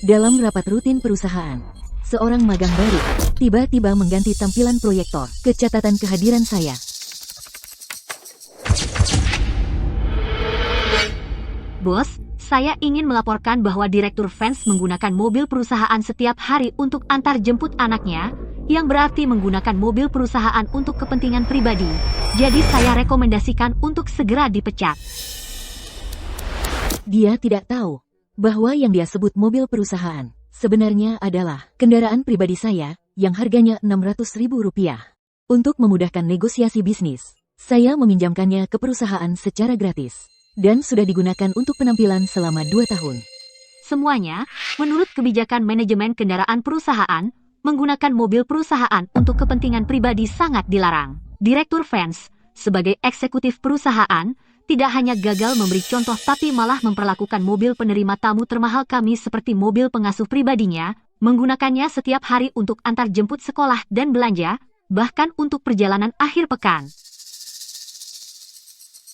Dalam rapat rutin perusahaan, seorang magang baru tiba-tiba mengganti tampilan proyektor ke catatan kehadiran saya. Bos, saya ingin melaporkan bahwa Direktur Vance menggunakan mobil perusahaan setiap hari untuk antar jemput anaknya, yang berarti menggunakan mobil perusahaan untuk kepentingan pribadi. Jadi saya rekomendasikan untuk segera dipecat. Dia tidak tahu bahwa yang dia sebut mobil perusahaan sebenarnya adalah kendaraan pribadi saya yang harganya Rp600.000. Untuk memudahkan negosiasi bisnis, saya meminjamkannya ke perusahaan secara gratis dan sudah digunakan untuk penampilan selama 2 tahun. Semuanya, menurut kebijakan manajemen kendaraan perusahaan, menggunakan mobil perusahaan untuk kepentingan pribadi sangat dilarang. Direktur Vance, sebagai eksekutif perusahaan, tidak hanya gagal memberi contoh tapi malah memperlakukan mobil penerima tamu termahal kami seperti mobil pengasuh pribadinya, menggunakannya setiap hari untuk antar jemput sekolah dan belanja, bahkan untuk perjalanan akhir pekan.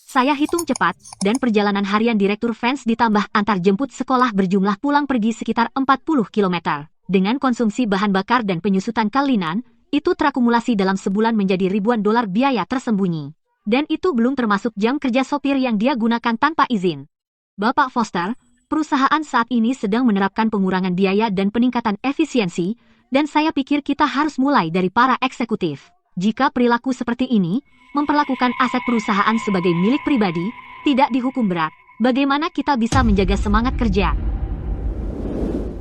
Saya hitung cepat, dan perjalanan harian Direktur Vance ditambah antar jemput sekolah berjumlah pulang pergi sekitar 40 km. Dengan konsumsi bahan bakar dan penyusutan kalinan, itu terakumulasi dalam sebulan menjadi ribuan dolar biaya tersembunyi. Dan itu belum termasuk jam kerja sopir yang dia gunakan tanpa izin. Bapak Foster, perusahaan saat ini sedang menerapkan pengurangan biaya dan peningkatan efisiensi, dan saya pikir kita harus mulai dari para eksekutif. Jika perilaku seperti ini, memperlakukan aset perusahaan sebagai milik pribadi, tidak dihukum berat, bagaimana kita bisa menjaga semangat kerja?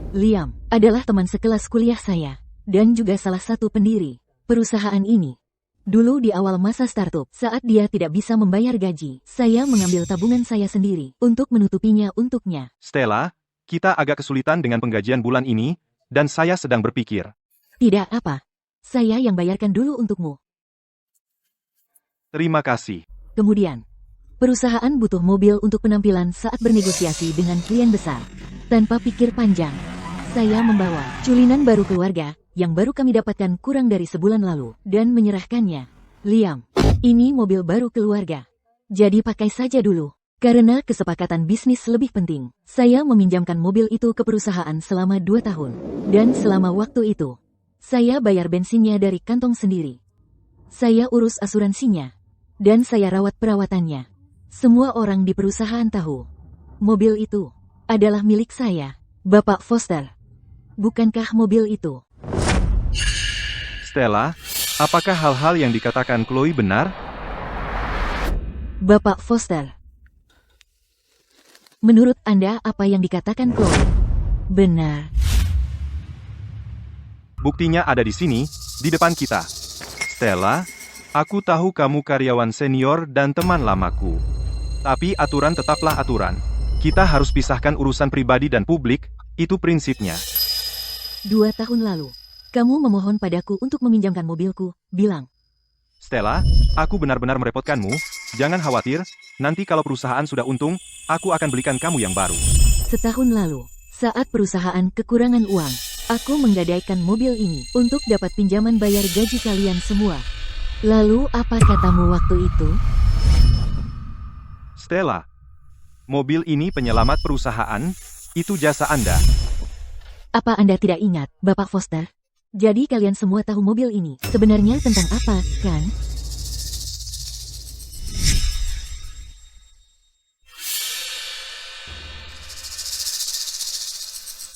Liam adalah teman sekelas kuliah saya, dan juga salah satu pendiri perusahaan ini. Dulu di awal masa startup, saat dia tidak bisa membayar gaji, saya mengambil tabungan saya sendiri untuk menutupinya untuknya. Stella, kita agak kesulitan dengan penggajian bulan ini, dan saya sedang berpikir. Tidak apa, saya yang bayarkan dulu untukmu. Terima kasih. Kemudian, perusahaan butuh mobil untuk penampilan saat bernegosiasi dengan klien besar. Tanpa pikir panjang, saya membawa culinan baru keluarga yang baru kami dapatkan kurang dari sebulan lalu dan menyerahkannya. Liam, ini mobil baru keluarga. Jadi pakai saja dulu. Karena kesepakatan bisnis lebih penting, saya meminjamkan mobil itu ke perusahaan selama 2 tahun. Dan selama waktu itu, saya bayar bensinnya dari kantong sendiri. Saya urus asuransinya. Dan saya rawat perawatannya. Semua orang di perusahaan tahu. Mobil itu adalah milik saya, Bapak Foster. Bukankah mobil itu? Stella, apakah hal-hal yang dikatakan Chloe benar? Bapak Foster. Menurut Anda apa yang dikatakan Chloe benar? Buktinya ada di sini, di depan kita. Stella, aku tahu kamu karyawan senior dan teman lamaku. Tapi aturan tetaplah aturan. Kita harus pisahkan urusan pribadi dan publik, itu prinsipnya. 2 tahun lalu, kamu memohon padaku untuk meminjamkan mobilku, bilang. Stella, aku benar-benar merepotkanmu, jangan khawatir, nanti kalau perusahaan sudah untung, aku akan belikan kamu yang baru. Setahun lalu, saat perusahaan kekurangan uang, aku menggadaikan mobil ini untuk dapat pinjaman bayar gaji kalian semua. Lalu apa katamu waktu itu? Stella, mobil ini penyelamat perusahaan, itu jasa Anda. Apa Anda tidak ingat, Bapak Foster? Jadi kalian semua tahu mobil ini sebenarnya tentang apa, kan?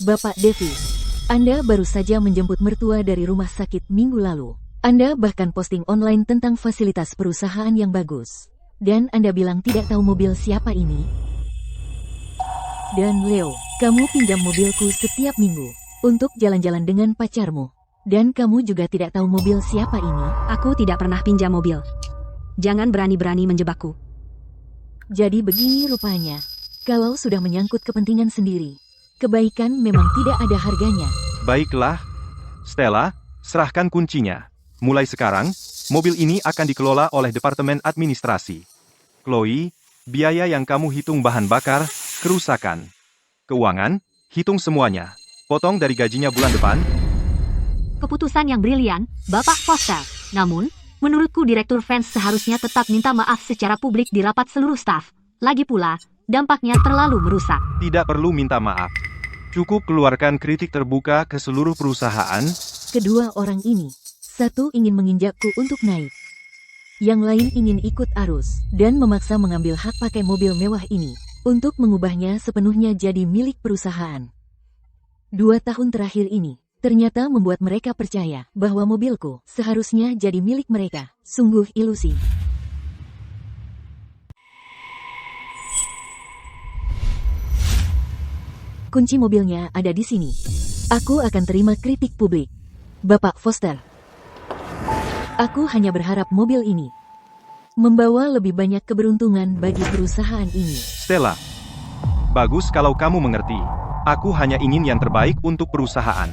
Bapak Davis, Anda baru saja menjemput mertua dari rumah sakit minggu lalu. Anda bahkan posting online tentang fasilitas perusahaan yang bagus. Dan Anda bilang tidak tahu mobil siapa ini? Dan Leo, kamu pinjam mobilku setiap minggu untuk jalan-jalan dengan pacarmu. Dan kamu juga tidak tahu mobil siapa ini? Aku tidak pernah pinjam mobil. Jangan berani-berani menjebakku. Jadi begini rupanya. Kalau sudah menyangkut kepentingan sendiri, kebaikan memang tidak ada harganya. Baiklah, Stella, serahkan kuncinya. Mulai sekarang, mobil ini akan dikelola oleh Departemen Administrasi. Chloe, biaya yang kamu hitung bahan bakar, kerusakan, keuangan, hitung semuanya. Potong dari gajinya bulan depan. Keputusan yang brilian, Bapak Foster. Namun, menurutku Direktur Vance seharusnya tetap minta maaf secara publik di rapat seluruh staf. Lagi pula, dampaknya terlalu merusak. Tidak perlu minta maaf. Cukup keluarkan kritik terbuka ke seluruh perusahaan. Kedua orang ini, satu ingin menginjakku untuk naik. Yang lain ingin ikut arus, dan memaksa mengambil hak pakai mobil mewah ini, untuk mengubahnya sepenuhnya jadi milik perusahaan. 2 tahun terakhir ini, ternyata membuat mereka percaya bahwa mobilku seharusnya jadi milik mereka. Sungguh ilusi. Kunci mobilnya ada di sini. Aku akan terima kritik publik. Bapak Foster. Aku hanya berharap mobil ini membawa lebih banyak keberuntungan bagi perusahaan ini. Stella, bagus kalau kamu mengerti. Aku hanya ingin yang terbaik untuk perusahaan.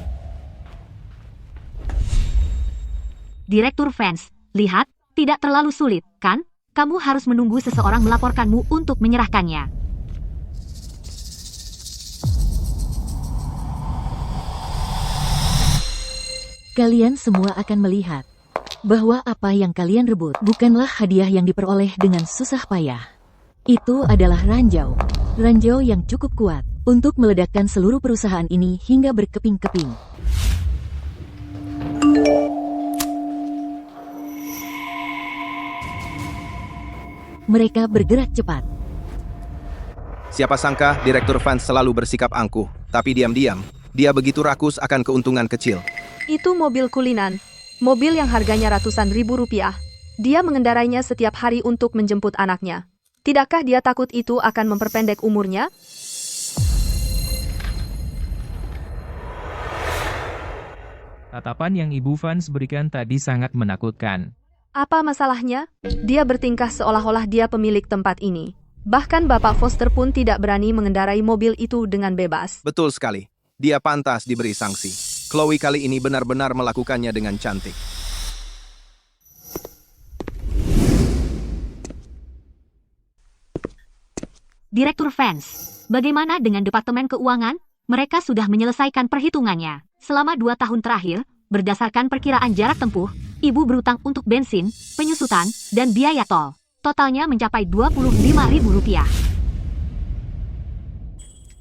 Direktur Vance, lihat, tidak terlalu sulit, kan? Kamu harus menunggu seseorang melaporkanmu untuk menyerahkannya. Kalian semua akan melihat bahwa apa yang kalian rebut bukanlah hadiah yang diperoleh dengan susah payah. Itu adalah ranjau. Ranjau yang cukup kuat untuk meledakkan seluruh perusahaan ini hingga berkeping-keping. Mereka bergerak cepat. Siapa sangka Direktur Vance selalu bersikap angkuh, tapi diam-diam, dia begitu rakus akan keuntungan kecil. Itu mobil Kulinan, mobil yang harganya ratusan ribu rupiah. Dia mengendarainya setiap hari untuk menjemput anaknya. Tidakkah dia takut itu akan memperpendek umurnya? Tatapan yang Ibu Vance berikan tadi sangat menakutkan. Apa masalahnya? Dia bertingkah seolah-olah dia pemilik tempat ini. Bahkan Bapak Foster pun tidak berani mengendarai mobil itu dengan bebas. Betul sekali, dia pantas diberi sanksi. Chloe kali ini benar-benar melakukannya dengan cantik. Direktur Vance, bagaimana dengan Departemen Keuangan? Mereka sudah menyelesaikan perhitungannya. Selama 2 tahun terakhir, berdasarkan perkiraan jarak tempuh, Ibu berutang untuk bensin, penyusutan, dan biaya tol. Totalnya mencapai Rp25.000.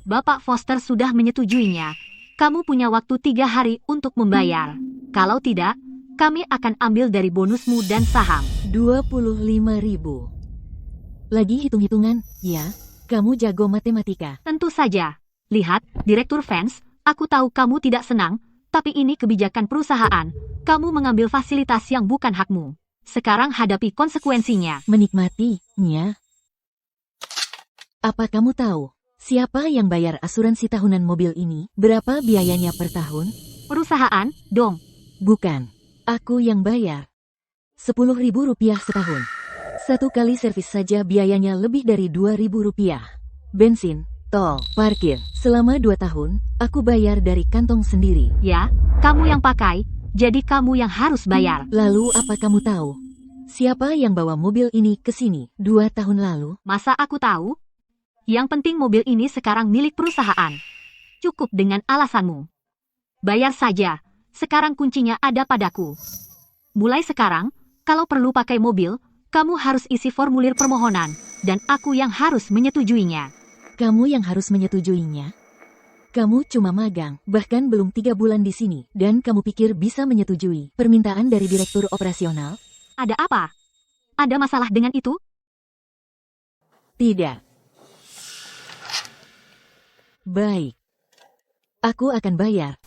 Bapak Foster sudah menyetujuinya. Kamu punya waktu 3 hari untuk membayar. Kalau tidak, kami akan ambil dari bonusmu dan saham. 25.000. Lagi hitung-hitungan, ya? Kamu jago matematika. Tentu saja. Lihat, Direktur Vance, aku tahu kamu tidak senang, tapi ini kebijakan perusahaan. Kamu mengambil fasilitas yang bukan hakmu. Sekarang hadapi konsekuensinya. Menikmatinya. Apa kamu tahu siapa yang bayar asuransi tahunan mobil ini? Berapa biayanya per tahun? Perusahaan, dong. Bukan. Aku yang bayar. Rp10.000 setahun. 1 kali servis saja biayanya lebih dari Rp2.000. Bensin, tol, parkir. Selama 2 tahun, aku bayar dari kantong sendiri. Ya, kamu yang pakai, jadi kamu yang harus bayar. Lalu apa kamu tahu siapa yang bawa mobil ini ke sini 2 tahun lalu? Masa aku tahu? Yang penting mobil ini sekarang milik perusahaan. Cukup dengan alasanmu. Bayar saja. Sekarang kuncinya ada padaku. Mulai sekarang, kalau perlu pakai mobil, kamu harus isi formulir permohonan, dan aku yang harus menyetujuinya. Kamu yang harus menyetujuinya? Kamu cuma magang, bahkan belum 3 bulan di sini, dan kamu pikir bisa menyetujui permintaan dari direktur operasional? Ada apa? Ada masalah dengan itu? Tidak. Baik. Aku akan bayar.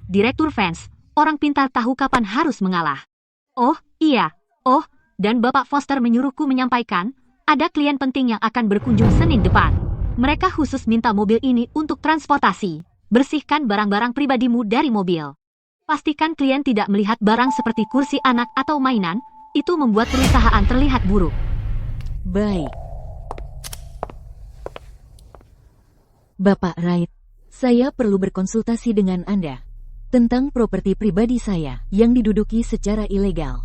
Direktur Vance, orang pintar tahu kapan harus mengalah. Oh, iya. Oh, dan Bapak Foster menyuruhku menyampaikan, ada klien penting yang akan berkunjung Senin depan. Mereka khusus minta mobil ini untuk transportasi. Bersihkan barang-barang pribadimu dari mobil. Pastikan klien tidak melihat barang seperti kursi anak atau mainan, itu membuat perusahaan terlihat buruk. Baik. Bapak Wright, saya perlu berkonsultasi dengan Anda tentang properti pribadi saya yang diduduki secara ilegal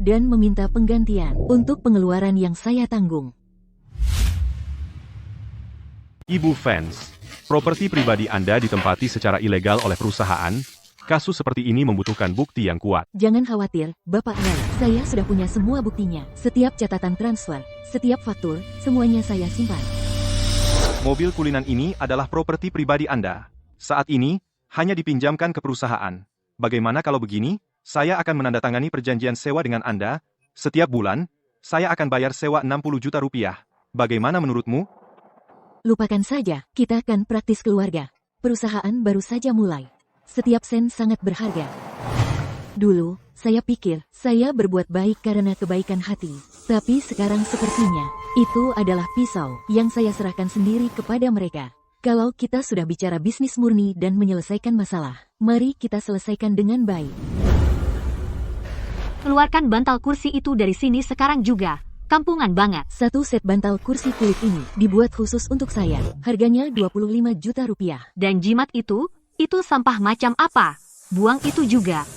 dan meminta penggantian untuk pengeluaran yang saya tanggung. Ibu Vance, properti pribadi Anda ditempati secara ilegal oleh perusahaan. Kasus seperti ini membutuhkan bukti yang kuat. Jangan khawatir, Bapak Wright. Saya sudah punya semua buktinya. Setiap catatan transfer, setiap faktur, semuanya saya simpan. Mobil kulinan ini adalah properti pribadi Anda. Saat ini, hanya dipinjamkan ke perusahaan. Bagaimana kalau begini? Saya akan menandatangani perjanjian sewa dengan Anda. Setiap bulan, saya akan bayar sewa 60 juta rupiah. Bagaimana menurutmu? Lupakan saja, kita akan praktis keluarga. Perusahaan baru saja mulai. Setiap sen sangat berharga. Dulu, saya pikir, saya berbuat baik karena kebaikan hati. Tapi sekarang sepertinya, itu adalah pisau yang saya serahkan sendiri kepada mereka. Kalau kita sudah bicara bisnis murni dan menyelesaikan masalah, mari kita selesaikan dengan baik. Keluarkan bantal kursi itu dari sini sekarang juga. Kampungan banget. Satu set bantal kursi kulit ini dibuat khusus untuk saya. Harganya 25 juta rupiah. Dan jimat itu sampah macam apa? Buang itu juga.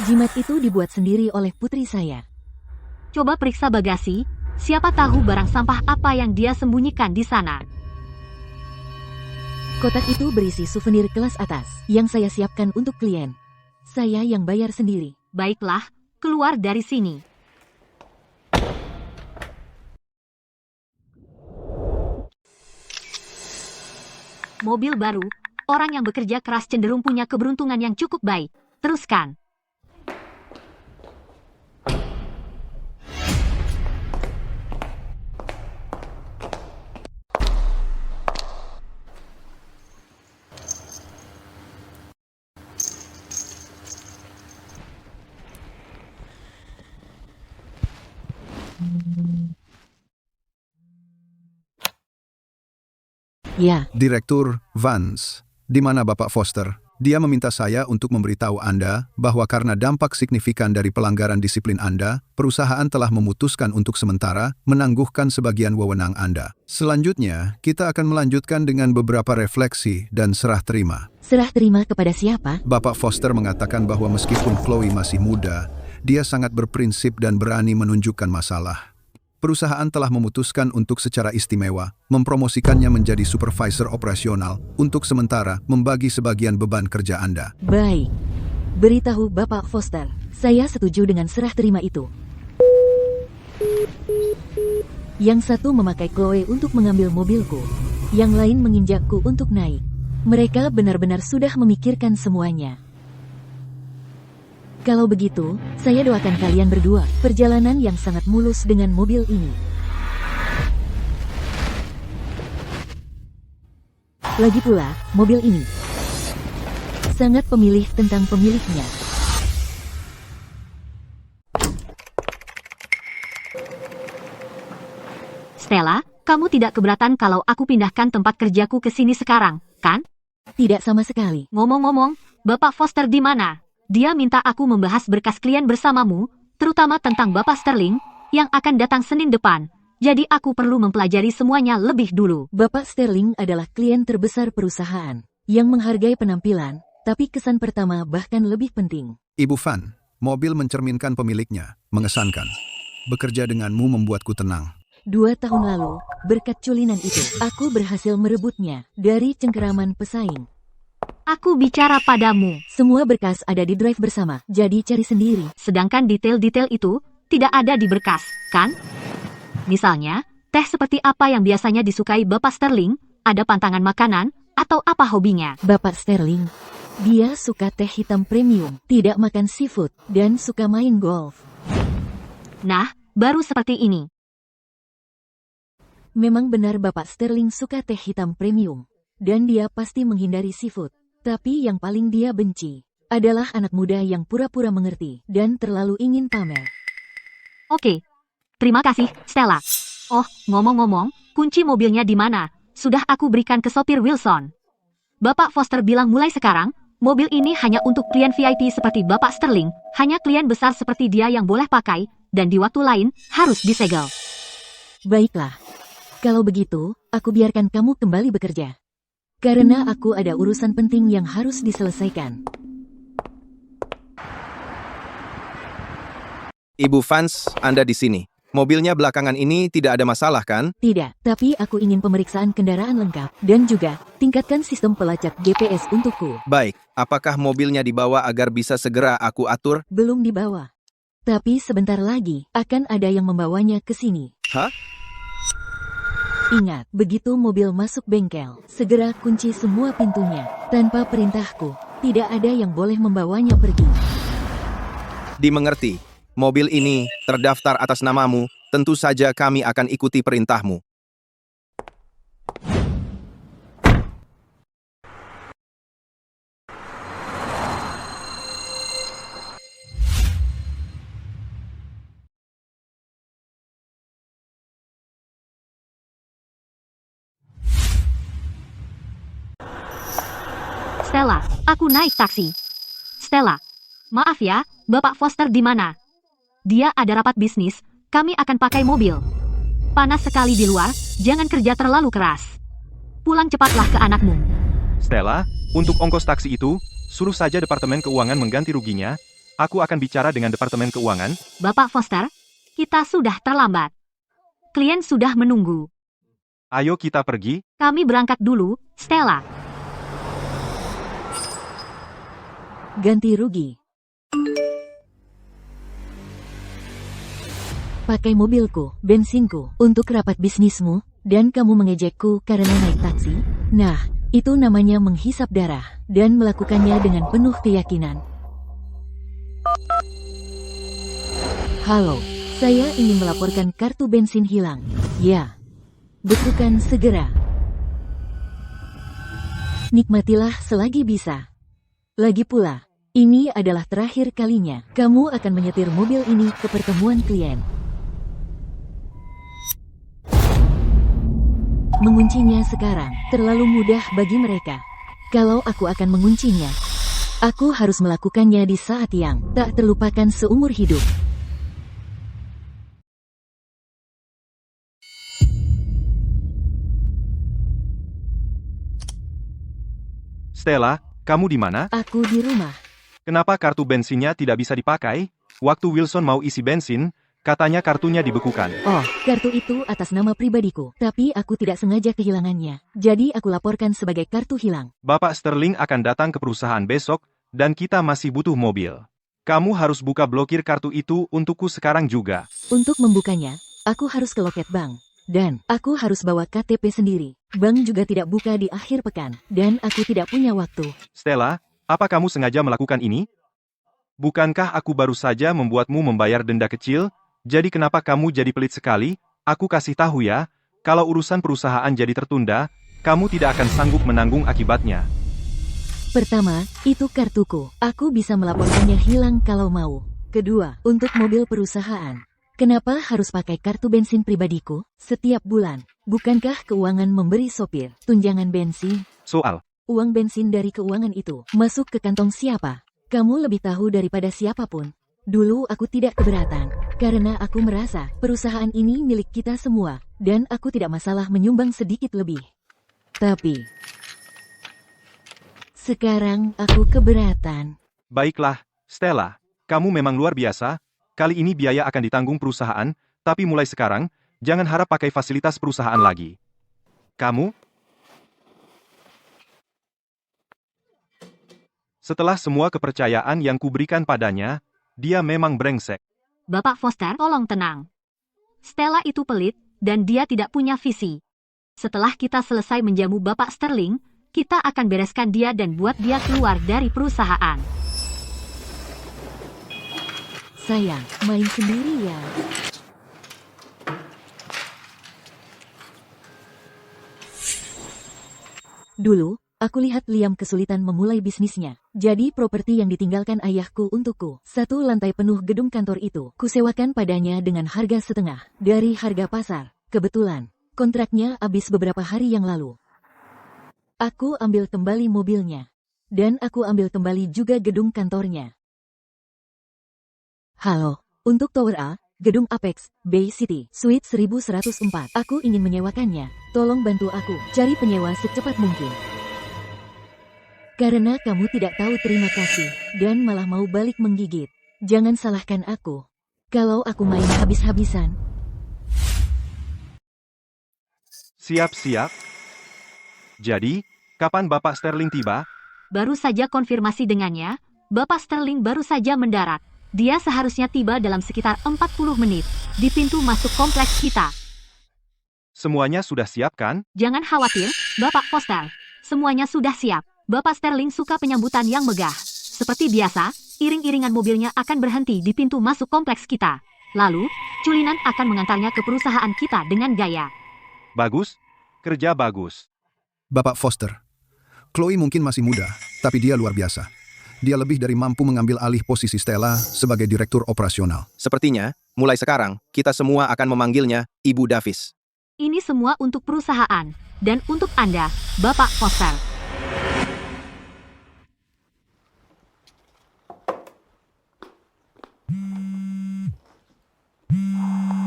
Jimat itu dibuat sendiri oleh putri saya. Coba periksa bagasi, siapa tahu barang sampah apa yang dia sembunyikan di sana. Kotak itu berisi souvenir kelas atas yang saya siapkan untuk klien. Saya yang bayar sendiri. Baiklah, keluar dari sini. Mobil baru, orang yang bekerja keras cenderung punya keberuntungan yang cukup baik. Teruskan. Ya, Direktur Vance, di mana Bapak Foster? Dia meminta saya untuk memberitahu Anda bahwa karena dampak signifikan dari pelanggaran disiplin Anda, perusahaan telah memutuskan untuk sementara menangguhkan sebagian wewenang Anda. Selanjutnya, kita akan melanjutkan dengan beberapa refleksi dan serah terima. serah terima kepada siapa? Bapak Foster mengatakan bahwa meskipun Chloe masih muda, dia sangat berprinsip dan berani menunjukkan masalah. Perusahaan telah memutuskan untuk secara istimewa mempromosikannya menjadi supervisor operasional untuk sementara membagi sebagian beban kerja Anda. Baik. Beritahu Bapak Foster, saya setuju dengan serah terima itu. Yang satu memakai Chloe untuk mengambil mobilku, yang lain menginjakku untuk naik. Mereka benar-benar sudah memikirkan semuanya. Kalau begitu, saya doakan kalian berdua perjalanan yang sangat mulus dengan mobil ini. Lagi pula, mobil ini sangat pemilih tentang pemiliknya. Stella, kamu tidak keberatan kalau aku pindahkan tempat kerjaku ke sini sekarang, kan? Tidak sama sekali. Ngomong-ngomong, Bapak Foster di mana? Dia minta aku membahas berkas klien bersamamu, terutama tentang Bapak Sterling, yang akan datang Senin depan. Jadi aku perlu mempelajari semuanya lebih dulu. Bapak Sterling adalah klien terbesar perusahaan, yang menghargai penampilan, tapi kesan pertama bahkan lebih penting. Ibu Van, mobil mencerminkan pemiliknya, mengesankan. Bekerja denganmu membuatku tenang. 2 tahun lalu, berkat culinan itu, aku berhasil merebutnya dari cengkeraman pesaing. Aku bicara padamu. Semua berkas ada di drive bersama, jadi cari sendiri. Sedangkan detail-detail itu tidak ada di berkas, kan? Misalnya, teh seperti apa yang biasanya disukai Bapak Sterling, ada pantangan makanan, atau apa hobinya. Bapak Sterling, dia suka teh hitam premium, tidak makan seafood, dan suka main golf. Nah, baru seperti ini. Memang benar Bapak Sterling suka teh hitam premium, dan dia pasti menghindari seafood. Tapi yang paling dia benci adalah anak muda yang pura-pura mengerti dan terlalu ingin pamer. Oke. Terima kasih, Stella. Oh, ngomong-ngomong, kunci mobilnya di mana? Sudah aku berikan ke sopir Wilson. Bapak Foster bilang mulai sekarang, mobil ini hanya untuk klien VIP seperti Bapak Sterling, hanya klien besar seperti dia yang boleh pakai, dan di waktu lain, harus disegel. Baiklah. Kalau begitu, aku biarkan kamu kembali bekerja. Karena aku ada urusan penting yang harus diselesaikan. Ibu Vance, Anda di sini. Mobilnya belakangan ini tidak ada masalah, kan? Tidak, tapi aku ingin pemeriksaan kendaraan lengkap, dan juga tingkatkan sistem pelacak GPS untukku. Baik, apakah mobilnya dibawa agar bisa segera aku atur? Belum dibawa. Tapi sebentar lagi, akan ada yang membawanya ke sini. Hah? Ingat, begitu mobil masuk bengkel, segera kunci semua pintunya. Tanpa perintahku, tidak ada yang boleh membawanya pergi. Dimengerti. Mobil ini terdaftar atas namamu, tentu saja kami akan ikuti perintahmu. Stella, aku naik taksi. Stella, maaf ya, Bapak Foster di mana? Dia ada rapat bisnis, kami akan pakai mobil. Panas sekali di luar, jangan kerja terlalu keras. Pulang cepatlah ke anakmu. Stella, untuk ongkos taksi itu, suruh saja Departemen Keuangan mengganti ruginya. Aku akan bicara dengan Departemen Keuangan. Bapak Foster, kita sudah terlambat. Klien sudah menunggu. Ayo kita pergi. Kami berangkat dulu, Stella. Ganti rugi. Pakai mobilku, bensinku, untuk rapat bisnismu, dan kamu mengejekku karena naik taksi? Nah, itu namanya menghisap darah, dan melakukannya dengan penuh keyakinan. Halo, saya ingin melaporkan kartu bensin hilang. Ya, bekukan segera. Nikmatilah selagi bisa. Lagi pula, ini adalah terakhir kalinya kamu akan menyetir mobil ini ke pertemuan klien. Menguncinya sekarang terlalu mudah bagi mereka. Kalau aku akan menguncinya, aku harus melakukannya di saat yang tak terlupakan seumur hidup. Stella, kamu di mana? Aku di rumah. Kenapa kartu bensinnya tidak bisa dipakai? Waktu Wilson mau isi bensin, katanya kartunya dibekukan. Oh, kartu itu atas nama pribadiku, tapi aku tidak sengaja kehilangannya. Jadi aku laporkan sebagai kartu hilang. Bapak Sterling akan datang ke perusahaan besok, dan kita masih butuh mobil. Kamu harus buka blokir kartu itu untukku sekarang juga. Untuk membukanya, aku harus ke loket bank. Dan aku harus bawa KTP sendiri. Bank juga tidak buka di akhir pekan, dan aku tidak punya waktu. Stella, apa kamu sengaja melakukan ini? Bukankah aku baru saja membuatmu membayar denda kecil? Jadi kenapa kamu jadi pelit sekali? Aku kasih tahu ya, kalau urusan perusahaan jadi tertunda, kamu tidak akan sanggup menanggung akibatnya. Pertama, itu kartuku. Aku bisa melaporkannya hilang kalau mau. Kedua, untuk mobil perusahaan. Kenapa harus pakai kartu bensin pribadiku setiap bulan? Bukankah keuangan memberi sopir tunjangan bensin? Soal, Uang bensin dari keuangan itu masuk ke kantong siapa? Kamu lebih tahu daripada siapapun. Dulu aku tidak keberatan, karena aku merasa perusahaan ini milik kita semua, dan aku tidak masalah menyumbang sedikit lebih. Tapi sekarang aku keberatan. baiklah, Stella, kamu memang luar biasa. Kali ini biaya akan ditanggung perusahaan, tapi mulai sekarang, jangan harap pakai fasilitas perusahaan lagi. Kamu? Setelah semua kepercayaan yang kuberikan padanya, dia memang brengsek. Bapak Foster, tolong tenang. Stella itu pelit, dan dia tidak punya visi. Setelah kita selesai menjamu Bapak Sterling, kita akan bereskan dia dan buat dia keluar dari perusahaan. Sayang, main sendiri ya. Dulu, aku lihat Liam kesulitan memulai bisnisnya. Jadi properti yang ditinggalkan ayahku untukku, 1 lantai penuh gedung kantor itu, kusewakan padanya dengan harga setengah dari harga pasar. Kebetulan, kontraknya habis beberapa hari yang lalu. Aku ambil kembali mobilnya. Dan aku ambil kembali juga gedung kantornya. Halo, untuk Tower A, Gedung Apex, Bay City, Suite 1104. Aku ingin menyewakannya. Tolong bantu aku, cari penyewa secepat mungkin. Karena kamu tidak tahu terima kasih, dan malah mau balik menggigit. Jangan salahkan aku. Kalau aku main habis-habisan. Siap-siap. Jadi, kapan Bapak Sterling tiba? Baru saja konfirmasi dengannya, Bapak Sterling baru saja mendarat. Dia seharusnya tiba dalam sekitar 40 menit di pintu masuk kompleks kita. Semuanya sudah siap kan? Jangan khawatir, Bapak Foster. Semuanya sudah siap. Bapak Sterling suka penyambutan yang megah. Seperti biasa, iring-iringan mobilnya akan berhenti di pintu masuk kompleks kita. Lalu, Culinan akan mengantarnya ke perusahaan kita dengan gaya. Bagus. Kerja bagus. Bapak Foster, Chloe mungkin masih muda, tapi dia luar biasa. Dia lebih dari mampu mengambil alih posisi Stella sebagai direktur operasional. Sepertinya, mulai sekarang, kita semua akan memanggilnya Ibu Davis. Ini semua untuk perusahaan. Dan untuk Anda, Bapak Foster.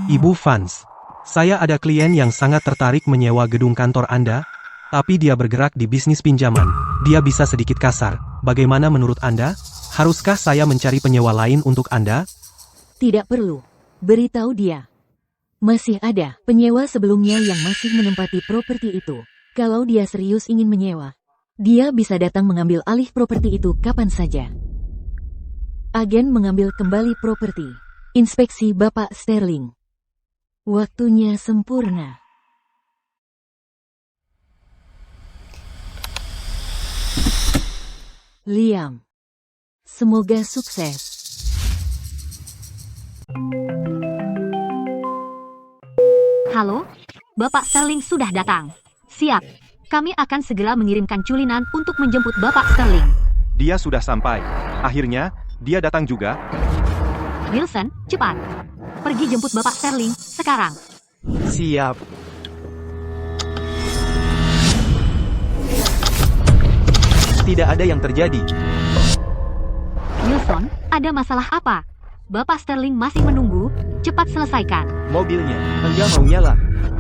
Ibu Vance, saya ada klien yang sangat tertarik menyewa gedung kantor Anda, tapi dia bergerak di bisnis pinjaman. Dia bisa sedikit kasar. Bagaimana menurut Anda? Haruskah saya mencari penyewa lain untuk Anda? Tidak perlu. Beritahu dia. Masih ada penyewa sebelumnya yang masih menempati properti itu. Kalau dia serius ingin menyewa, dia bisa datang mengambil alih properti itu kapan saja. Agen mengambil kembali properti. Inspeksi Bapak Sterling. Waktunya sempurna. Liam. Semoga sukses. Halo, Bapak Sterling sudah datang. Siap. Kami akan segera mengirimkan Culinan untuk menjemput Bapak Sterling. Dia sudah sampai. Akhirnya, dia datang juga. Wilson, cepat. Pergi jemput Bapak Sterling sekarang. Siap. Tidak ada yang terjadi. Wilson, ada masalah apa? Bapak Sterling masih menunggu. Cepat selesaikan. Mobilnya, enggak mau nyala.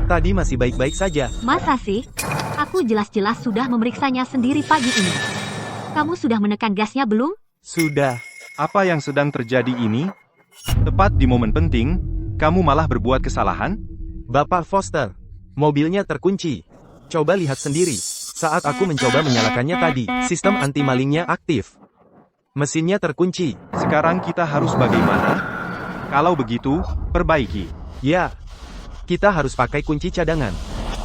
Tadi masih baik-baik saja. Masa sih? Aku jelas-jelas sudah memeriksanya sendiri pagi ini. Kamu sudah menekan gasnya belum? Sudah. Apa yang sedang terjadi ini? Tepat di momen penting, kamu malah berbuat kesalahan? Bapak Foster, mobilnya terkunci. Coba lihat sendiri. Saat aku mencoba menyalakannya tadi, sistem anti-malingnya aktif. Mesinnya terkunci. Sekarang kita harus bagaimana? Kalau begitu, perbaiki. Ya, kita harus pakai kunci cadangan.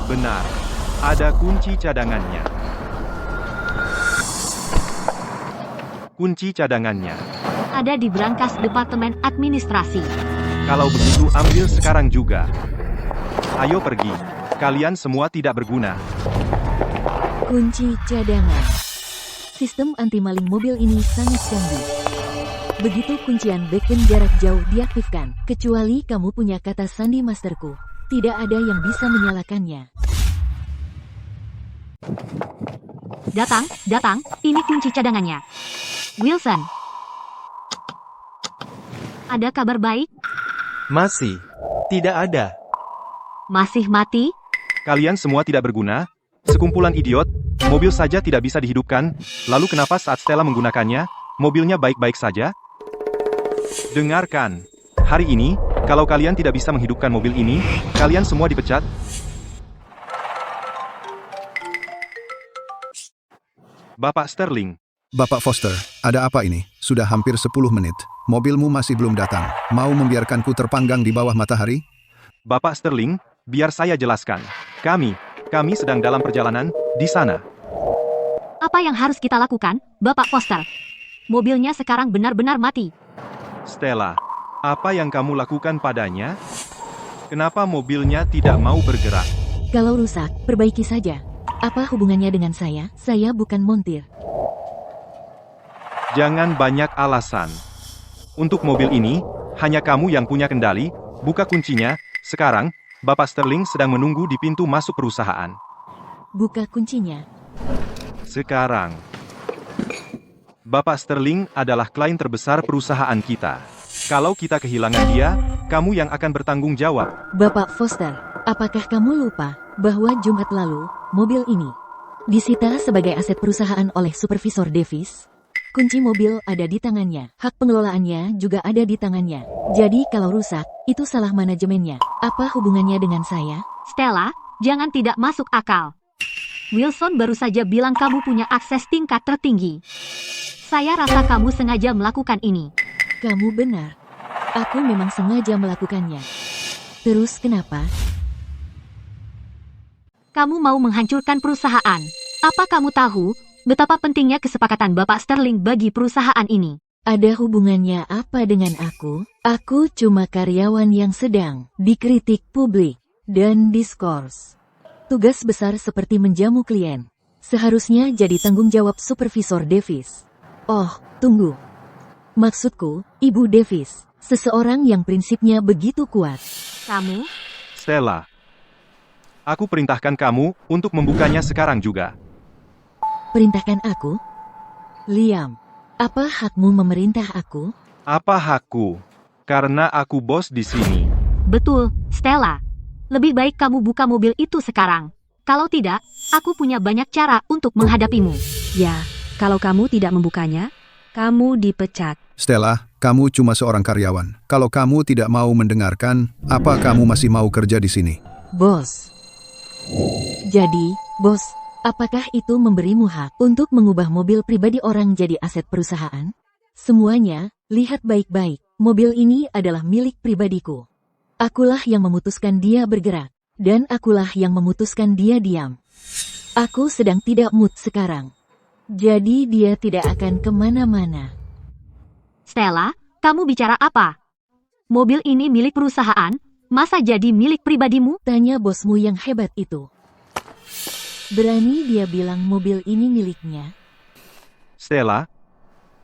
Benar. Ada kunci cadangannya. Kunci cadangannya. Ada di brankas Departemen Administrasi. Kalau begitu ambil sekarang juga. Ayo pergi. Kalian semua tidak berguna. Kunci cadangan. Sistem anti-maling mobil ini sangat canggih. Begitu kuncian backend jarak jauh diaktifkan, kecuali kamu punya kata sandi masterku, tidak ada yang bisa menyalakannya. Datang, ini kunci cadangannya. Wilson. Ada kabar baik? Masih. Tidak ada. Masih mati? Kalian semua tidak berguna. Sekumpulan idiot, mobil saja tidak bisa dihidupkan. Lalu kenapa saat Stella menggunakannya, mobilnya baik-baik saja? Dengarkan. Hari ini, kalau kalian tidak bisa menghidupkan mobil ini, kalian semua dipecat. Bapak Sterling. Bapak Foster, ada apa ini? Sudah hampir 10 menit. Mobilmu masih belum datang. Mau membiarkanku terpanggang di bawah matahari? Bapak Sterling, biar saya jelaskan. Kami sedang dalam perjalanan di sana. Apa yang harus kita lakukan, Bapak Foster? Mobilnya sekarang benar-benar mati. Stella, apa yang kamu lakukan padanya? Kenapa mobilnya tidak mau bergerak? Kalau rusak, perbaiki saja. Apa hubungannya dengan saya? Saya bukan montir. Jangan banyak alasan. Untuk mobil ini, hanya kamu yang punya kendali. Buka kuncinya. Sekarang, Bapak Sterling sedang menunggu di pintu masuk perusahaan. Buka kuncinya. Sekarang. Bapak Sterling adalah klien terbesar perusahaan kita. Kalau kita kehilangan dia, kamu yang akan bertanggung jawab. Bapak Foster, apakah kamu lupa bahwa Jumat lalu, mobil ini disita sebagai aset perusahaan oleh Supervisor Davis? Kunci mobil ada di tangannya, hak pengelolaannya juga ada di tangannya. Jadi kalau rusak, itu salah manajemennya. Apa hubungannya dengan saya? Stella, jangan tidak masuk akal. Wilson baru saja bilang kamu punya akses tingkat tertinggi. Saya rasa kamu sengaja melakukan ini. Kamu benar. Aku memang sengaja melakukannya. Terus kenapa? Kamu mau menghancurkan perusahaan. Apa kamu tahu betapa pentingnya kesepakatan Bapak Sterling bagi perusahaan ini? Ada hubungannya apa dengan aku? Aku cuma karyawan yang sedang dikritik publik dan diskors. Tugas besar seperti menjamu klien seharusnya jadi tanggung jawab Supervisor Davis. Oh, tunggu. Maksudku, Ibu Davis, seseorang yang prinsipnya begitu kuat. Kamu? Stella. Aku perintahkan kamu untuk membukanya sekarang juga. Perintahkan aku? Liam, apa hakmu memerintah aku? Apa hakku? Karena aku bos di sini. Betul, Stella. Lebih baik kamu buka mobil itu sekarang. Kalau tidak, aku punya banyak cara untuk menghadapimu. Ya, kalau kamu tidak membukanya, kamu dipecat. Stella, kamu cuma seorang karyawan. Kalau kamu tidak mau mendengarkan, apa kamu masih mau kerja di sini? Bos. Jadi, bos, apakah itu memberimu hak untuk mengubah mobil pribadi orang jadi aset perusahaan? Semuanya, lihat baik-baik. Mobil ini adalah milik pribadiku. Akulah yang memutuskan dia bergerak. Dan akulah yang memutuskan dia diam. Aku sedang tidak mood sekarang. Jadi dia tidak akan kemana-mana. Stella, kamu bicara apa? Mobil ini milik perusahaan, masa jadi milik pribadimu? Tanya bosmu yang hebat itu. Berani dia bilang mobil ini miliknya? Stella,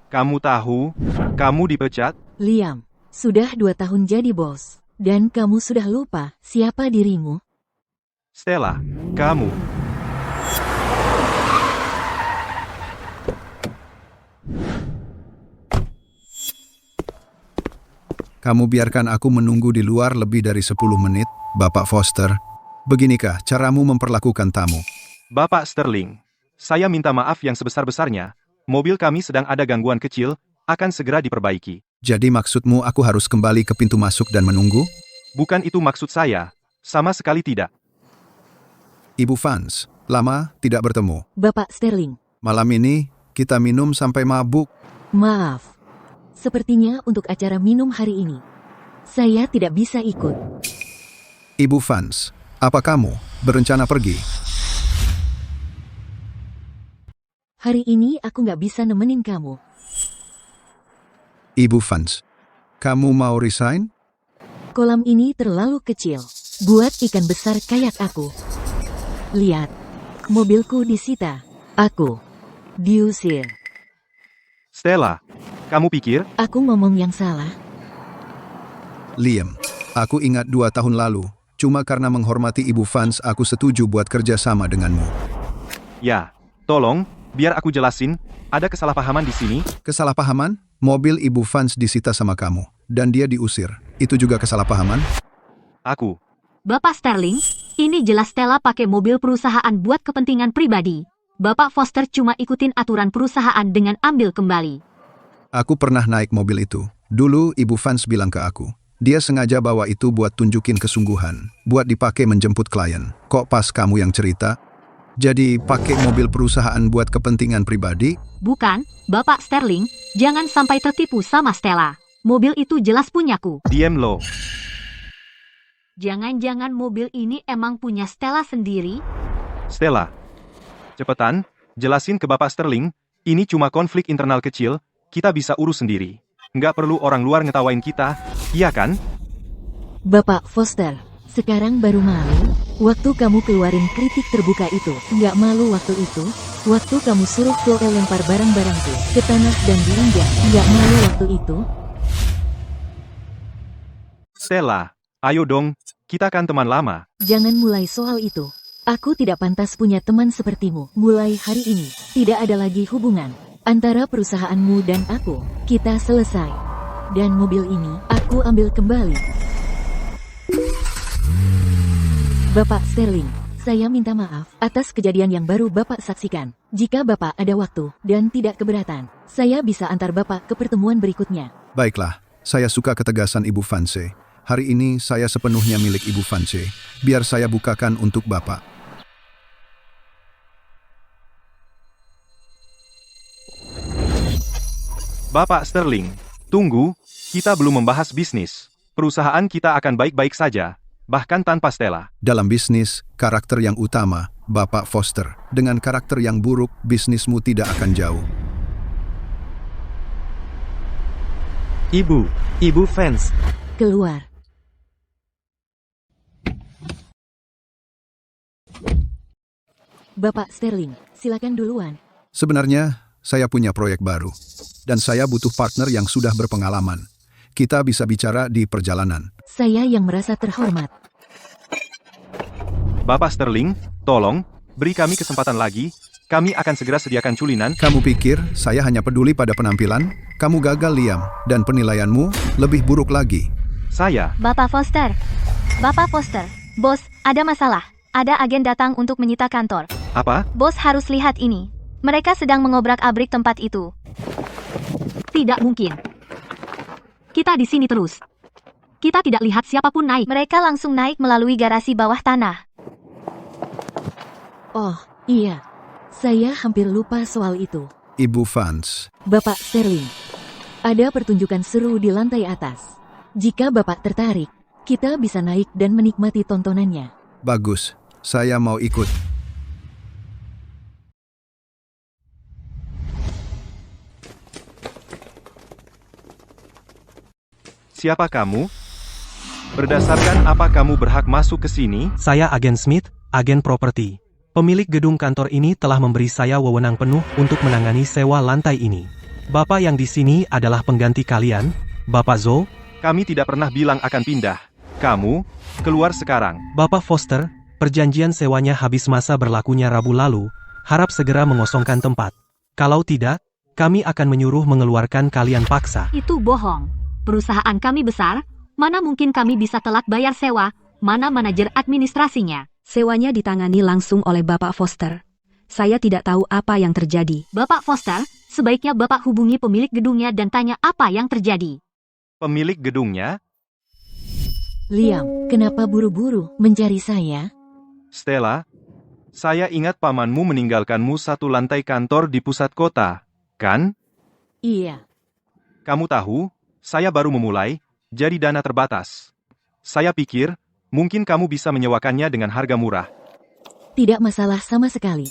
kamu tahu, kamu dipecat? Liam, sudah 2 tahun jadi bos. Dan kamu sudah lupa siapa dirimu? Stella, kamu. Kamu biarkan aku menunggu di luar lebih dari 10 menit, Bapak Foster. Beginikah caramu memperlakukan tamu? Bapak Sterling, saya minta maaf yang sebesar-besarnya. Mobil kami sedang ada gangguan kecil, akan segera diperbaiki. Jadi maksudmu aku harus kembali ke pintu masuk dan menunggu? Bukan itu maksud saya. Sama sekali tidak. Ibu Vance, lama tidak bertemu. Bapak Sterling, Malam ini, kita minum sampai mabuk. maaf. Sepertinya untuk acara minum hari ini, saya tidak bisa ikut. Ibu Vance, apa kamu berencana pergi? Hari ini aku nggak bisa nemenin kamu. Ibu Vance, kamu mau resign? Kolam ini terlalu kecil buat ikan besar kayak aku. Lihat, mobilku disita. Aku diusir. Stella, kamu pikir? Aku ngomong yang salah. Liam, aku ingat 2 tahun lalu, cuma karena menghormati Ibu Vance aku setuju buat kerja sama denganmu. Ya, tolong, biar aku jelasin, ada kesalahpahaman di sini. Kesalahpahaman? Mobil Ibu Vance disita sama kamu, dan dia diusir. Itu juga kesalahpahaman? Aku. Bapak Sterling, ini jelas Stella pakai mobil perusahaan buat kepentingan pribadi. Bapak Foster cuma ikutin aturan perusahaan dengan ambil kembali. Aku pernah naik mobil itu. Dulu Ibu Vance bilang ke aku, dia sengaja bawa itu buat tunjukin kesungguhan, buat dipakai menjemput klien. Kok pas kamu yang cerita? Jadi pakai mobil perusahaan buat kepentingan pribadi? Bukan, Bapak Sterling, jangan sampai tertipu sama Stella. Mobil itu jelas punyaku. Diam lo. Jangan-jangan mobil ini emang punya Stella sendiri? Stella. Cepetan, jelasin ke Bapak Sterling, ini cuma konflik internal kecil, kita bisa urus sendiri. Nggak perlu orang luar ngetawain kita, iya kan? Bapak Foster, sekarang baru malu? Waktu kamu keluarin kritik terbuka itu, nggak malu waktu itu? Waktu kamu suruh Chloe lempar barang-barangku ke tanah dan diinjak, nggak malu waktu itu? Stella, ayo dong, kita kan teman lama. Jangan mulai soal itu. Aku tidak pantas punya teman sepertimu. Mulai hari ini, tidak ada lagi hubungan antara perusahaanmu dan aku. Kita selesai. Dan mobil ini, aku ambil kembali. Bapak Sterling, saya minta maaf atas kejadian yang baru Bapak saksikan. Jika Bapak ada waktu dan tidak keberatan, saya bisa antar Bapak ke pertemuan berikutnya. Baiklah, saya suka ketegasan Ibu Vance. Hari ini saya sepenuhnya milik Ibu Vance. Biar saya bukakan untuk Bapak. Bapak Sterling, Tunggu, kita belum membahas bisnis. Perusahaan kita akan baik-baik saja, bahkan tanpa Stella. Dalam bisnis, karakter yang utama, Bapak Foster. Dengan karakter yang buruk, bisnismu tidak akan jauh. Ibu fans. Keluar. Bapak Sterling, silakan duluan. Sebenarnya, saya punya proyek baru. Dan saya butuh partner yang sudah berpengalaman. Kita bisa bicara di perjalanan. Saya yang merasa terhormat. Bapak Sterling, tolong, beri kami kesempatan lagi. Kami akan segera sediakan culinan. Kamu pikir saya hanya peduli pada penampilan? Kamu gagal, Liam. Dan penilaianmu lebih buruk lagi. Saya, Bapak Foster. Bos, ada masalah. Ada agen datang untuk menyita kantor. apa? Bos harus lihat ini. Mereka sedang mengobrak-abrik tempat itu. Tidak mungkin. Kita di sini terus. Kita tidak lihat siapapun naik. Mereka langsung naik melalui garasi bawah tanah. Oh, iya. Saya hampir lupa soal itu. Ibu fans. Bapak Sterling, ada pertunjukan seru di lantai atas. Jika Bapak tertarik, kita bisa naik dan menikmati tontonannya. Bagus. Saya mau ikut. Siapa kamu? Berdasarkan apa kamu berhak masuk ke sini? Saya agen Smith, agen properti. Pemilik gedung kantor ini telah memberi saya wewenang penuh untuk menangani sewa lantai ini. Bapak yang di sini adalah pengganti kalian, Bapak Zo. Kami tidak pernah bilang akan pindah. Kamu, keluar sekarang. Bapak Foster, perjanjian sewanya habis masa berlakunya Rabu lalu, harap segera mengosongkan tempat. Kalau tidak, kami akan menyuruh mengeluarkan kalian paksa. Itu bohong. Perusahaan kami besar, mana mungkin kami bisa telat bayar sewa, mana manajer administrasinya. Sewanya ditangani langsung oleh Bapak Foster. Saya tidak tahu apa yang terjadi. Bapak Foster, sebaiknya Bapak hubungi pemilik gedungnya dan tanya apa yang terjadi. Pemilik gedungnya? Liam, kenapa buru-buru mencari saya? Stella, saya ingat pamanmu meninggalkanmu satu lantai kantor di pusat kota, kan? Iya. Kamu tahu, saya baru memulai, jadi dana terbatas. Saya pikir, mungkin kamu bisa menyewakannya dengan harga murah. Tidak masalah sama sekali.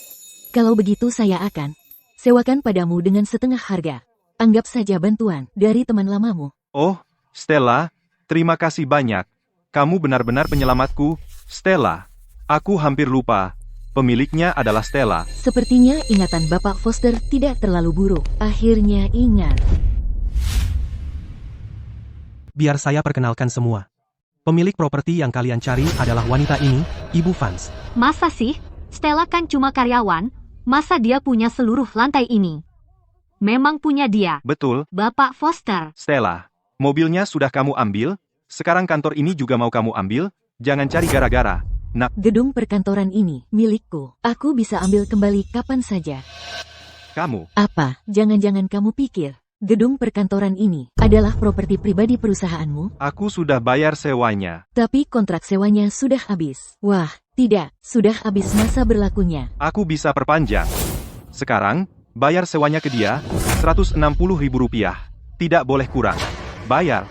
Kalau begitu saya akan sewakan padamu dengan setengah harga. Anggap saja bantuan dari teman lamamu. Oh, Stella, terima kasih banyak. Kamu benar-benar penyelamatku, Stella. Aku hampir lupa. Pemiliknya adalah Stella. Sepertinya ingatan Bapak Foster tidak terlalu buruk. Akhirnya ingat. Biar saya perkenalkan semua. Pemilik properti yang kalian cari adalah wanita ini, Ibu Fans. Masa sih? Stella kan cuma karyawan, masa dia punya seluruh lantai ini? Memang punya dia. Betul, Bapak Foster. Stella. Mobilnya sudah kamu ambil, sekarang kantor ini juga mau kamu ambil, jangan cari gara-gara. Nak, Gedung perkantoran ini milikku. Aku bisa ambil kembali kapan saja. kamu. Apa? Jangan-jangan kamu pikir gedung perkantoran ini adalah properti pribadi perusahaanmu? Aku sudah bayar sewanya. Tapi kontrak sewanya sudah habis. Wah, tidak. Sudah habis masa berlakunya. Aku bisa perpanjang. Sekarang, bayar sewanya ke dia, Rp160.000. Tidak boleh kurang. Bayar.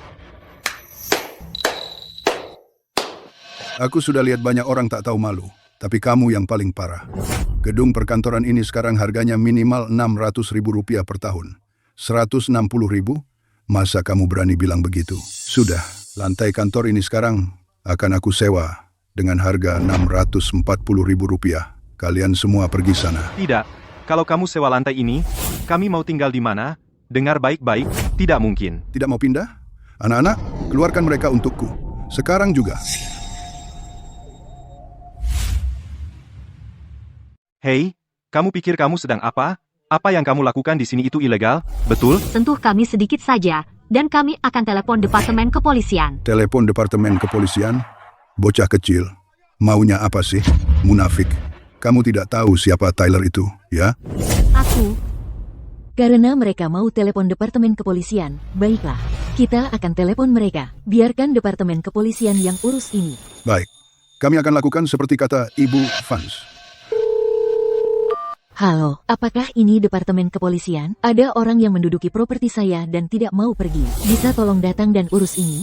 Aku sudah lihat banyak orang tak tahu malu. Tapi kamu yang paling parah. Gedung perkantoran ini sekarang harganya minimal Rp600.000 per tahun. 160.000? Masa kamu berani bilang begitu? Sudah, lantai kantor ini sekarang akan aku sewa dengan harga Rp640.000. Kalian semua pergi sana. Tidak. Kalau kamu sewa lantai ini, kami mau tinggal di mana? Dengar baik-baik, tidak mungkin. Tidak mau pindah? Anak-anak, keluarkan mereka untukku. Sekarang juga. Hei, kamu pikir kamu sedang apa? Apa yang kamu lakukan di sini itu ilegal, betul? Sentuh kami sedikit saja, dan kami akan telepon departemen kepolisian. Telepon departemen kepolisian? Bocah kecil. Maunya apa sih? Munafik. Kamu tidak tahu siapa Tyler itu, ya? Aku, Karena mereka mau telepon departemen kepolisian, baiklah. Kita akan telepon mereka. Biarkan departemen kepolisian yang urus ini. Baik. Kami akan lakukan seperti kata Ibu Fans. Halo, apakah ini departemen kepolisian? Ada orang yang menduduki properti saya dan tidak mau pergi. Bisa tolong datang dan urus ini?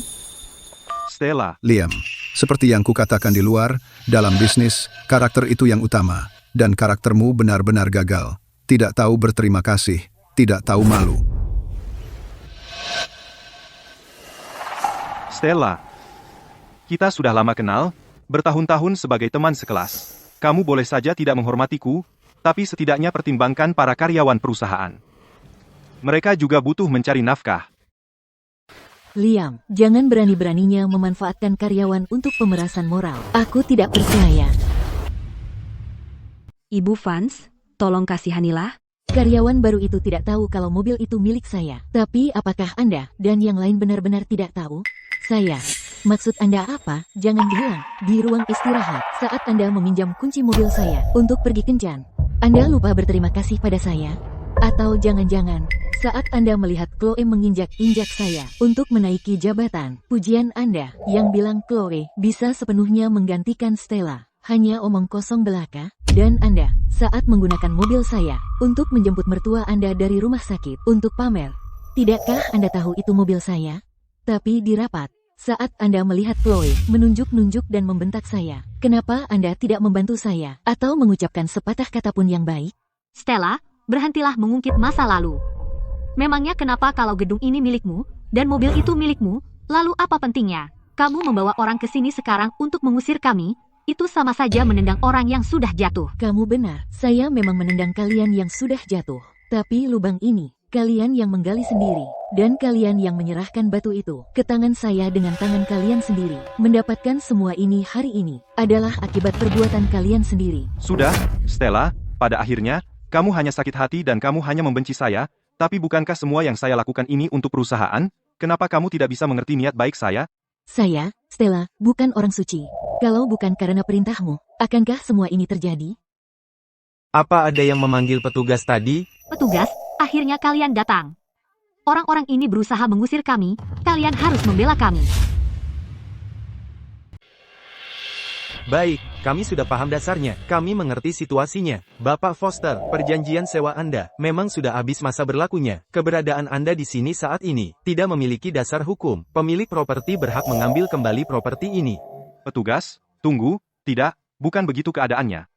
Stella, Liam, seperti yang kukatakan di luar, dalam bisnis, karakter itu yang utama. Dan karaktermu benar-benar gagal. Tidak tahu berterima kasih, tidak tahu malu. Stella. Kita sudah lama kenal, bertahun-tahun sebagai teman sekelas. Kamu boleh saja tidak menghormatiku, tapi setidaknya pertimbangkan para karyawan perusahaan. Mereka juga butuh mencari nafkah. Liam, jangan berani-beraninya memanfaatkan karyawan untuk pemerasan moral. Aku tidak percaya. Ibu Vance, tolong kasihanilah. Karyawan baru itu tidak tahu kalau mobil itu milik saya. Tapi apakah Anda dan yang lain benar-benar tidak tahu? Saya. Maksud Anda apa? Jangan bilang. Di ruang istirahat, saat Anda meminjam kunci mobil saya untuk pergi kencan. Anda lupa berterima kasih pada saya? Atau jangan-jangan, saat Anda melihat Chloe menginjak-injak saya untuk menaiki jabatan, pujian Anda yang bilang Chloe bisa sepenuhnya menggantikan Stella, hanya omong kosong belaka? Dan Anda, saat menggunakan mobil saya untuk menjemput mertua Anda dari rumah sakit untuk pamer. Tidakkah Anda tahu itu mobil saya? Tapi di rapat, saat Anda melihat Chloe menunjuk-nunjuk dan membentak saya, kenapa Anda tidak membantu saya atau mengucapkan sepatah kata pun yang baik? Stella, berhentilah mengungkit masa lalu. Memangnya kenapa kalau gedung ini milikmu, dan mobil itu milikmu, lalu apa pentingnya? Kamu membawa orang ke sini sekarang untuk mengusir kami, itu sama saja menendang orang yang sudah jatuh. Kamu benar, saya memang menendang kalian yang sudah jatuh. Tapi lubang ini, kalian yang menggali sendiri, dan kalian yang menyerahkan batu itu ke tangan saya dengan tangan kalian sendiri. Mendapatkan semua ini hari ini adalah akibat perbuatan kalian sendiri. Sudah, Stella, pada akhirnya, kamu hanya sakit hati dan kamu hanya membenci saya, tapi bukankah semua yang saya lakukan ini untuk perusahaan? Kenapa kamu tidak bisa mengerti niat baik saya? Saya, Stella, bukan orang suci. Kalau bukan karena perintahmu, akankah semua ini terjadi? Apa ada yang memanggil petugas tadi? Petugas, akhirnya kalian datang. Orang-orang ini berusaha mengusir kami, kalian harus membela kami. Baik, kami sudah paham dasarnya. Kami mengerti situasinya. Bapak Foster, perjanjian sewa Anda memang sudah habis masa berlakunya. Keberadaan Anda di sini saat ini tidak memiliki dasar hukum. Pemilik properti berhak mengambil kembali properti ini. Petugas, tunggu, tidak, bukan begitu keadaannya.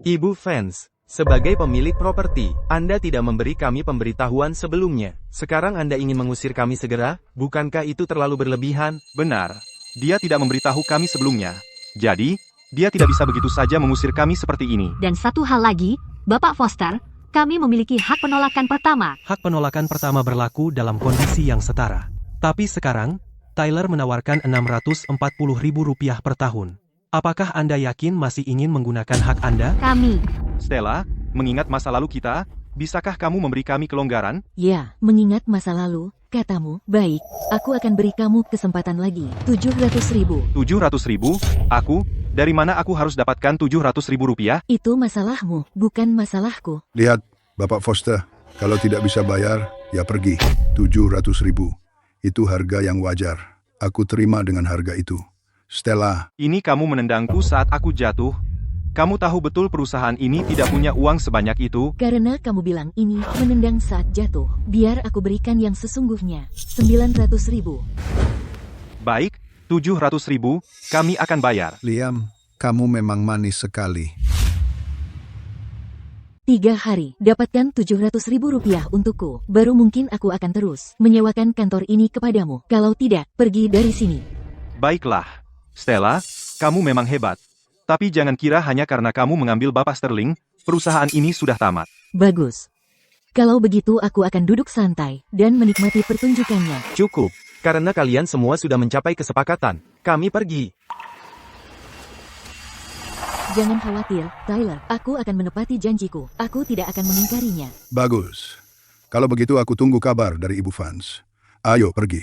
Ibu Vance, sebagai pemilik properti, Anda tidak memberi kami pemberitahuan sebelumnya. Sekarang Anda ingin mengusir kami segera? Bukankah itu terlalu berlebihan? Benar, dia tidak memberitahu kami sebelumnya. Jadi, dia tidak bisa begitu saja mengusir kami seperti ini. Dan satu hal lagi, Bapak Foster, kami memiliki hak penolakan pertama. Hak penolakan pertama berlaku dalam kondisi yang setara. Tapi sekarang, Tyler menawarkan Rp640.000 per tahun. Apakah Anda yakin masih ingin menggunakan hak Anda? Kami. Stella, mengingat masa lalu kita, bisakah kamu memberi kami kelonggaran? Ya, mengingat masa lalu, katamu, baik, aku akan beri kamu kesempatan lagi. 700.000. 700.000? Aku? Dari mana aku harus dapatkan 700.000 rupiah? Itu masalahmu, bukan masalahku. Lihat, Bapak Foster, kalau tidak bisa bayar, ya pergi. 700.000. Itu harga yang wajar. Aku terima dengan harga itu. Stella, Ini kamu menendangku saat aku jatuh. Kamu tahu betul perusahaan ini tidak punya uang sebanyak itu. Karena kamu bilang ini menendang saat jatuh, biar aku berikan yang sesungguhnya. 900.000. Baik, 700.000, kami akan bayar. Liam, kamu memang manis sekali. 3 hari, dapatkan 700.000 rupiah untukku. Baru mungkin aku akan terus menyewakan kantor ini kepadamu. Kalau tidak, pergi dari sini. Baiklah, Stella, kamu memang hebat. Tapi jangan kira hanya karena kamu mengambil Bapak Sterling, perusahaan ini sudah tamat. Bagus. Kalau begitu aku akan duduk santai dan menikmati pertunjukannya. Cukup, karena kalian semua sudah mencapai kesepakatan. Kami pergi. Jangan khawatir, Tyler. Aku akan menepati janjiku. Aku tidak akan mengingkarinya. Bagus. Kalau begitu aku tunggu kabar dari Ibu Vance. Ayo pergi.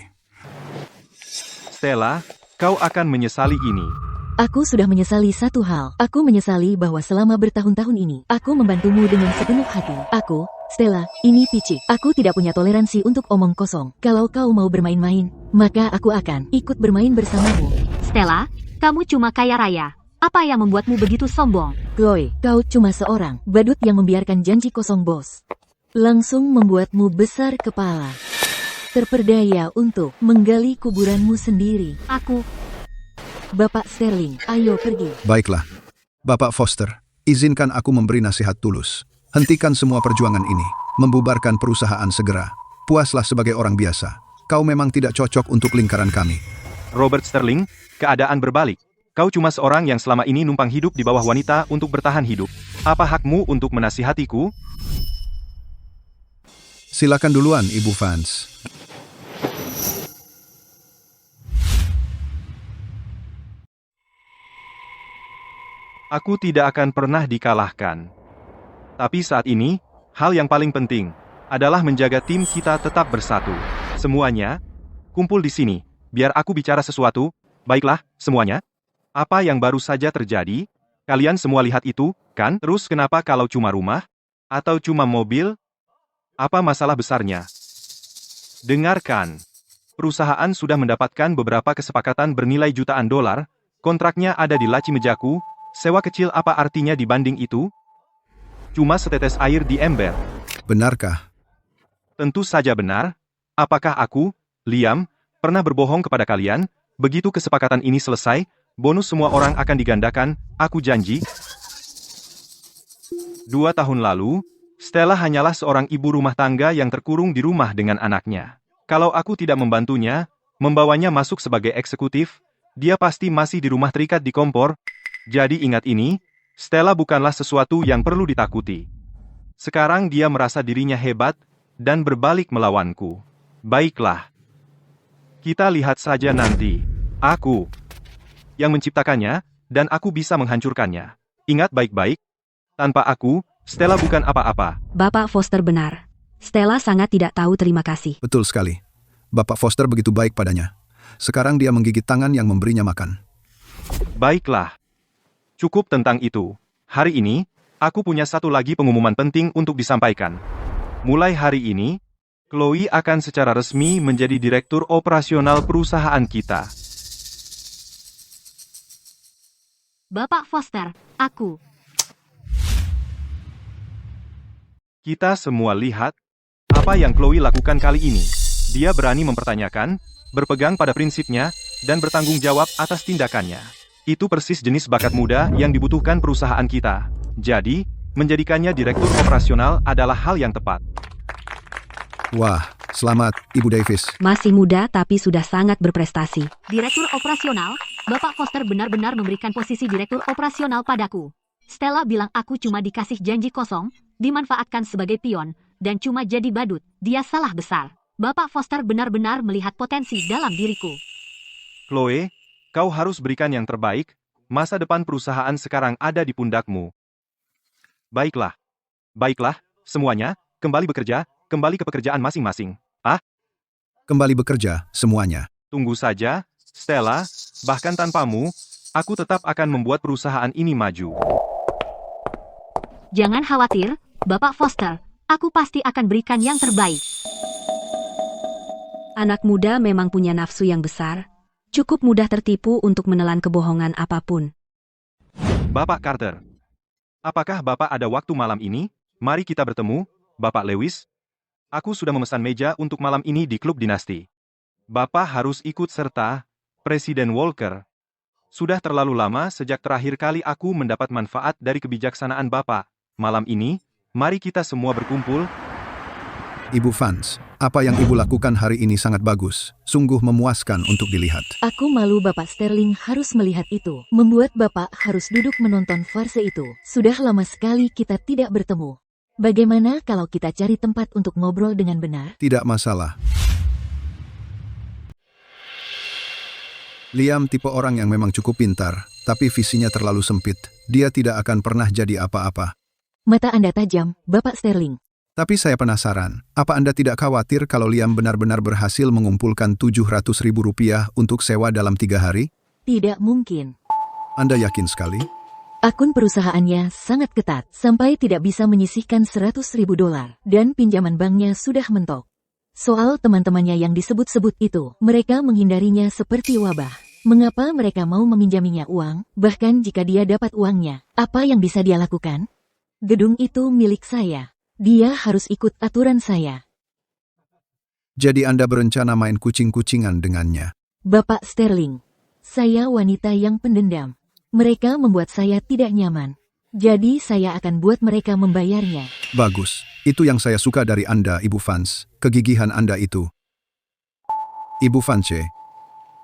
Stella, kau akan menyesali ini. Aku sudah menyesali satu hal. Aku menyesali bahwa selama bertahun-tahun ini, aku membantumu dengan sepenuh hati. Aku, Stella, ini picik. Aku tidak punya toleransi untuk omong kosong. Kalau kau mau bermain-main, maka aku akan ikut bermain bersamamu. Stella, kamu cuma kaya raya. Apa yang membuatmu begitu sombong? Chloe, kau cuma seorang badut yang membiarkan janji kosong bos. Langsung membuatmu besar kepala. Terperdaya untuk menggali kuburanmu sendiri. Aku, Bapak Sterling, ayo pergi. Baiklah. Bapak Foster, izinkan aku memberi nasihat tulus. Hentikan semua perjuangan ini. Membubarkan perusahaan segera. Puaslah sebagai orang biasa. Kau memang tidak cocok untuk lingkaran kami. Robert Sterling, keadaan berbalik. Kau cuma seorang yang selama ini numpang hidup di bawah wanita untuk bertahan hidup. Apa hakmu untuk menasihatiku? Silakan duluan, Ibu Vance. Aku tidak akan pernah dikalahkan. Tapi saat ini, hal yang paling penting adalah menjaga tim kita tetap bersatu. Semuanya, kumpul di sini. Biar aku bicara sesuatu. Baiklah, semuanya. Apa yang baru saja terjadi? Kalian semua lihat itu, kan? Terus kenapa kalau cuma rumah? Atau cuma mobil? Apa masalah besarnya? Dengarkan. Perusahaan sudah mendapatkan beberapa kesepakatan bernilai jutaan dolar. Kontraknya ada di laci mejaku. Sewa kecil apa artinya dibanding itu? Cuma setetes air di ember. Benarkah? Tentu saja benar. Apakah aku, Liam, pernah berbohong kepada kalian? Begitu kesepakatan ini selesai, bonus semua orang akan digandakan, aku janji. 2 tahun lalu, Stella hanyalah seorang ibu rumah tangga yang terkurung di rumah dengan anaknya. Kalau aku tidak membantunya, membawanya masuk sebagai eksekutif, dia pasti masih di rumah terikat di kompor. Jadi ingat ini, Stella bukanlah sesuatu yang perlu ditakuti. Sekarang dia merasa dirinya hebat, dan berbalik melawanku. Baiklah. Kita lihat saja nanti. Aku yang menciptakannya, dan aku bisa menghancurkannya. Ingat baik-baik, tanpa aku, Stella bukan apa-apa. Bapak Foster benar. Stella sangat tidak tahu terima kasih. Betul sekali. Bapak Foster begitu baik padanya. Sekarang dia menggigit tangan yang memberinya makan. Baiklah. Cukup tentang itu. Hari ini, aku punya satu lagi pengumuman penting untuk disampaikan. Mulai hari ini, Chloe akan secara resmi menjadi direktur operasional perusahaan kita. Bapak Foster, aku. Kita semua lihat apa yang Chloe lakukan kali ini. Dia berani mempertanyakan, berpegang pada prinsipnya, dan bertanggung jawab atas tindakannya. Itu persis jenis bakat muda yang dibutuhkan perusahaan kita. Jadi, menjadikannya direktur operasional adalah hal yang tepat. Wah, selamat, Ibu Davis. Masih muda tapi sudah sangat berprestasi. Direktur operasional, Bapak Foster benar-benar memberikan posisi direktur operasional padaku. Stella bilang aku cuma dikasih janji kosong, dimanfaatkan sebagai pion, dan cuma jadi badut. Dia salah besar. Bapak Foster benar-benar melihat potensi dalam diriku. Chloe, kau harus berikan yang terbaik. Masa depan perusahaan sekarang ada di pundakmu. Baiklah. Baiklah, semuanya, kembali bekerja. Kembali ke pekerjaan masing-masing. Kembali bekerja, semuanya. Tunggu saja, Stella, bahkan tanpamu, aku tetap akan membuat perusahaan ini maju. Jangan khawatir, Bapak Foster. Aku pasti akan berikan yang terbaik. Anak muda memang punya nafsu yang besar. Cukup mudah tertipu untuk menelan kebohongan apapun. Bapak Carter, apakah Bapak ada waktu malam ini? Mari kita bertemu, Bapak Lewis. Aku sudah memesan meja untuk malam ini di Klub Dinasti. Bapak harus ikut serta, Presiden Walker. Sudah terlalu lama sejak terakhir kali aku mendapat manfaat dari kebijaksanaan Bapak. Malam ini, mari kita semua berkumpul. Ibu Vance, apa yang Ibu lakukan hari ini sangat bagus. Sungguh memuaskan untuk dilihat. Aku malu Bapak Sterling harus melihat itu. Membuat Bapak harus duduk menonton farse itu. Sudah lama sekali kita tidak bertemu. Bagaimana kalau kita cari tempat untuk ngobrol dengan benar? Tidak masalah. Liam tipe orang yang memang cukup pintar, tapi visinya terlalu sempit. Dia tidak akan pernah jadi apa-apa. Mata Anda tajam, Bapak Sterling. Tapi saya penasaran, apa Anda tidak khawatir kalau Liam benar-benar berhasil mengumpulkan Rp700.000 untuk sewa dalam 3 hari? Tidak mungkin. Anda yakin sekali? Akun perusahaannya sangat ketat, sampai tidak bisa menyisihkan $100.000, dan pinjaman banknya sudah mentok. Soal teman-temannya yang disebut-sebut itu, mereka menghindarinya seperti wabah. Mengapa mereka mau meminjaminya uang, bahkan jika dia dapat uangnya? Apa yang bisa dia lakukan? Gedung itu milik saya. Dia harus ikut aturan saya. Jadi Anda berencana main kucing-kucingan dengannya. Bapak Sterling, saya wanita yang pendendam. Mereka membuat saya tidak nyaman. Jadi saya akan buat mereka membayarnya. Bagus. Itu yang saya suka dari Anda, Ibu Vance. Kegigihan Anda itu. Ibu Vance,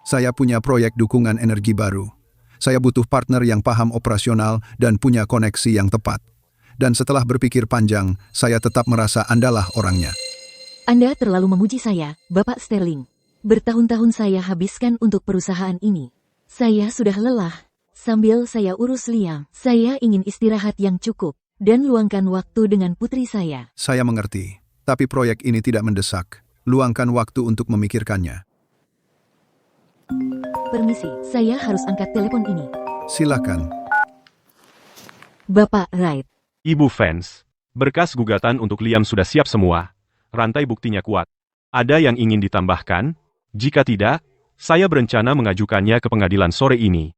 saya punya proyek dukungan energi baru. Saya butuh partner yang paham operasional dan punya koneksi yang tepat. Dan setelah berpikir panjang, saya tetap merasa Andalah orangnya. Anda terlalu memuji saya, Bapak Sterling. Bertahun-tahun saya habiskan untuk perusahaan ini. Saya sudah lelah. Sambil saya urus Liam, saya ingin istirahat yang cukup dan luangkan waktu dengan putri saya. Saya mengerti, tapi proyek ini tidak mendesak. Luangkan waktu untuk memikirkannya. Permisi, saya harus angkat telepon ini. Silakan. Bapak Wright. Ibu Vance, berkas gugatan untuk Liam sudah siap semua. Rantai buktinya kuat. Ada yang ingin ditambahkan? Jika tidak, saya berencana mengajukannya ke pengadilan sore ini.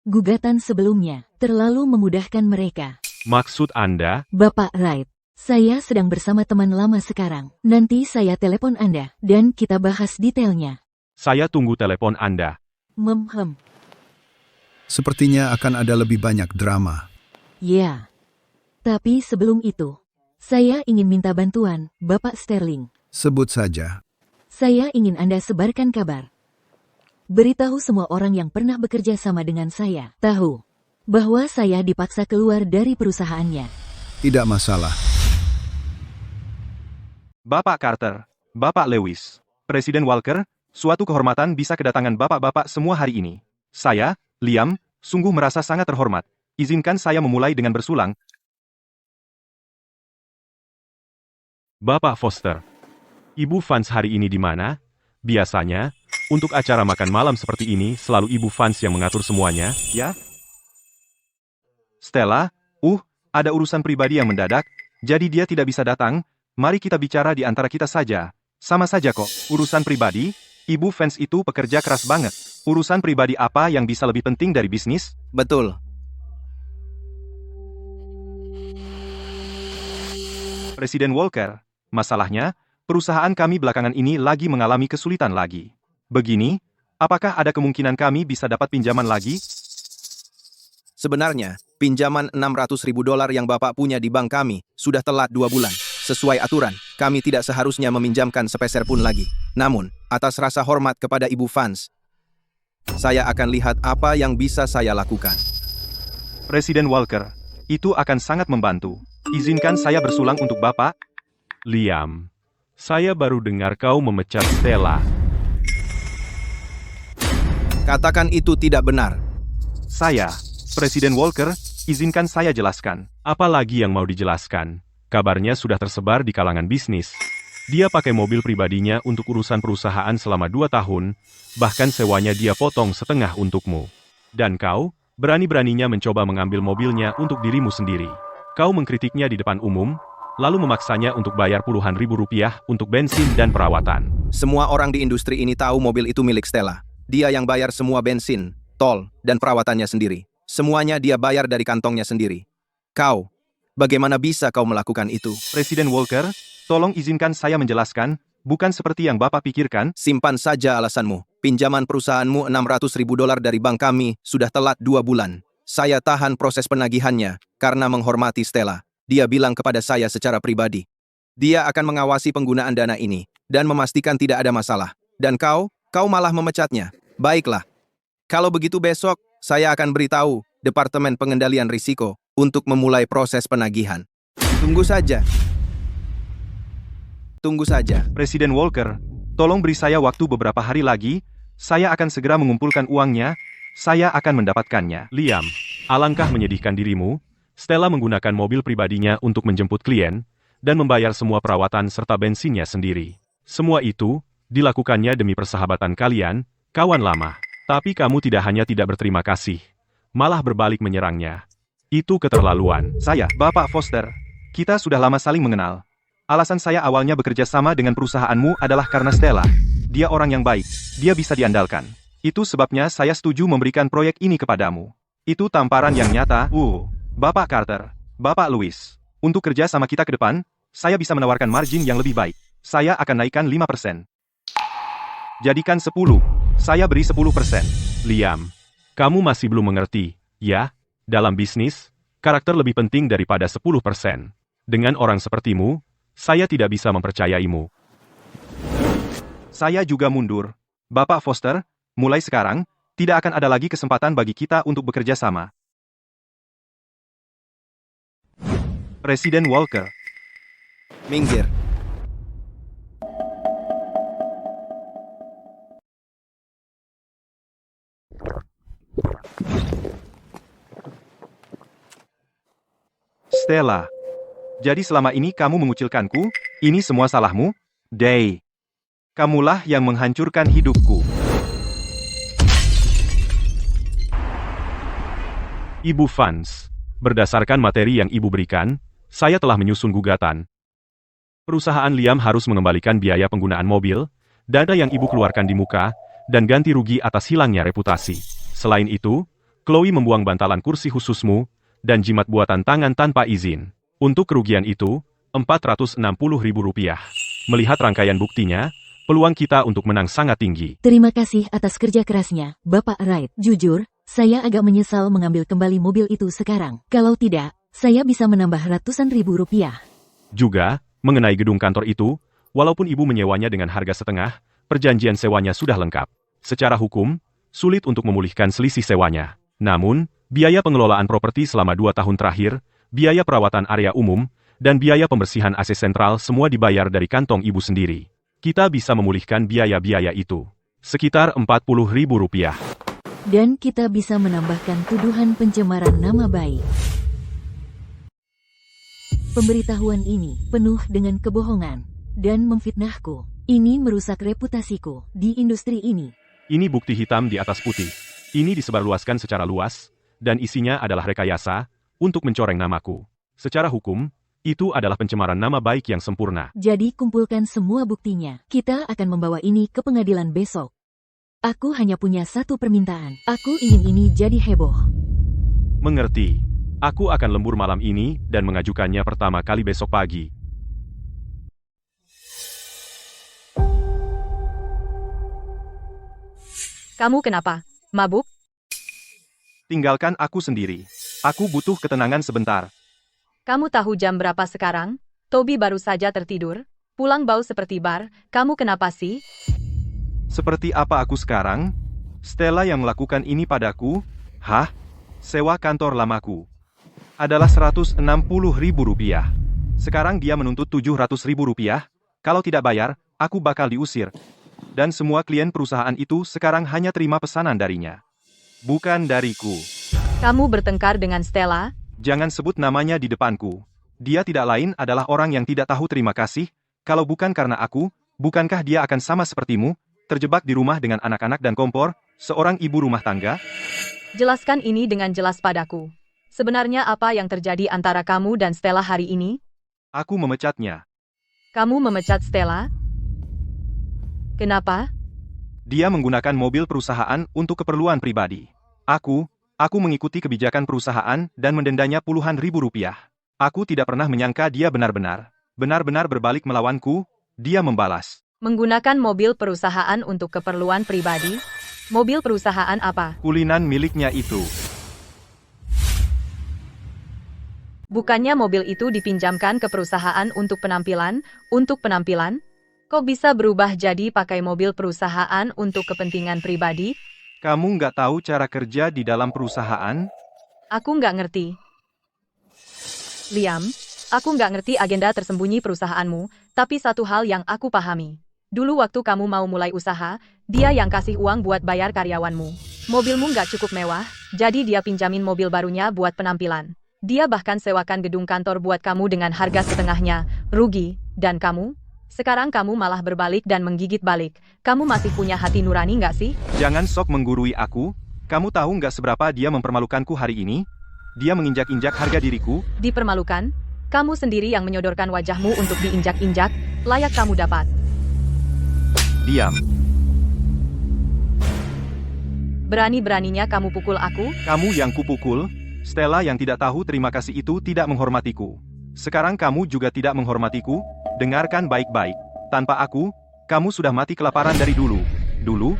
Gugatan sebelumnya terlalu memudahkan mereka. Maksud Anda? Bapak Wright, saya sedang bersama teman lama sekarang. Nanti saya telepon Anda dan kita bahas detailnya. Saya tunggu telepon Anda. Sepertinya akan ada lebih banyak drama. Ya. Tapi sebelum itu, saya ingin minta bantuan, Bapak Sterling. Sebut saja. Saya ingin Anda sebarkan kabar. Beritahu semua orang yang pernah bekerja sama dengan saya, tahu bahwa saya dipaksa keluar dari perusahaannya. Tidak masalah. Bapak Carter, Bapak Lewis, Presiden Walker, suatu kehormatan bisa kedatangan bapak-bapak semua hari ini. Saya, Liam, sungguh merasa sangat terhormat. Izinkan saya memulai dengan bersulang. Bapak Foster, Ibu Vance hari ini di mana? Biasanya, untuk acara makan malam seperti ini selalu Ibu Vance yang mengatur semuanya, ya? Stella, ada urusan pribadi yang mendadak, jadi dia tidak bisa datang. Mari kita bicara di antara kita saja. Sama saja kok, urusan pribadi, Ibu Vance itu pekerja keras banget. Urusan pribadi apa yang bisa lebih penting dari bisnis? Betul. Presiden Walker, masalahnya, perusahaan kami belakangan ini lagi mengalami kesulitan lagi. Begini, apakah ada kemungkinan kami bisa dapat pinjaman lagi? Sebenarnya, pinjaman $600.000 yang Bapak punya di bank kami sudah telat 2 bulan. Sesuai aturan, kami tidak seharusnya meminjamkan sepeser pun lagi. Namun, atas rasa hormat kepada Ibu Vance, saya akan lihat apa yang bisa saya lakukan. Presiden Walker, itu akan sangat membantu. Izinkan saya bersulang untuk Bapak. Liam, saya baru dengar kau memecat Stella. Katakan itu tidak benar. Saya, Presiden Walker, izinkan saya jelaskan. Apalagi yang mau dijelaskan? Kabarnya sudah tersebar di kalangan bisnis. Dia pakai mobil pribadinya untuk urusan perusahaan selama 2 tahun, bahkan sewanya dia potong setengah untukmu. Dan kau, berani-beraninya mencoba mengambil mobilnya untuk dirimu sendiri. Kau mengkritiknya di depan umum, lalu memaksanya untuk bayar puluhan ribu rupiah untuk bensin dan perawatan. Semua orang di industri ini tahu mobil itu milik Stella. Dia yang bayar semua bensin, tol, dan perawatannya sendiri. Semuanya dia bayar dari kantongnya sendiri. Kau, bagaimana bisa kau melakukan itu? Presiden Walker, tolong izinkan saya menjelaskan, bukan seperti yang Bapak pikirkan. Simpan saja alasanmu. Pinjaman perusahaanmu $600.000 dari bank kami sudah telat 2 bulan. Saya tahan proses penagihannya karena menghormati Stella. Dia bilang kepada saya secara pribadi. Dia akan mengawasi penggunaan dana ini dan memastikan tidak ada masalah. Dan kau malah memecatnya. Baiklah. Kalau begitu besok, saya akan beritahu Departemen Pengendalian Risiko untuk memulai proses penagihan. Tunggu saja. Tunggu saja. Presiden Walker, tolong beri saya waktu beberapa hari lagi, saya akan segera mengumpulkan uangnya, saya akan mendapatkannya. Liam, alangkah menyedihkan dirimu, Stella menggunakan mobil pribadinya untuk menjemput klien, dan membayar semua perawatan serta bensinnya sendiri. Semua itu, dilakukannya demi persahabatan kalian, kawan lama. Tapi kamu tidak hanya tidak berterima kasih, malah berbalik menyerangnya. Itu keterlaluan. Saya, Bapak Foster, kita sudah lama saling mengenal. Alasan saya awalnya bekerja sama dengan perusahaanmu adalah karena Stella. Dia orang yang baik, dia bisa diandalkan. Itu sebabnya saya setuju memberikan proyek ini kepadamu. Itu tamparan yang nyata. Bapak Carter, Bapak Louis. Untuk kerja sama kita ke depan, saya bisa menawarkan margin yang lebih baik. Saya akan naikkan 5%. Jadikan 10. Saya beri 10%. Liam, kamu masih belum mengerti, ya? Dalam bisnis, karakter lebih penting daripada 10%. Dengan orang sepertimu, saya tidak bisa mempercayaimu. Saya juga mundur. Bapak Foster, mulai sekarang, tidak akan ada lagi kesempatan bagi kita untuk bekerja sama. Presiden Walker. Minggir. Stella. Jadi selama ini kamu mengucilkanku, ini semua salahmu? Day. Kamulah yang menghancurkan hidupku. Ibu Vance, berdasarkan materi yang ibu berikan, saya telah menyusun gugatan. Perusahaan Liam harus mengembalikan biaya penggunaan mobil, dana yang ibu keluarkan di muka, dan ganti rugi atas hilangnya reputasi. Selain itu, Chloe membuang bantalan kursi khususmu, dan jimat buatan tangan tanpa izin. Untuk kerugian itu, Rp460.000. Melihat rangkaian buktinya, peluang kita untuk menang sangat tinggi. Terima kasih atas kerja kerasnya, Bapak Wright. Jujur, saya agak menyesal mengambil kembali mobil itu sekarang. Kalau tidak, saya bisa menambah ratusan ribu rupiah. Juga, mengenai gedung kantor itu, walaupun ibu menyewanya dengan harga setengah, perjanjian sewanya sudah lengkap. Secara hukum, sulit untuk memulihkan selisih sewanya. Namun, biaya pengelolaan properti selama 2 tahun terakhir, biaya perawatan area umum, dan biaya pembersihan AC sentral semua dibayar dari kantong ibu sendiri. Kita bisa memulihkan biaya-biaya itu. Sekitar Rp40.000. Dan kita bisa menambahkan tuduhan pencemaran nama baik. Pemberitahuan ini penuh dengan kebohongan dan memfitnahku. Ini merusak reputasiku di industri ini. Ini bukti hitam di atas putih. Ini disebarluaskan secara luas, dan isinya adalah rekayasa untuk mencoreng namaku. Secara hukum, itu adalah pencemaran nama baik yang sempurna. Jadi kumpulkan semua buktinya. Kita akan membawa ini ke pengadilan besok. Aku hanya punya satu permintaan. Aku ingin ini jadi heboh. Mengerti. Aku akan lembur malam ini dan mengajukannya pertama kali besok pagi. Kamu kenapa? Mabuk? Tinggalkan aku sendiri. Aku butuh ketenangan sebentar. Kamu tahu jam berapa sekarang? Toby baru saja tertidur. Pulang bau seperti bar. Kamu kenapa sih? Seperti apa aku sekarang? Stella yang melakukan ini padaku? Hah? Sewa kantor lamaku adalah Rp160.000. Sekarang dia menuntut Rp700.000. Kalau tidak bayar, aku bakal diusir. Dan semua klien perusahaan itu sekarang hanya terima pesanan darinya. Bukan dariku. Kamu bertengkar dengan Stella? Jangan sebut namanya di depanku. Dia tidak lain adalah orang yang tidak tahu terima kasih. Kalau bukan karena aku, bukankah dia akan sama sepertimu, terjebak di rumah dengan anak-anak dan kompor, seorang ibu rumah tangga? Jelaskan ini dengan jelas padaku. Sebenarnya apa yang terjadi antara kamu dan Stella hari ini? Aku memecatnya. Kamu memecat Stella? Kenapa? Dia menggunakan mobil perusahaan untuk keperluan pribadi. Aku mengikuti kebijakan perusahaan dan mendendanya puluhan ribu rupiah. Aku tidak pernah menyangka dia benar-benar berbalik melawanku. Dia membalas. Menggunakan mobil perusahaan untuk keperluan pribadi? Mobil perusahaan apa? Kulinan miliknya itu. Bukannya mobil itu dipinjamkan ke perusahaan untuk penampilan? Kok bisa berubah jadi pakai mobil perusahaan untuk kepentingan pribadi? Kamu nggak tahu cara kerja di dalam perusahaan? Aku nggak ngerti. Liam, aku nggak ngerti agenda tersembunyi perusahaanmu, tapi satu hal yang aku pahami. Dulu waktu kamu mau mulai usaha, dia yang kasih uang buat bayar karyawanmu. Mobilmu nggak cukup mewah, jadi dia pinjamin mobil barunya buat penampilan. Dia bahkan sewakan gedung kantor buat kamu dengan harga setengahnya, rugi, dan kamu? Sekarang kamu malah berbalik dan menggigit balik. Kamu masih punya hati nurani nggak sih? Jangan sok menggurui aku. Kamu tahu nggak seberapa dia mempermalukanku hari ini? Dia menginjak-injak harga diriku. Dipermalukan? Kamu sendiri yang menyodorkan wajahmu untuk diinjak-injak. Layak kamu dapat. Diam. Berani-beraninya kamu pukul aku? Kamu yang kupukul? Stella yang tidak tahu terima kasih itu tidak menghormatiku. Sekarang kamu juga tidak menghormatiku? Dengarkan baik-baik. Tanpa aku, kamu sudah mati kelaparan dari dulu. Dulu?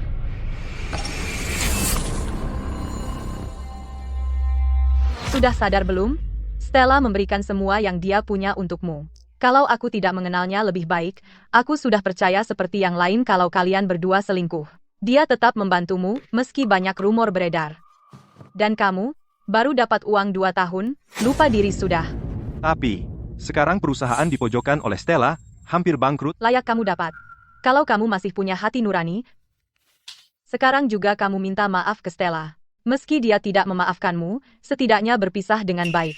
Sudah sadar belum? Stella memberikan semua yang dia punya untukmu. Kalau aku tidak mengenalnya lebih baik, aku sudah percaya seperti yang lain kalau kalian berdua selingkuh. Dia tetap membantumu, meski banyak rumor beredar. Dan kamu, baru dapat uang 2 tahun, lupa diri sudah. Tapi, sekarang perusahaan dipojokkan oleh Stella, hampir bangkrut. Layak kamu dapat. Kalau kamu masih punya hati nurani, sekarang juga kamu minta maaf ke Stella. Meski dia tidak memaafkanmu, setidaknya berpisah dengan baik.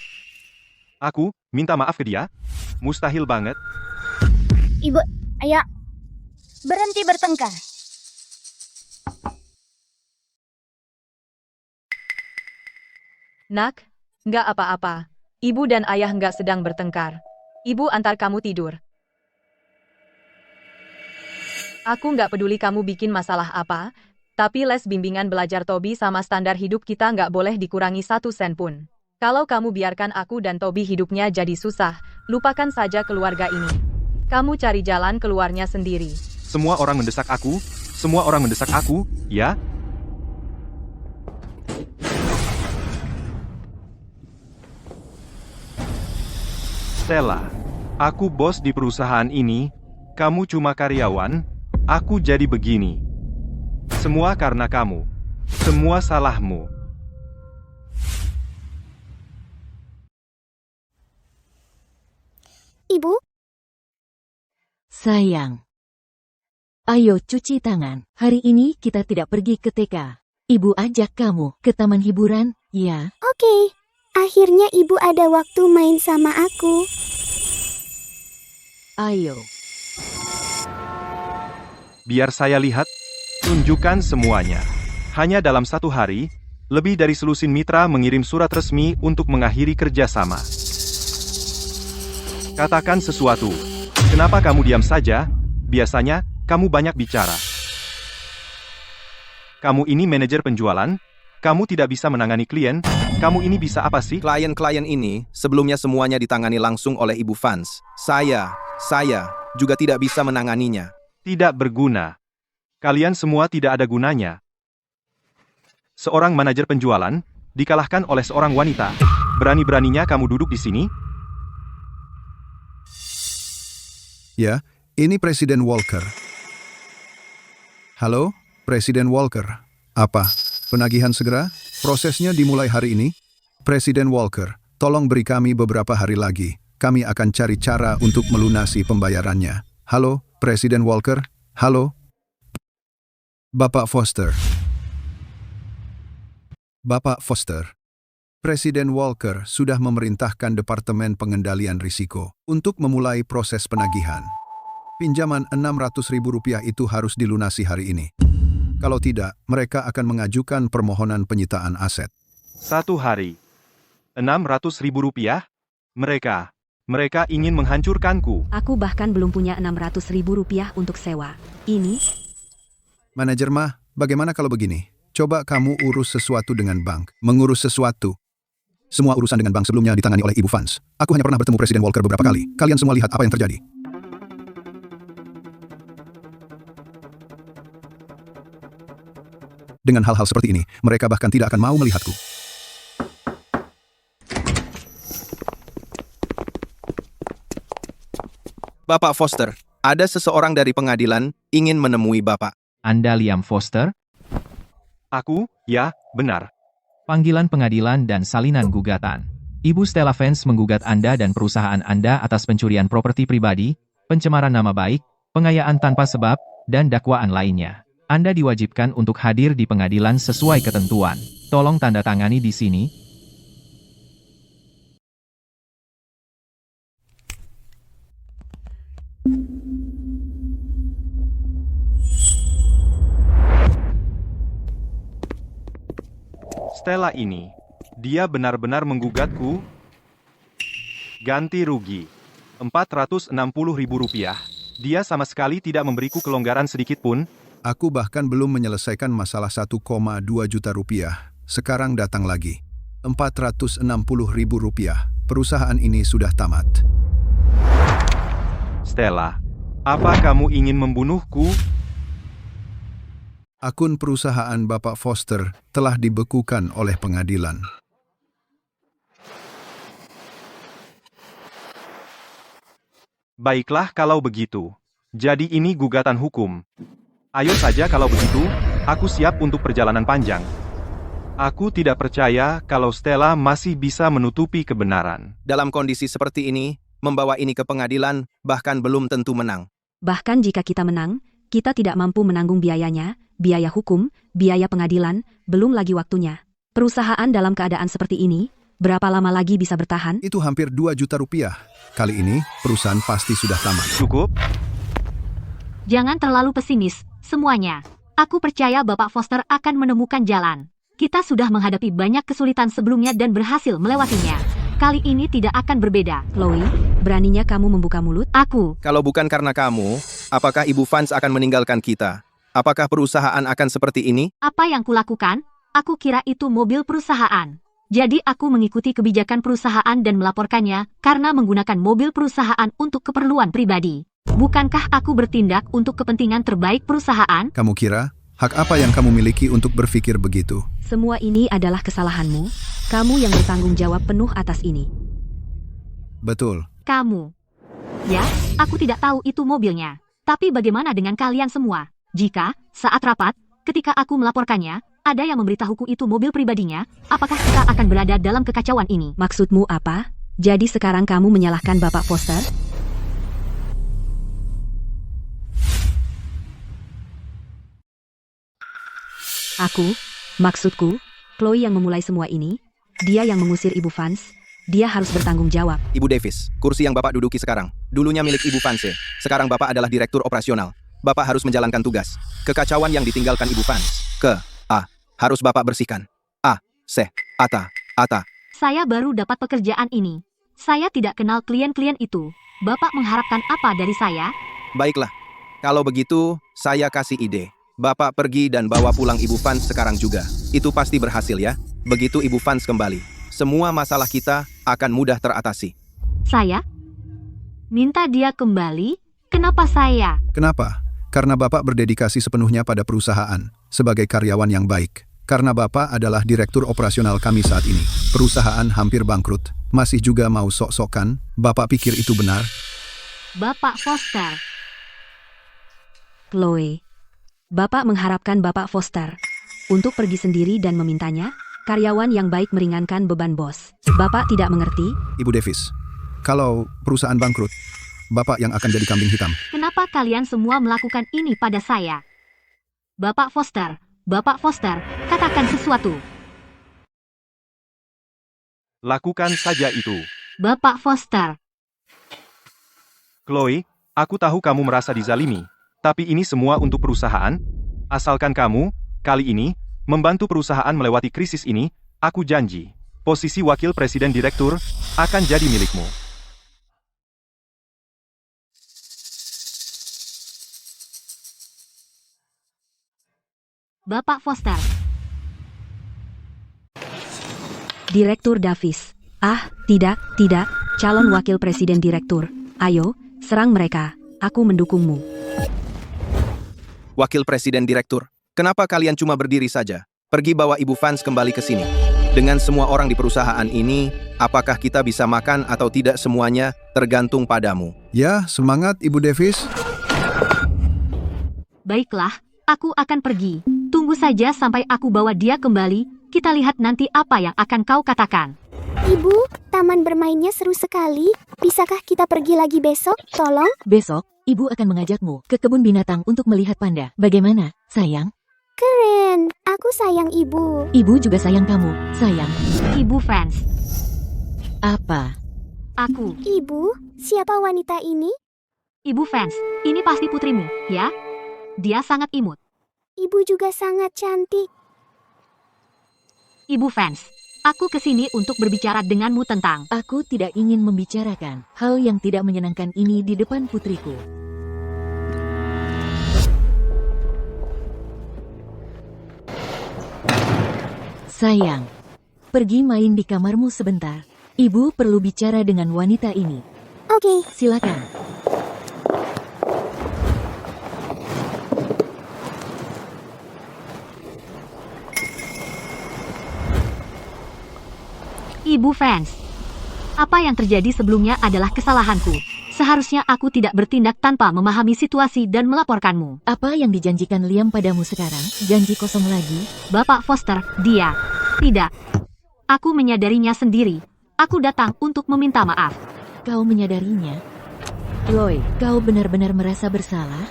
Aku, minta maaf ke dia? Mustahil banget. Ibu, ayo. Berhenti bertengkar. Nak, nggak apa-apa. Ibu dan ayah nggak sedang bertengkar. Ibu antar kamu tidur. Aku nggak peduli kamu bikin masalah apa, tapi les bimbingan belajar Tobi sama standar hidup kita nggak boleh dikurangi 1 sen pun. Kalau kamu biarkan aku dan Tobi hidupnya jadi susah, lupakan saja keluarga ini. Kamu cari jalan keluarnya sendiri. Semua orang mendesak aku, ya? Stella, aku bos di perusahaan ini, kamu cuma karyawan, aku jadi begini. Semua karena kamu. Semua salahmu. Ibu, Sayang. Ayo cuci tangan. Hari ini kita tidak pergi ke TK. Ibu ajak kamu ke taman hiburan, ya? oke. Akhirnya ibu ada waktu main sama aku. Ayo. Biar saya lihat, tunjukkan semuanya. Hanya dalam 1 hari, lebih dari selusin mitra mengirim surat resmi untuk mengakhiri kerjasama. Katakan sesuatu. Kenapa kamu diam saja? Biasanya, kamu banyak bicara. Kamu ini manajer penjualan? Kamu tidak bisa menangani klien? Kamu ini bisa apa sih? Klien-klien ini sebelumnya semuanya ditangani langsung oleh Ibu Fans. Saya juga tidak bisa menanganinya. Tidak berguna. Kalian semua tidak ada gunanya. Seorang manajer penjualan dikalahkan oleh seorang wanita. Berani-beraninya kamu duduk di sini? Ya, ini Presiden Walker. Halo, Presiden Walker. Apa? Penagihan segera? Prosesnya dimulai hari ini? Presiden Walker, tolong beri kami beberapa hari lagi. Kami akan cari cara untuk melunasi pembayarannya. Halo, Presiden Walker? Halo? Bapak Foster. Bapak Foster. Presiden Walker sudah memerintahkan Departemen Pengendalian Risiko untuk memulai proses penagihan. Pinjaman Rp600.000 itu harus dilunasi hari ini. Kalau tidak, mereka akan mengajukan permohonan penyitaan aset. 1 hari. Rp600.000? Mereka ingin menghancurkanku. Aku bahkan belum punya Rp600.000 untuk sewa. Ini Manajer mah, bagaimana kalau begini? Coba kamu urus sesuatu dengan bank. Mengurus sesuatu. Semua urusan dengan bank sebelumnya ditangani oleh Ibu Fans. Aku hanya pernah bertemu Presiden Walker beberapa kali. Kalian semua lihat apa yang terjadi. Dengan hal-hal seperti ini, mereka bahkan tidak akan mau melihatku. Bapak Foster, ada seseorang dari pengadilan ingin menemui Bapak. Anda Liam Foster? Aku, ya, benar. Panggilan pengadilan dan salinan gugatan. Ibu Stella Fans menggugat Anda dan perusahaan Anda atas pencurian properti pribadi, pencemaran nama baik, pengayaan tanpa sebab, dan dakwaan lainnya. Anda diwajibkan untuk hadir di pengadilan sesuai ketentuan. Tolong tanda tangani di sini. Stella ini, dia benar-benar menggugatku. Ganti rugi. Rp460.000. Dia sama sekali tidak memberiku kelonggaran sedikit pun. Aku bahkan belum menyelesaikan masalah 1,2 juta rupiah. Sekarang datang lagi. 460.000 rupiah. Perusahaan ini sudah tamat. Stella, apa kamu ingin membunuhku? Akun perusahaan Bapak Foster telah dibekukan oleh pengadilan. Baiklah kalau begitu. Jadi ini gugatan hukum. Ayo saja kalau begitu, aku siap untuk perjalanan panjang. Aku tidak percaya kalau Stella masih bisa menutupi kebenaran. Dalam kondisi seperti ini, membawa ini ke pengadilan bahkan belum tentu menang. Bahkan jika kita menang, kita tidak mampu menanggung biayanya, biaya hukum, biaya pengadilan, belum lagi waktunya. Perusahaan dalam keadaan seperti ini, berapa lama lagi bisa bertahan? Itu hampir 2 juta rupiah. Kali ini, perusahaan pasti sudah tamat. Cukup? Jangan terlalu pesimis, semuanya. Aku percaya Bapak Foster akan menemukan jalan. Kita sudah menghadapi banyak kesulitan sebelumnya dan berhasil melewatinya. Kali ini tidak akan berbeda. Chloe, beraninya kamu membuka mulut? Aku. Kalau bukan karena kamu, apakah Ibu Vance akan meninggalkan kita? Apakah perusahaan akan seperti ini? Apa yang kulakukan? Aku kira itu mobil perusahaan. Jadi aku mengikuti kebijakan perusahaan dan melaporkannya karena menggunakan mobil perusahaan untuk keperluan pribadi. Bukankah aku bertindak untuk kepentingan terbaik perusahaan? Kamu kira, hak apa yang kamu miliki untuk berpikir begitu? Semua ini adalah kesalahanmu. Kamu yang bertanggung jawab penuh atas ini. Betul. Kamu. Ya, aku tidak tahu itu mobilnya. Tapi bagaimana dengan kalian semua? Jika, saat rapat, ketika aku melaporkannya, ada yang memberitahuku itu mobil pribadinya, apakah kita akan berada dalam kekacauan ini? Maksudmu apa? Jadi sekarang kamu menyalahkan Bapak Foster? Maksudku, Chloe yang memulai semua ini, dia yang mengusir Ibu Vance, dia harus bertanggung jawab. Ibu Davis, kursi yang Bapak duduki sekarang, dulunya milik Ibu Vance. Sekarang Bapak adalah direktur operasional. Bapak harus menjalankan tugas. Kekacauan yang ditinggalkan Ibu Vance. Harus Bapak bersihkan. Ata. Saya baru dapat pekerjaan ini. Saya tidak kenal klien-klien itu. Bapak mengharapkan apa dari saya? Baiklah. Kalau begitu, saya kasih ide. Bapak pergi dan bawa pulang Ibu Vance sekarang juga. Itu pasti berhasil ya. Begitu Ibu Vance kembali, semua masalah kita akan mudah teratasi. Saya? Minta dia kembali? Kenapa saya? Kenapa? Karena Bapak berdedikasi sepenuhnya pada perusahaan, sebagai karyawan yang baik. Karena Bapak adalah direktur operasional kami saat ini. Perusahaan hampir bangkrut, masih juga mau sok-sokan. Bapak pikir itu benar? Bapak Foster. Chloe. Bapak mengharapkan Bapak Foster untuk pergi sendiri dan memintanya, karyawan yang baik meringankan beban bos. Bapak tidak mengerti? Ibu Davis, kalau perusahaan bangkrut, Bapak yang akan jadi kambing hitam. Kenapa kalian semua melakukan ini pada saya? Bapak Foster, katakan sesuatu. Lakukan saja itu. Bapak Foster. Chloe, aku tahu kamu merasa dizalimi. Tapi ini semua untuk perusahaan. Asalkan kamu, kali ini, membantu perusahaan melewati krisis ini, aku janji, posisi wakil presiden direktur akan jadi milikmu. Bapak Foster. Direktur Davis. Tidak, calon wakil presiden direktur. Ayo, serang mereka. Aku mendukungmu. Wakil Presiden Direktur, kenapa kalian cuma berdiri saja? Pergi bawa Ibu Vance kembali ke sini. Dengan semua orang di perusahaan ini, apakah kita bisa makan atau tidak semuanya tergantung padamu. Ya, semangat Ibu Davis. Baiklah, aku akan pergi. Tunggu saja sampai aku bawa dia kembali. Kita lihat nanti apa yang akan kau katakan. Ibu, taman bermainnya seru sekali. Bisakah kita pergi lagi besok? Tolong. Besok, Ibu akan mengajakmu ke kebun binatang untuk melihat panda. Bagaimana, sayang? Keren. Aku sayang Ibu. Ibu juga sayang kamu, sayang. Ibu Vance. Apa? Aku. Ibu, siapa wanita ini? Ibu Vance, ini pasti putrimu, ya? Dia sangat imut. Ibu juga sangat cantik. Ibu Vance, aku kesini untuk berbicara denganmu tentang... Aku tidak ingin membicarakan hal yang tidak menyenangkan ini di depan putriku. Sayang, pergi main di kamarmu sebentar. Ibu perlu bicara dengan wanita ini. Oke. Silakan. Ibu Vance. Apa yang terjadi sebelumnya adalah kesalahanku. Seharusnya aku tidak bertindak tanpa memahami situasi dan melaporkanmu. Apa yang dijanjikan Liam padamu sekarang? Janji kosong lagi? Bapak Foster, dia. Tidak. Aku menyadarinya sendiri. Aku datang untuk meminta maaf. Kau menyadarinya? Chloe, kau benar-benar merasa bersalah?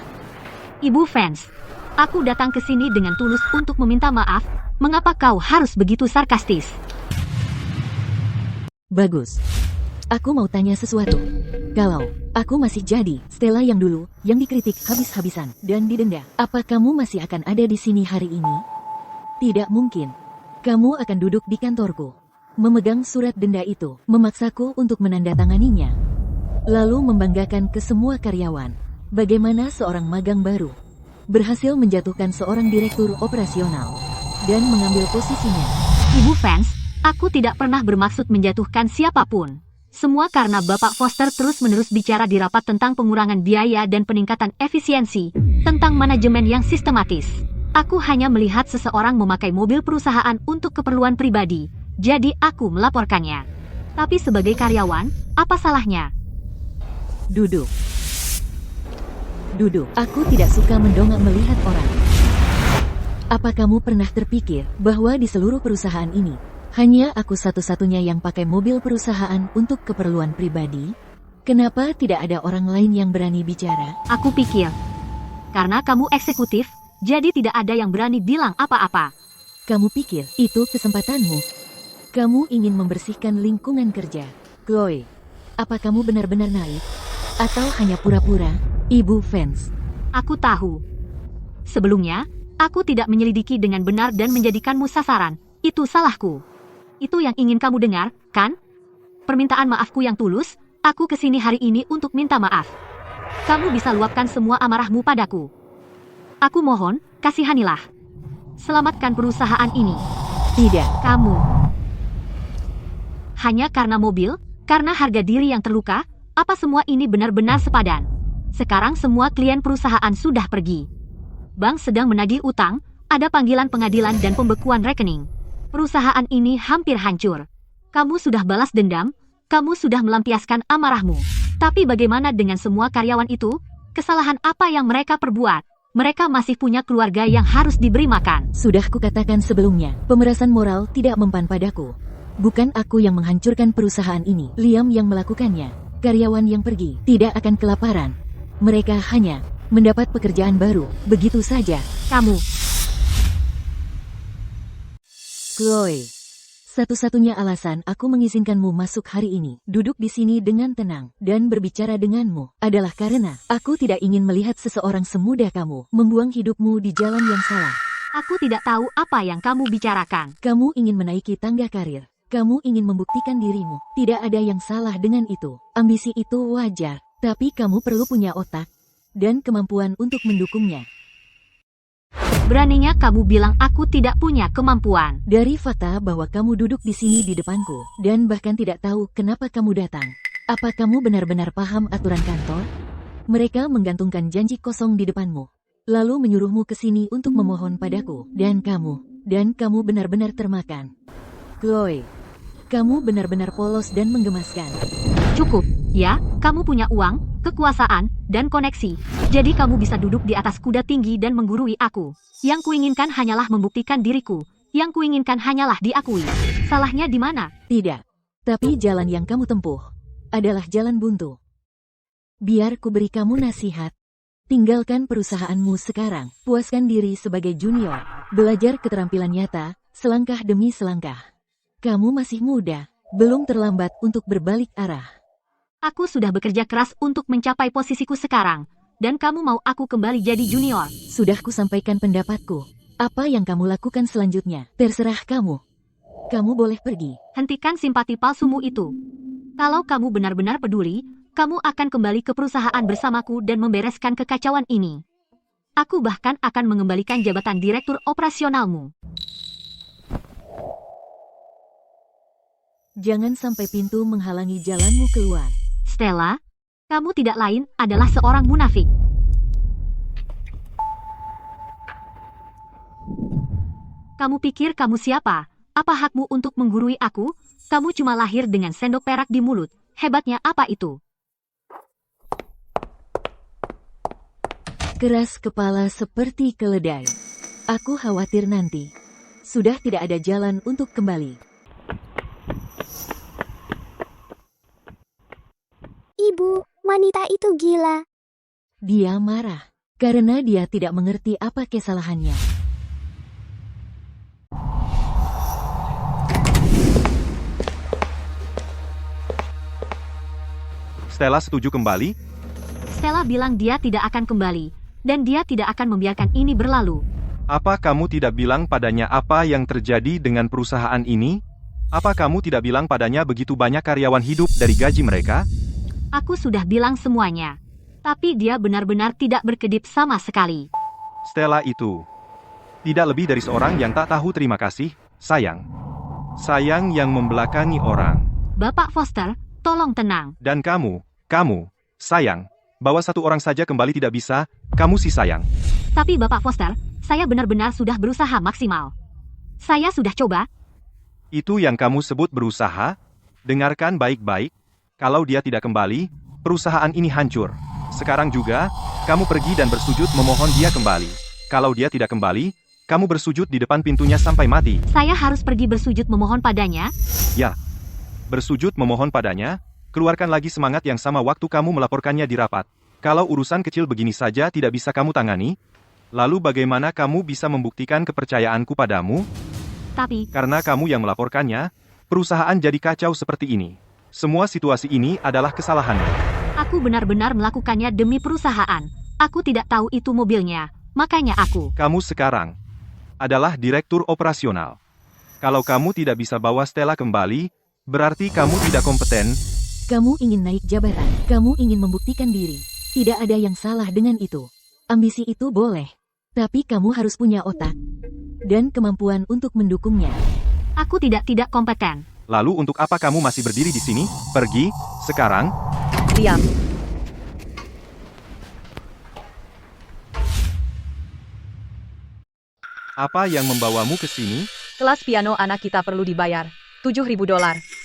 Ibu Vance, aku datang ke sini dengan tulus untuk meminta maaf. Mengapa kau harus begitu sarkastis? Bagus. Aku mau tanya sesuatu. Kalau aku masih jadi Stella yang dulu, yang dikritik habis-habisan dan didenda, apa kamu masih akan ada di sini hari ini? Tidak mungkin. Kamu akan duduk di kantorku, memegang surat denda itu, memaksaku untuk menandatanganinya, lalu membanggakan ke semua karyawan. Bagaimana seorang magang baru berhasil menjatuhkan seorang direktur operasional dan mengambil posisinya. Ibu Vance, aku tidak pernah bermaksud menjatuhkan siapapun. Semua karena Bapak Foster terus-menerus bicara di rapat tentang pengurangan biaya dan peningkatan efisiensi, tentang manajemen yang sistematis. Aku hanya melihat seseorang memakai mobil perusahaan untuk keperluan pribadi, jadi aku melaporkannya. Tapi sebagai karyawan, apa salahnya? Duduk. Duduk. Aku tidak suka mendongak melihat orang. Apa kamu pernah terpikir bahwa di seluruh perusahaan ini, hanya aku satu-satunya yang pakai mobil perusahaan untuk keperluan pribadi? Kenapa tidak ada orang lain yang berani bicara? Aku pikir, karena kamu eksekutif, jadi tidak ada yang berani bilang apa-apa. Kamu pikir itu kesempatanmu? Kamu ingin membersihkan lingkungan kerja. Chloe, apa kamu benar-benar naif? Atau hanya pura-pura? Ibu Vance. Aku tahu. Sebelumnya, aku tidak menyelidiki dengan benar dan menjadikanmu sasaran. Itu salahku. Itu yang ingin kamu dengar, kan? Permintaan maafku yang tulus, aku kesini hari ini untuk minta maaf. Kamu bisa luapkan semua amarahmu padaku. Aku mohon, kasihanilah. Selamatkan perusahaan ini. Tidak. Kamu. Hanya karena mobil, karena harga diri yang terluka, apa semua ini benar-benar sepadan? Sekarang semua klien perusahaan sudah pergi. Bank sedang menagih utang, ada panggilan pengadilan dan pembekuan rekening. Perusahaan ini hampir hancur. Kamu sudah balas dendam, kamu sudah melampiaskan amarahmu. Tapi bagaimana dengan semua karyawan itu? Kesalahan apa yang mereka perbuat? Mereka masih punya keluarga yang harus diberi makan. Sudah kukatakan sebelumnya, pemerasan moral tidak mempan padaku. Bukan aku yang menghancurkan perusahaan ini, Liam yang melakukannya. Karyawan yang pergi tidak akan kelaparan. Mereka hanya mendapat pekerjaan baru, begitu saja. Kamu. Chloe, satu-satunya alasan aku mengizinkanmu masuk hari ini, duduk di sini dengan tenang, dan berbicara denganmu, adalah karena aku tidak ingin melihat seseorang semuda kamu membuang hidupmu di jalan yang salah. Aku tidak tahu apa yang kamu bicarakan. Kamu ingin menaiki tangga karir. Kamu ingin membuktikan dirimu. Tidak ada yang salah dengan itu. Ambisi itu wajar. Tapi kamu perlu punya otak dan kemampuan untuk mendukungnya. Beraninya kamu bilang aku tidak punya kemampuan. Dari fakta bahwa kamu duduk di sini di depanku, dan bahkan tidak tahu kenapa kamu datang. Apa kamu benar-benar paham aturan kantor? Mereka menggantungkan janji kosong di depanmu, lalu menyuruhmu ke sini untuk memohon padaku, dan kamu benar-benar termakan. Chloe, kamu benar-benar polos dan menggemaskan. Cukup, ya, kamu punya uang, kekuasaan, dan koneksi. Jadi kamu bisa duduk di atas kuda tinggi dan menggurui aku. Yang kuinginkan hanyalah membuktikan diriku. Yang kuinginkan hanyalah diakui. Salahnya di mana? Tidak. Tapi jalan yang kamu tempuh adalah jalan buntu. Biar ku beri kamu nasihat. Tinggalkan perusahaanmu sekarang. Puaskan diri sebagai junior. Belajar keterampilan nyata, selangkah demi selangkah. Kamu masih muda. Belum terlambat untuk berbalik arah. Aku sudah bekerja keras untuk mencapai posisiku sekarang, dan kamu mau aku kembali jadi junior. Sudah kusampaikan pendapatku. Apa yang kamu lakukan selanjutnya, terserah kamu. Kamu boleh pergi. Hentikan simpati palsumu itu. Kalau kamu benar-benar peduli, kamu akan kembali ke perusahaan bersamaku dan membereskan kekacauan ini. Aku bahkan akan mengembalikan jabatan direktur operasionalmu. Jangan sampai pintu menghalangi jalanmu keluar. Stella, kamu tidak lain adalah seorang munafik. Kamu pikir kamu siapa? Apa hakmu untuk menggurui aku? Kamu cuma lahir dengan sendok perak di mulut. Hebatnya apa itu? Keras kepala seperti keledai. Aku khawatir nanti sudah tidak ada jalan untuk kembali. Ibu, wanita itu gila. Dia marah karena dia tidak mengerti apa kesalahannya. Stella setuju kembali? Stella bilang dia tidak akan kembali, dan dia tidak akan membiarkan ini berlalu. Apa kamu tidak bilang padanya apa yang terjadi dengan perusahaan ini? Apa kamu tidak bilang padanya begitu banyak karyawan hidup dari gaji mereka? Aku sudah bilang semuanya. Tapi dia benar-benar tidak berkedip sama sekali. Stella itu tidak lebih dari seorang yang tak tahu terima kasih, sayang. Sayang yang membelakangi orang. Bapak Foster, tolong tenang. Dan kamu, sayang. Bahwa satu orang saja kembali tidak bisa, kamu sih sayang. Tapi Bapak Foster, saya benar-benar sudah berusaha maksimal. Saya sudah coba. Itu yang kamu sebut berusaha? Dengarkan baik-baik. Kalau dia tidak kembali, perusahaan ini hancur. Sekarang juga, kamu pergi dan bersujud memohon dia kembali. Kalau dia tidak kembali, kamu bersujud di depan pintunya sampai mati. Saya harus pergi bersujud memohon padanya? Ya. Bersujud memohon padanya, keluarkan lagi semangat yang sama waktu kamu melaporkannya di rapat. Kalau urusan kecil begini saja tidak bisa kamu tangani, lalu bagaimana kamu bisa membuktikan kepercayaanku padamu? Tapi, Karena kamu yang melaporkannya, perusahaan jadi kacau seperti ini. Semua situasi ini adalah kesalahanmu. aku benar-benar melakukannya demi perusahaan. Aku tidak tahu itu mobilnya, makanya aku. Kamu sekarang adalah direktur operasional. Kalau kamu tidak bisa bawa Stella kembali, berarti kamu tidak kompeten. Kamu ingin naik jabatan, kamu ingin membuktikan diri. Tidak ada yang salah dengan itu. Ambisi itu boleh, tapi kamu harus punya otak dan kemampuan untuk mendukungnya. Aku tidak kompeten. Lalu untuk apa kamu masih berdiri di sini? Pergi, sekarang. Liam, Apa yang membawamu ke sini? kelas piano anak kita perlu dibayar. $7.000.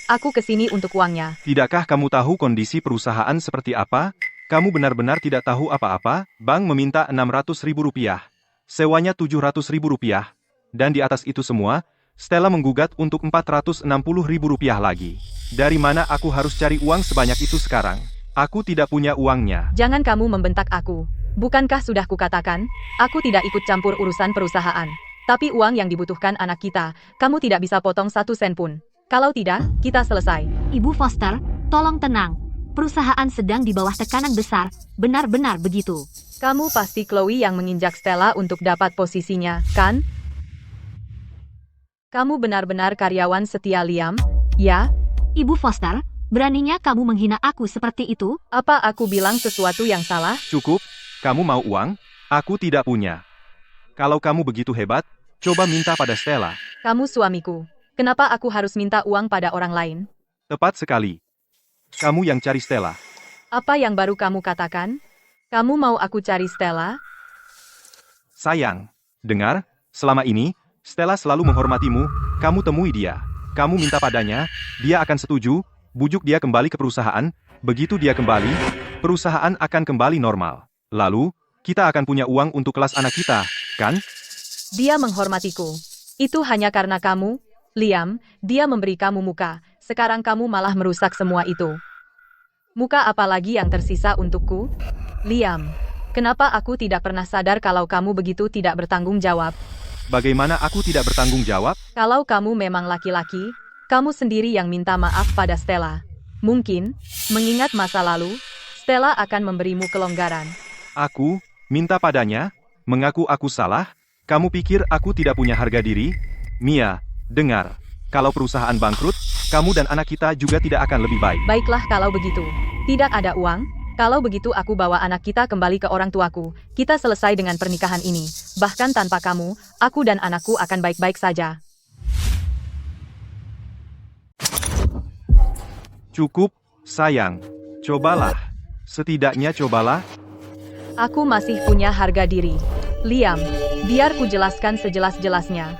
Aku kesini untuk uangnya. Tidakkah kamu tahu kondisi perusahaan seperti apa? Kamu benar-benar tidak tahu apa-apa? Bank meminta Rp600.000. Sewanya Rp700.000. Dan di atas itu semua, Stella menggugat untuk Rp460.000 lagi. Dari mana aku harus cari uang sebanyak itu sekarang? Aku tidak punya uangnya. Jangan kamu membentak aku. Bukankah sudah kukatakan, aku tidak ikut campur urusan perusahaan. Tapi uang yang dibutuhkan anak kita, kamu tidak bisa potong 1 sen pun. Kalau tidak, kita selesai. Ibu Foster, tolong tenang. Perusahaan sedang di bawah tekanan besar, benar-benar begitu. Kamu pasti Chloe yang menginjak Stella untuk dapat posisinya, kan? Kamu benar-benar karyawan setia Liam, ya? Ibu Foster, beraninya kamu menghina aku seperti itu? Apa aku bilang sesuatu yang salah? Cukup, kamu mau uang? Aku tidak punya. Kalau kamu begitu hebat, coba minta pada Stella. Kamu suamiku. Kenapa aku harus minta uang pada orang lain? Tepat sekali. Kamu yang cari Stella. Apa yang baru kamu katakan? Kamu mau aku cari Stella? Sayang, dengar, selama ini, Stella selalu menghormatimu, kamu temui dia. Kamu minta padanya, dia akan setuju, bujuk dia kembali ke perusahaan, begitu dia kembali, perusahaan akan kembali normal. Lalu, kita akan punya uang untuk kelas anak kita, kan? Dia menghormatiku. Itu hanya karena kamu, Liam, dia memberi kamu muka. Sekarang kamu malah merusak semua itu. Muka apa lagi yang tersisa untukku? Liam, kenapa aku tidak pernah sadar kalau kamu begitu tidak bertanggung jawab? Bagaimana aku tidak bertanggung jawab? Kalau kamu memang laki-laki, kamu sendiri yang minta maaf pada Stella. Mungkin, mengingat masa lalu, Stella akan memberimu kelonggaran. Aku minta padanya, mengaku aku salah. Kamu pikir aku tidak punya harga diri? Mia, dengar. Kalau perusahaan bangkrut, kamu dan anak kita juga tidak akan lebih baik. Baiklah kalau begitu. Tidak ada uang? Kalau begitu aku bawa anak kita kembali ke orang tuaku. Kita selesai dengan pernikahan ini. Bahkan tanpa kamu, aku dan anakku akan baik-baik saja. Cukup, sayang. Cobalah. Setidaknya cobalah. Aku masih punya harga diri. Liam, biar ku jelaskan sejelas-jelasnya.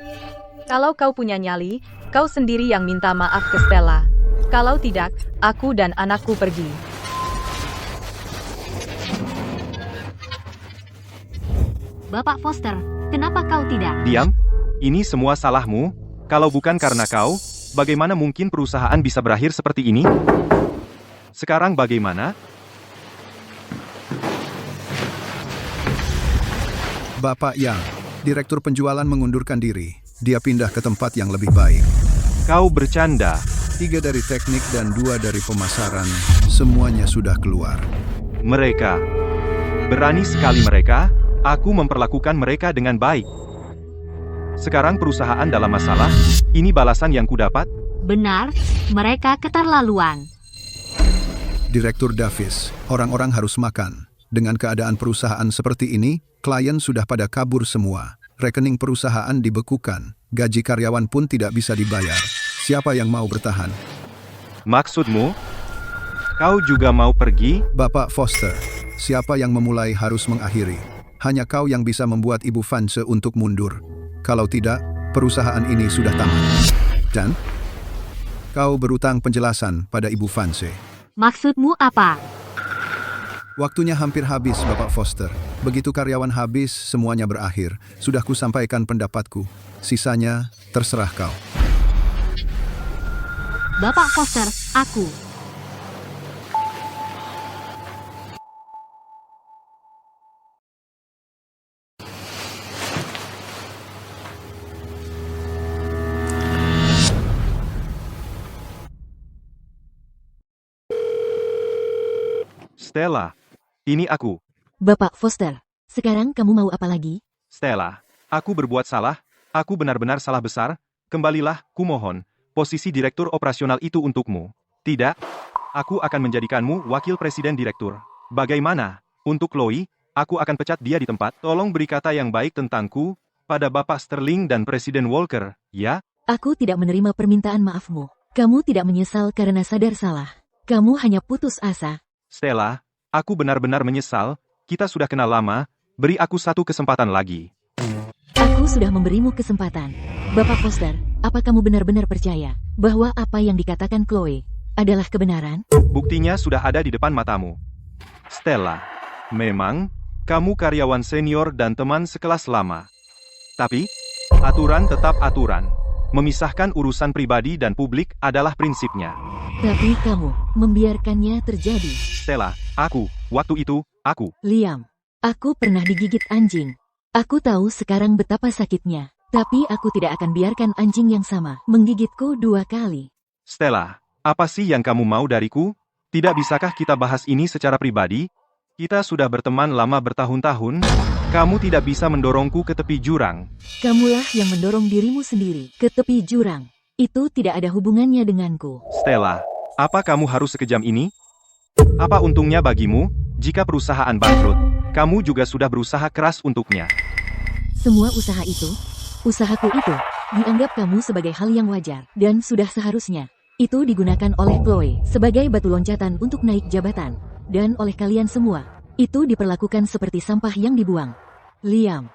Kalau kau punya nyali, kau sendiri yang minta maaf ke Stella. Kalau tidak, aku dan anakku pergi. Bapak Foster, kenapa kau tidak? Diam. Ini semua salahmu. Kalau bukan karena kau, bagaimana mungkin perusahaan bisa berakhir seperti ini? Sekarang bagaimana? Bapak Yang, Direktur Penjualan mengundurkan diri. Dia pindah ke tempat yang lebih baik. Kau bercanda. 3 dari teknik dan 2 dari pemasaran, semuanya sudah keluar. Mereka. Berani sekali mereka. Aku memperlakukan mereka dengan baik. Sekarang perusahaan dalam masalah. Ini balasan yang kudapat. Benar, mereka keterlaluan. Direktur Davis, orang-orang harus makan. Dengan keadaan perusahaan seperti ini, klien sudah pada kabur semua. Rekening perusahaan dibekukan. Gaji karyawan pun tidak bisa dibayar. Siapa yang mau bertahan? Maksudmu? Kau juga mau pergi? Bapak Foster, siapa yang memulai harus mengakhiri. Hanya kau yang bisa membuat Ibu Vance untuk mundur. Kalau tidak, perusahaan ini sudah tamat. Dan, kau berutang penjelasan pada Ibu Vance. Maksudmu apa? Waktunya hampir habis, Bapak Foster. Begitu karyawan habis, semuanya berakhir. Sudah kusampaikan pendapatku. Sisanya, terserah kau. Bapak Foster, aku. Stella. Ini aku. Bapak Foster, sekarang kamu mau apa lagi? Stella. Aku berbuat salah. Aku benar-benar salah besar. Kembalilah, kumohon. Posisi direktur operasional itu untukmu. Tidak. Aku akan menjadikanmu wakil presiden direktur. Bagaimana? Untuk Chloe, aku akan pecat dia di tempat. Tolong beri kata yang baik tentangku pada Bapak Sterling dan Presiden Walker, ya? Aku tidak menerima permintaan maafmu. Kamu tidak menyesal karena sadar salah. Kamu hanya putus asa. Stella, aku benar-benar menyesal. Kita sudah kenal lama. Beri aku satu kesempatan lagi. Aku sudah memberimu kesempatan. Bapak Foster, apa kamu benar-benar percaya bahwa apa yang dikatakan Chloe adalah kebenaran? Buktinya sudah ada di depan matamu. Stella, memang, kamu karyawan senior dan teman sekelas lama. Tapi, aturan tetap aturan. Memisahkan urusan pribadi dan publik adalah prinsipnya. Tapi kamu membiarkannya terjadi. Stella, waktu itu, aku. Liam, aku pernah digigit anjing. Aku tahu sekarang betapa sakitnya. Tapi aku tidak akan biarkan anjing yang sama menggigitku 2 kali. Stella, apa sih yang kamu mau dariku? Tidak bisakah kita bahas ini secara pribadi? Kita sudah berteman lama bertahun-tahun. Kamu tidak bisa mendorongku ke tepi jurang. Kamulah yang mendorong dirimu sendiri ke tepi jurang. Itu tidak ada hubungannya denganku. Stella, apa kamu harus sekejam ini? Apa untungnya bagimu, jika perusahaan bangkrut? Kamu juga sudah berusaha keras untuknya. Semua usahaku itu, dianggap kamu sebagai hal yang wajar, dan sudah seharusnya. Itu digunakan oleh Chloe sebagai batu loncatan untuk naik jabatan. Dan oleh kalian semua, itu diperlakukan seperti sampah yang dibuang. Liam,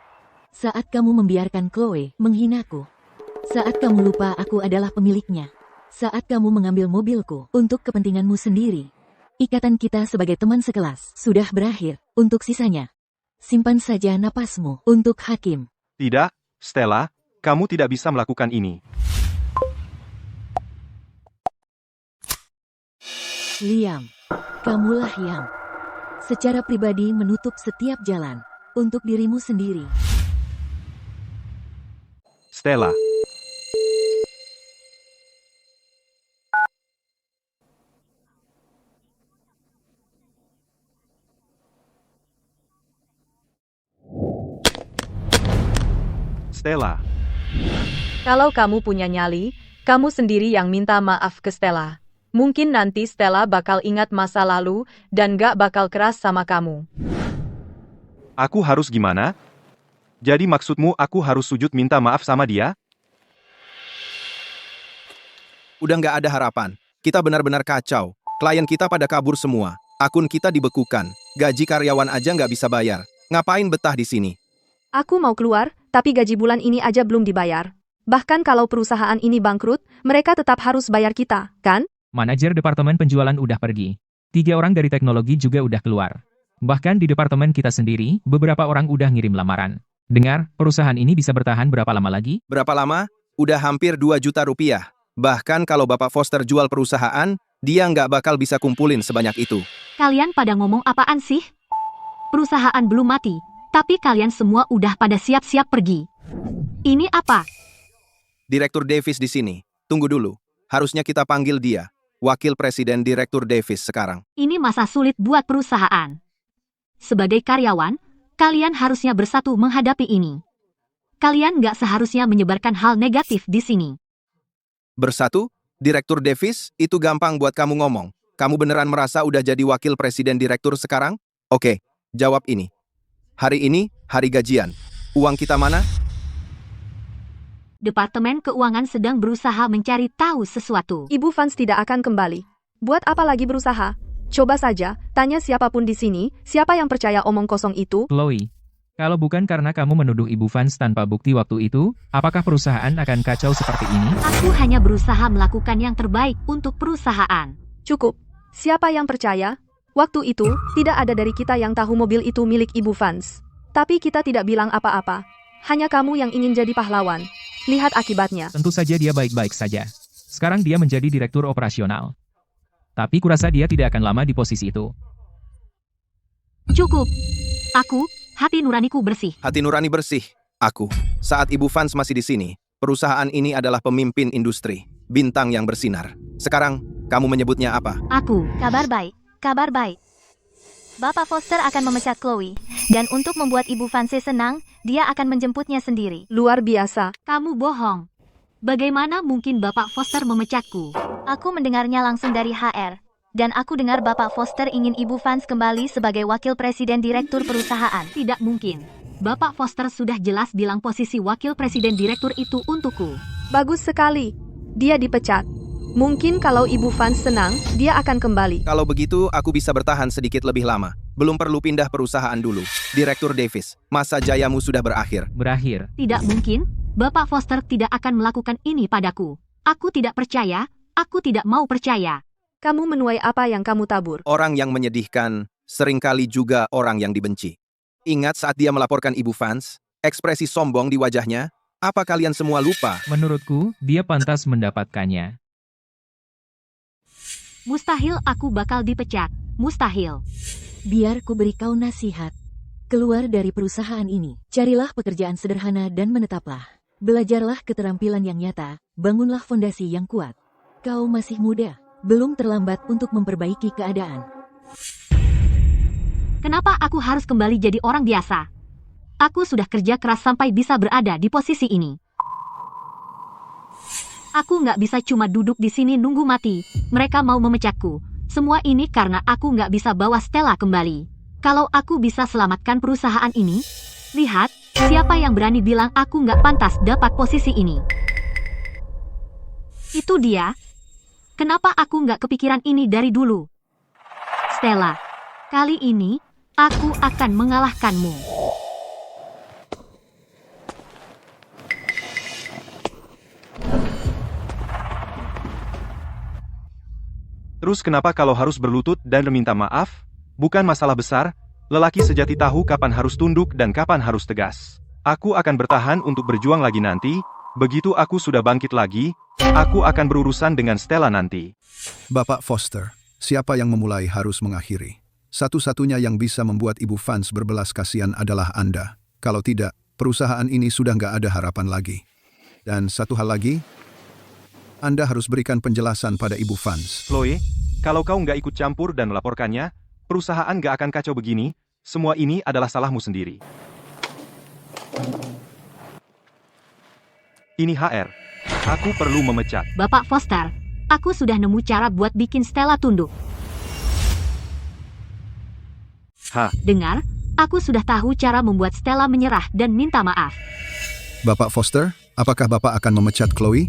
saat kamu membiarkan Chloe menghinaku, saat kamu lupa aku adalah pemiliknya, saat kamu mengambil mobilku untuk kepentinganmu sendiri, ikatan kita sebagai teman sekelas sudah berakhir. Untuk sisanya, simpan saja napasmu untuk hakim. Tidak, Stella, kamu tidak bisa melakukan ini. Liam, kamulah yang secara pribadi menutup setiap jalan untuk dirimu sendiri. Stella. Stella. Kalau kamu punya nyali, kamu sendiri yang minta maaf ke Stella. Mungkin nanti Stella bakal ingat masa lalu dan gak bakal keras sama kamu. Aku harus gimana? Jadi maksudmu aku harus sujud minta maaf sama dia? Udah nggak ada harapan. Kita benar-benar kacau. Klien kita pada kabur semua. Akun kita dibekukan. Gaji karyawan aja nggak bisa bayar. Ngapain betah di sini? Aku mau keluar, tapi gaji bulan ini aja belum dibayar. Bahkan kalau perusahaan ini bangkrut, mereka tetap harus bayar kita, kan? Manajer departemen penjualan udah pergi. 3 orang dari teknologi juga udah keluar. Bahkan di departemen kita sendiri, beberapa orang udah ngirim lamaran. Dengar, perusahaan ini bisa bertahan berapa lama lagi? Berapa lama? Udah hampir 2 juta rupiah. Bahkan kalau Bapak Foster jual perusahaan, dia nggak bakal bisa kumpulin sebanyak itu. Kalian pada ngomong apaan sih? Perusahaan belum mati, tapi kalian semua udah pada siap-siap pergi. Ini apa? Direktur Davis di sini. Tunggu dulu. Harusnya kita panggil dia. Wakil Presiden Direktur Davis sekarang. Ini masa sulit buat perusahaan. Sebagai karyawan, kalian harusnya bersatu menghadapi ini. Kalian nggak seharusnya menyebarkan hal negatif di sini. Bersatu? Direktur Davis, itu gampang buat kamu ngomong. Kamu beneran merasa udah jadi wakil presiden direktur sekarang? Oke, jawab ini. Hari ini, hari gajian. Uang kita mana? Departemen Keuangan sedang berusaha mencari tahu sesuatu. Ibu Fans tidak akan kembali. Buat apa lagi berusaha? Coba saja, tanya siapapun di sini, siapa yang percaya omong kosong itu? Chloe, kalau bukan karena kamu menuduh Ibu Fans tanpa bukti waktu itu, apakah perusahaan akan kacau seperti ini? Aku hanya berusaha melakukan yang terbaik untuk perusahaan. Cukup. Siapa yang percaya? Waktu itu, tidak ada dari kita yang tahu mobil itu milik Ibu Fans. Tapi kita tidak bilang apa-apa. Hanya kamu yang ingin jadi pahlawan. Lihat akibatnya. Tentu saja dia baik-baik saja. Sekarang dia menjadi direktur operasional. Tapi kurasa dia tidak akan lama di posisi itu. Cukup. Hati nuraniku bersih. Hati nurani bersih. Aku. Saat Ibu Fans masih di sini, perusahaan ini adalah pemimpin industri. Bintang yang bersinar. Sekarang, kamu menyebutnya apa? Kabar baik. Bapak Foster akan memecat Chloe. Dan untuk membuat Ibu Fancy senang, dia akan menjemputnya sendiri. Luar biasa. Kamu bohong. Bagaimana mungkin Bapak Foster memecatku? Aku mendengarnya langsung dari HR. Dan aku dengar Bapak Foster ingin Ibu Fans kembali sebagai wakil presiden direktur perusahaan. Tidak mungkin. Bapak Foster sudah jelas bilang posisi wakil presiden direktur itu untukku. Bagus sekali. Dia dipecat. Mungkin kalau Ibu Fans senang, dia akan kembali. Kalau begitu, aku bisa bertahan sedikit lebih lama. Belum perlu pindah perusahaan dulu. Direktur Davis, masa jayamu sudah berakhir. Berakhir. Tidak mungkin. Bapak Foster tidak akan melakukan ini padaku. Aku tidak percaya. Aku tidak mau percaya. Kamu menuai apa yang kamu tabur? Orang yang menyedihkan, seringkali juga orang yang dibenci. Ingat saat dia melaporkan Ibu Fans, ekspresi sombong di wajahnya? Apa kalian semua lupa? Menurutku, dia pantas mendapatkannya. Mustahil aku bakal dipecat. Mustahil. Biar ku beri kau nasihat. Keluar dari perusahaan ini. Carilah pekerjaan sederhana dan menetaplah. Belajarlah keterampilan yang nyata. Bangunlah fondasi yang kuat. Kau masih muda. Belum terlambat untuk memperbaiki keadaan. Kenapa aku harus kembali jadi orang biasa? Aku sudah kerja keras sampai bisa berada di posisi ini. Aku nggak bisa cuma duduk di sini nunggu mati. Mereka mau memecatku. Semua ini karena aku nggak bisa bawa Stella kembali. Kalau aku bisa selamatkan perusahaan ini, lihat, siapa yang berani bilang aku nggak pantas dapat posisi ini? Itu dia. Kenapa aku nggak kepikiran ini dari dulu? Stella, kali ini, aku akan mengalahkanmu. Terus kenapa kalau harus berlutut dan meminta maaf? Bukan masalah besar, lelaki sejati tahu kapan harus tunduk dan kapan harus tegas. Aku akan bertahan untuk berjuang lagi nanti, begitu aku sudah bangkit lagi, aku akan berurusan dengan Stella nanti. Bapak Foster, siapa yang memulai harus mengakhiri. Satu-satunya yang bisa membuat Ibu Fans berbelas kasihan adalah Anda. Kalau tidak, perusahaan ini sudah nggak ada harapan lagi. Dan satu hal lagi, Anda harus berikan penjelasan pada Ibu Fans. Chloe, kalau kau nggak ikut campur dan melaporkannya, perusahaan nggak akan kacau begini. Semua ini adalah salahmu sendiri. Ini HR. Aku perlu memecat. Bapak Foster, aku sudah nemu cara buat bikin Stella tunduk. Dengar, aku sudah tahu cara membuat Stella menyerah dan minta maaf. Bapak Foster, apakah Bapak akan memecat Chloe?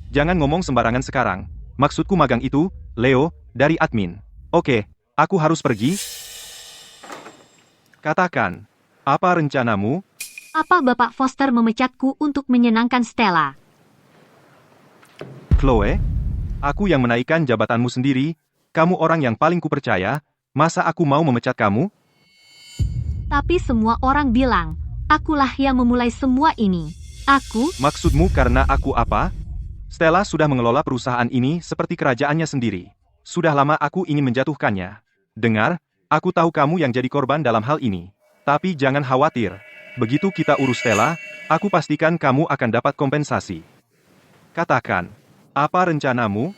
Jangan ngomong sembarangan sekarang. Maksudku magang itu, Leo, dari admin. Oke, aku harus pergi. Katakan, apa rencanamu? Apa Bapak Foster memecatku untuk menyenangkan Stella? Chloe, aku yang menaikkan jabatanmu sendiri. Kamu orang yang paling kupercaya. Masa aku mau memecat kamu? Tapi semua orang bilang, akulah yang memulai semua ini. Aku, Maksudmu karena aku apa? Stella sudah mengelola perusahaan ini seperti kerajaannya sendiri. Sudah lama aku ingin menjatuhkannya. Dengar, aku tahu kamu yang jadi korban dalam hal ini. Tapi jangan khawatir. Begitu kita urus Stella, aku pastikan kamu akan dapat kompensasi. Katakan, apa rencanamu?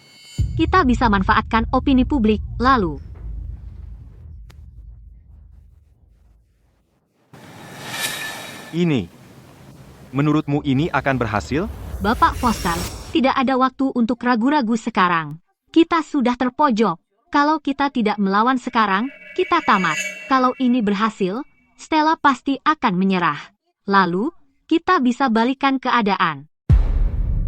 kita bisa manfaatkan opini publik, lalu. Ini. Menurutmu ini akan berhasil? Bapak Foster, tidak ada waktu untuk ragu-ragu sekarang. Kita sudah terpojok. Kalau kita tidak melawan sekarang, kita tamat. Kalau ini berhasil, Stella pasti akan menyerah. Lalu, kita bisa balikan keadaan.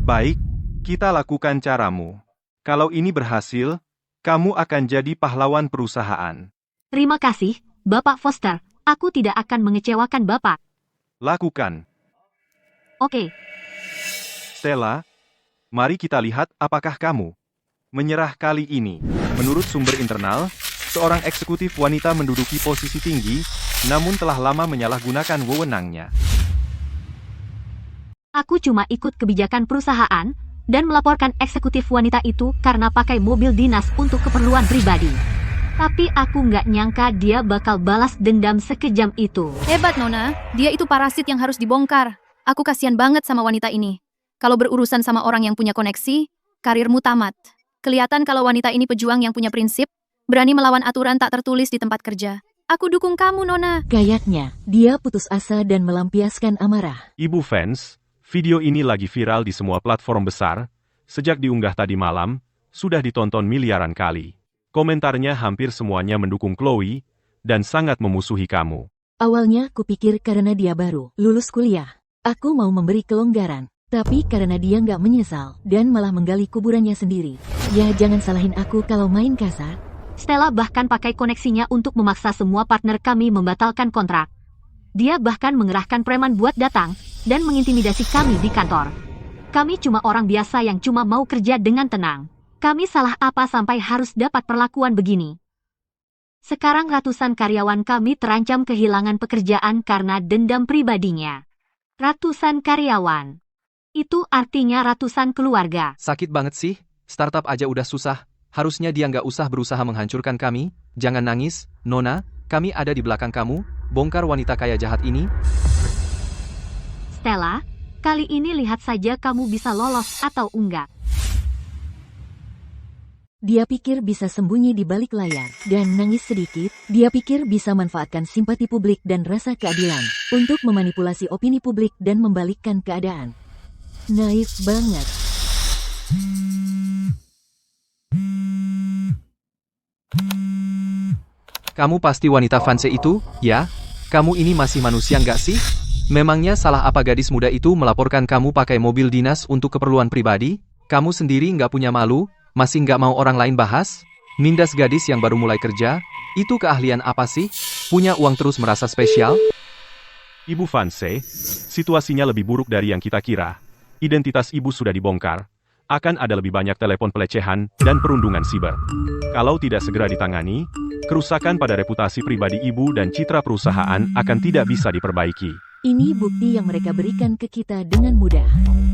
Baik, kita lakukan caramu. Kalau ini berhasil, kamu akan jadi pahlawan perusahaan. Terima kasih, Bapak Foster. Aku tidak akan mengecewakan Bapak. Lakukan. Oke, Stella, mari kita lihat apakah kamu menyerah kali ini. Menurut sumber internal, seorang eksekutif wanita menduduki posisi tinggi, namun telah lama menyalahgunakan wewenangnya. aku cuma ikut kebijakan perusahaan dan melaporkan eksekutif wanita itu karena pakai mobil dinas untuk keperluan pribadi. Tapi aku nggak nyangka dia bakal balas dendam sekejam itu. Hebat, Nona. Dia itu parasit yang harus dibongkar. Aku kasihan banget sama wanita ini. Kalau berurusan sama orang yang punya koneksi, karirmu tamat. Kelihatan kalau wanita ini pejuang yang punya prinsip, berani melawan aturan tak tertulis di tempat kerja. Aku dukung kamu, Nona. Kayaknya, dia putus asa dan melampiaskan amarah. Ibu fans, video ini lagi viral di semua platform besar. Sejak diunggah tadi malam, sudah ditonton miliaran kali. Komentarnya hampir semuanya mendukung Chloe, dan sangat memusuhi kamu. Awalnya kupikir karena dia baru lulus kuliah. Aku mau memberi kelonggaran. Tapi karena dia nggak menyesal dan malah menggali kuburannya sendiri. Ya jangan salahin aku kalau main kasar. Stella bahkan pakai koneksinya untuk memaksa semua partner kami membatalkan kontrak. Dia bahkan mengerahkan preman buat datang dan mengintimidasi kami di kantor. Kami cuma orang biasa yang cuma mau kerja dengan tenang. Kami salah apa sampai harus dapat perlakuan begini? Sekarang ratusan karyawan kami terancam kehilangan pekerjaan karena dendam pribadinya. Ratusan karyawan. Itu artinya ratusan keluarga. Sakit banget sih, startup aja udah susah. Harusnya dia nggak usah berusaha menghancurkan kami. Jangan nangis, Nona, kami ada di belakang kamu. Bongkar wanita kaya jahat ini. Stella, kali ini lihat saja kamu bisa lolos atau enggak. Dia pikir bisa sembunyi di balik layar dan nangis sedikit. Dia pikir bisa manfaatkan simpati publik dan rasa keadilan untuk memanipulasi opini publik dan membalikkan keadaan. Naif banget. Kamu pasti wanita Fanse itu, ya? Kamu ini masih manusia nggak sih? Memangnya salah apa gadis muda itu melaporkan kamu pakai mobil dinas untuk keperluan pribadi? Kamu sendiri nggak punya malu? Masih nggak mau orang lain bahas? Nindas gadis yang baru mulai kerja? Itu keahlian apa sih? Punya uang terus merasa spesial? Ibu Fanse, situasinya lebih buruk dari yang kita kira. Identitas ibu sudah dibongkar. Akan ada lebih banyak telepon pelecehan dan perundungan siber. Kalau tidak segera ditangani, kerusakan pada reputasi pribadi ibu dan citra perusahaan akan tidak bisa diperbaiki. Ini bukti yang mereka berikan ke kita dengan mudah.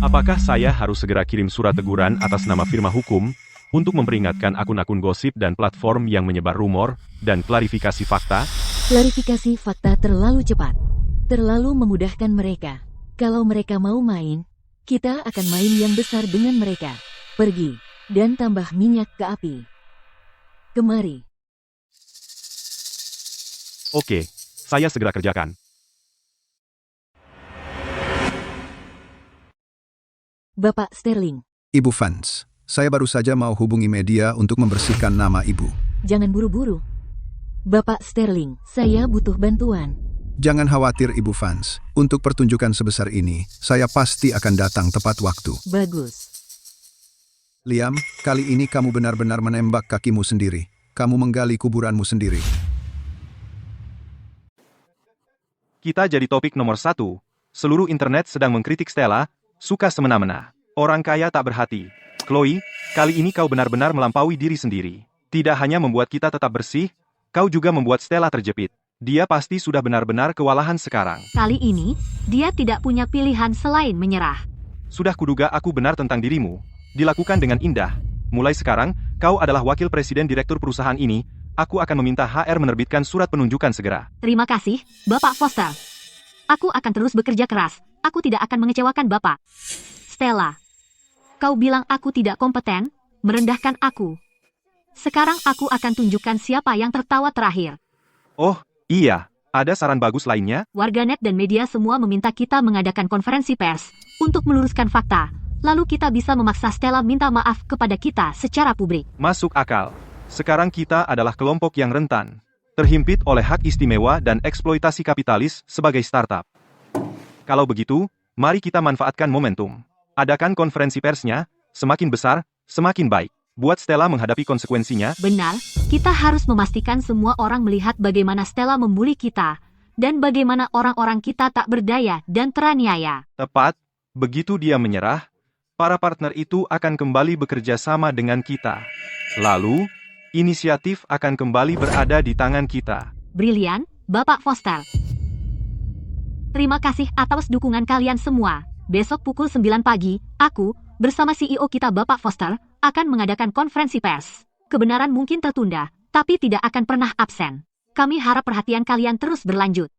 Apakah saya harus segera kirim surat teguran atas nama firma hukum untuk memperingatkan akun-akun gosip dan platform yang menyebar rumor dan klarifikasi fakta? Klarifikasi fakta terlalu cepat. Terlalu memudahkan mereka. Kalau mereka mau main, kita akan main yang besar dengan mereka. Pergi, dan tambah minyak ke api. Kemari. Oke, saya segera kerjakan. Bapak Sterling, Ibu Fans, saya baru saja mau hubungi media untuk membersihkan nama ibu. jangan buru-buru. Bapak Sterling, saya butuh bantuan. Jangan khawatir Ibu Fans, untuk pertunjukan sebesar ini, saya pasti akan datang tepat waktu. Bagus. Liam, kali ini kamu benar-benar menembak kakimu sendiri. Kamu menggali kuburanmu sendiri. Kita jadi topik nomor 1. Seluruh internet sedang mengkritik Stella, suka semena-mena. Orang kaya tak berhati. Chloe, kali ini kau benar-benar melampaui diri sendiri. Tidak hanya membuat kita tetap bersih, kau juga membuat Stella terjepit. Dia pasti sudah benar-benar kewalahan sekarang. Kali ini, dia tidak punya pilihan selain menyerah. Sudah kuduga aku benar tentang dirimu. Dilakukan dengan indah. Mulai sekarang, kau adalah wakil presiden direktur perusahaan ini. Aku akan meminta HR menerbitkan surat penunjukan segera. Terima kasih, Bapak Foster. Aku akan terus bekerja keras. Aku tidak akan mengecewakan Bapak. Stella, kau bilang aku tidak kompeten, merendahkan aku. Sekarang aku akan tunjukkan siapa yang tertawa terakhir. Oh, iya. Ada saran bagus lainnya? Warganet dan media semua meminta kita mengadakan konferensi pers untuk meluruskan fakta. Lalu kita bisa memaksa Stella minta maaf kepada kita secara publik. Masuk akal. Sekarang kita adalah kelompok yang rentan, terhimpit oleh hak istimewa dan eksploitasi kapitalis sebagai startup. Kalau begitu, mari kita manfaatkan momentum. Adakan konferensi persnya, semakin besar, semakin baik. Buat Stella menghadapi konsekuensinya. Benar, kita harus memastikan semua orang melihat bagaimana Stella membuli kita, dan bagaimana orang-orang kita tak berdaya dan teraniaya. Tepat, begitu dia menyerah, para partner itu akan kembali bekerja sama dengan kita. Lalu, inisiatif akan kembali berada di tangan kita. Brilian, Bapak Foster. Terima kasih atas dukungan kalian semua. Besok pukul 9 pagi, aku, bersama CEO kita Bapak Foster, akan mengadakan konferensi pers. Kebenaran mungkin tertunda, tapi tidak akan pernah absen. Kami harap perhatian kalian terus berlanjut.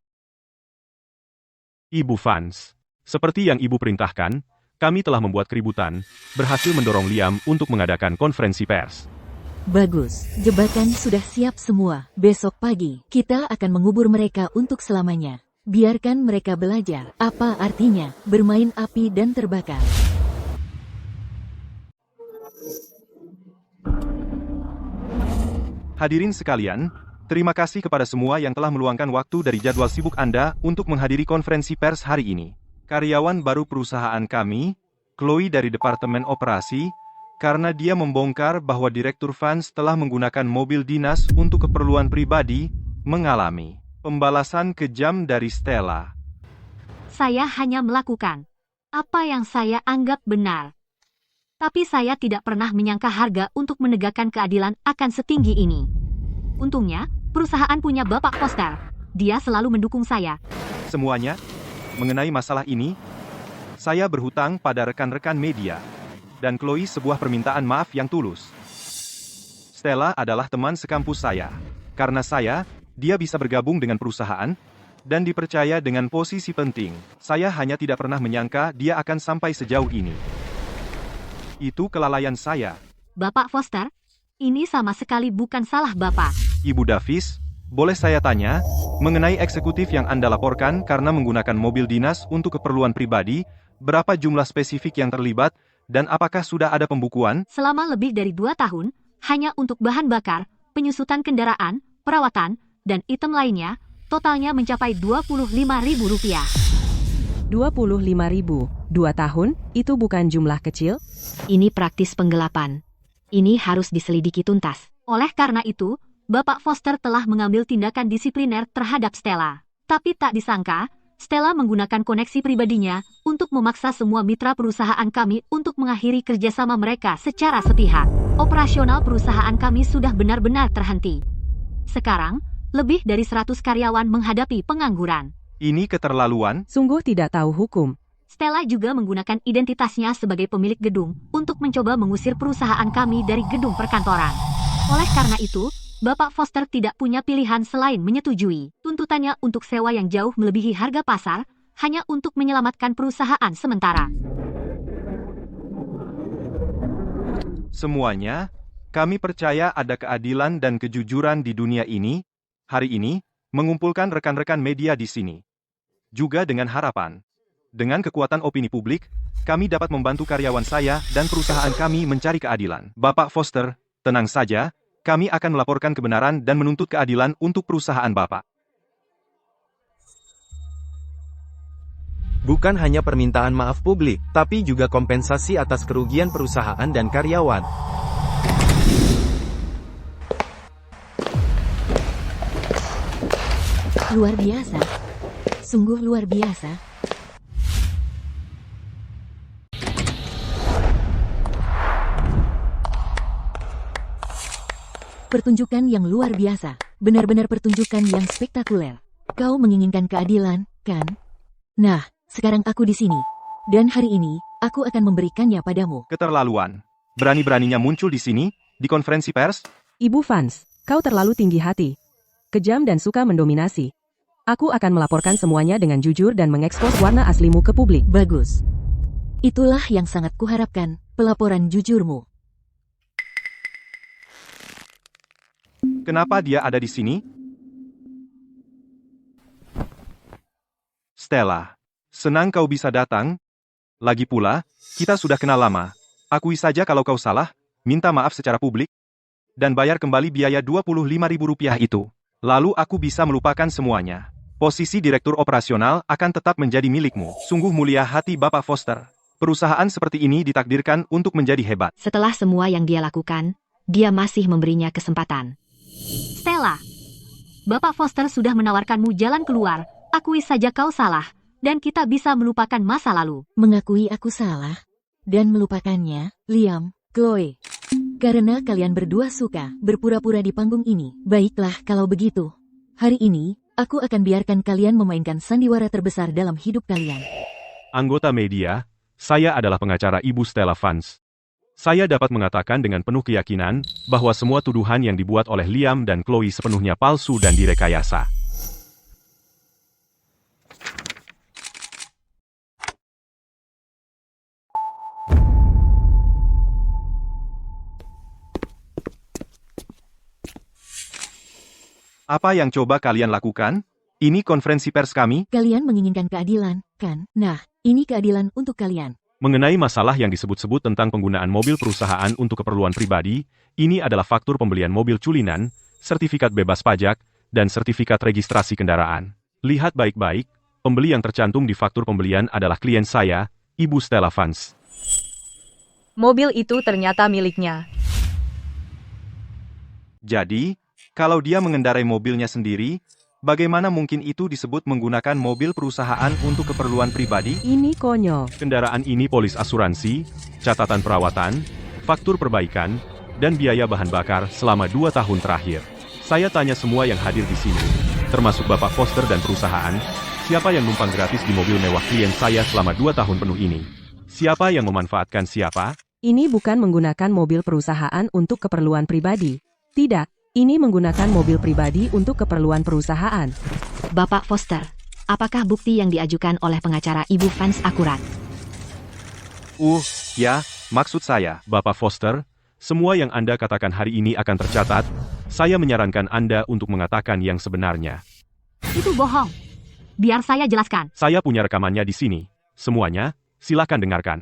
Ibu Fans, seperti yang Ibu perintahkan, kami telah membuat keributan, berhasil mendorong Liam untuk mengadakan konferensi pers. Bagus, jebakan sudah siap semua. Besok pagi, kita akan mengubur mereka untuk selamanya. Biarkan mereka belajar apa artinya bermain api dan terbakar. Hadirin sekalian, terima kasih kepada semua yang telah meluangkan waktu dari jadwal sibuk Anda untuk menghadiri konferensi pers hari ini. Karyawan baru perusahaan kami, Chloe dari Departemen Operasi, karena dia membongkar bahwa Direktur Fans telah menggunakan mobil dinas untuk keperluan pribadi, mengalami pembalasan kejam dari Stella. Saya hanya melakukan apa yang saya anggap benar. Tapi saya tidak pernah menyangka harga untuk menegakkan keadilan akan setinggi ini. Untungnya, perusahaan punya Bapak Foster. Dia selalu mendukung saya. Semuanya, mengenai masalah ini, saya berhutang pada rekan-rekan media. Dan Chloe sebuah permintaan maaf yang tulus. Stella adalah teman sekampus saya. Karena saya, dia bisa bergabung dengan perusahaan, dan dipercaya dengan posisi penting. Saya hanya tidak pernah menyangka dia akan sampai sejauh ini. Itu kelalaian saya. Bapak Foster, ini sama sekali bukan salah Bapak. Ibu Davis, boleh saya tanya, mengenai eksekutif yang Anda laporkan karena menggunakan mobil dinas untuk keperluan pribadi, berapa jumlah spesifik yang terlibat, dan apakah sudah ada pembukuan? Selama lebih dari 2 tahun, hanya untuk bahan bakar, penyusutan kendaraan, perawatan, dan item lainnya, totalnya mencapai Rp25.000. 25.000, 2 tahun, itu bukan jumlah kecil? Ini praktis penggelapan. Ini harus diselidiki tuntas. Oleh karena itu, Bapak Foster telah mengambil tindakan disipliner terhadap Stella. Tapi tak disangka, Stella menggunakan koneksi pribadinya untuk memaksa semua mitra perusahaan kami untuk mengakhiri kerjasama mereka secara sepihak. Operasional perusahaan kami sudah benar-benar terhenti. Sekarang, lebih dari 100 karyawan menghadapi pengangguran. Ini keterlaluan. Sungguh tidak tahu hukum. Stella juga menggunakan identitasnya sebagai pemilik gedung untuk mencoba mengusir perusahaan kami dari gedung perkantoran. Oleh karena itu, Bapak Foster tidak punya pilihan selain menyetujui tuntutannya untuk sewa yang jauh melebihi harga pasar, hanya untuk menyelamatkan perusahaan sementara. Semuanya, kami percaya ada keadilan dan kejujuran di dunia ini, hari ini, mengumpulkan rekan-rekan media di sini. Juga dengan harapan. Dengan kekuatan opini publik, kami dapat membantu karyawan saya dan perusahaan kami mencari keadilan. Bapak Foster, tenang saja, kami akan melaporkan kebenaran dan menuntut keadilan untuk perusahaan Bapak. Bukan hanya permintaan maaf publik, tapi juga kompensasi atas kerugian perusahaan dan karyawan. Luar biasa. Sungguh luar biasa. Pertunjukan yang luar biasa. Benar-benar pertunjukan yang spektakuler. Kau menginginkan keadilan, kan? Nah, sekarang aku di sini. Dan hari ini, aku akan memberikannya padamu. Keterlaluan. Berani-beraninya muncul di sini, di konferensi pers? Ibu Fans, kau terlalu tinggi hati. Kejam dan suka mendominasi. Aku akan melaporkan semuanya dengan jujur dan mengekspos warna aslimu ke publik. Bagus. Itulah yang sangat kuharapkan, pelaporan jujurmu. Kenapa dia ada di sini? Stella, senang kau bisa datang. Lagi pula, kita sudah kenal lama. Akui saja kalau kau salah, minta maaf secara publik, dan bayar kembali biaya Rp25.000 itu. Lalu aku bisa melupakan semuanya. Posisi direktur operasional akan tetap menjadi milikmu. Sungguh mulia hati Bapak Foster. Perusahaan seperti ini ditakdirkan untuk menjadi hebat. Setelah semua yang dia lakukan, dia masih memberinya kesempatan. Stella, Bapak Foster sudah menawarkanmu jalan keluar. Akui saja kau salah, dan kita bisa melupakan masa lalu. Mengakui aku salah, dan melupakannya, Liam, Chloe. Karena kalian berdua suka berpura-pura di panggung ini. Baiklah kalau begitu. Hari ini, aku akan biarkan kalian memainkan sandiwara terbesar dalam hidup kalian. Anggota media, saya adalah pengacara Ibu Stella Fans. Saya dapat mengatakan dengan penuh keyakinan bahwa semua tuduhan yang dibuat oleh Liam dan Chloe sepenuhnya palsu dan direkayasa. Apa yang coba kalian lakukan? Ini konferensi pers kami? Kalian menginginkan keadilan, kan? Nah, ini keadilan untuk kalian. Mengenai masalah yang disebut-sebut tentang penggunaan mobil perusahaan untuk keperluan pribadi, ini adalah faktur pembelian mobil culinan, sertifikat bebas pajak, dan sertifikat registrasi kendaraan. Lihat baik-baik, pembeli yang tercantum di faktur pembelian adalah klien saya, Ibu Stella Fans. Mobil itu ternyata miliknya. Jadi, kalau dia mengendarai mobilnya sendiri, bagaimana mungkin itu disebut menggunakan mobil perusahaan untuk keperluan pribadi? Ini konyol. Kendaraan ini polis asuransi, catatan perawatan, faktur perbaikan, dan biaya bahan bakar selama 2 tahun terakhir. Saya tanya semua yang hadir di sini, termasuk Bapak Foster dan perusahaan, siapa yang numpang gratis di mobil mewah klien saya selama 2 tahun penuh ini? Siapa yang memanfaatkan siapa? Ini bukan menggunakan mobil perusahaan untuk keperluan pribadi. Tidak. Ini menggunakan mobil pribadi untuk keperluan perusahaan. Bapak Foster, apakah bukti yang diajukan oleh pengacara Ibu Fans akurat? Ya, maksud saya. Bapak Foster, semua yang Anda katakan hari ini akan tercatat. Saya menyarankan Anda untuk mengatakan yang sebenarnya. Itu bohong. Biar saya jelaskan. Saya punya rekamannya di sini. Semuanya, silakan dengarkan.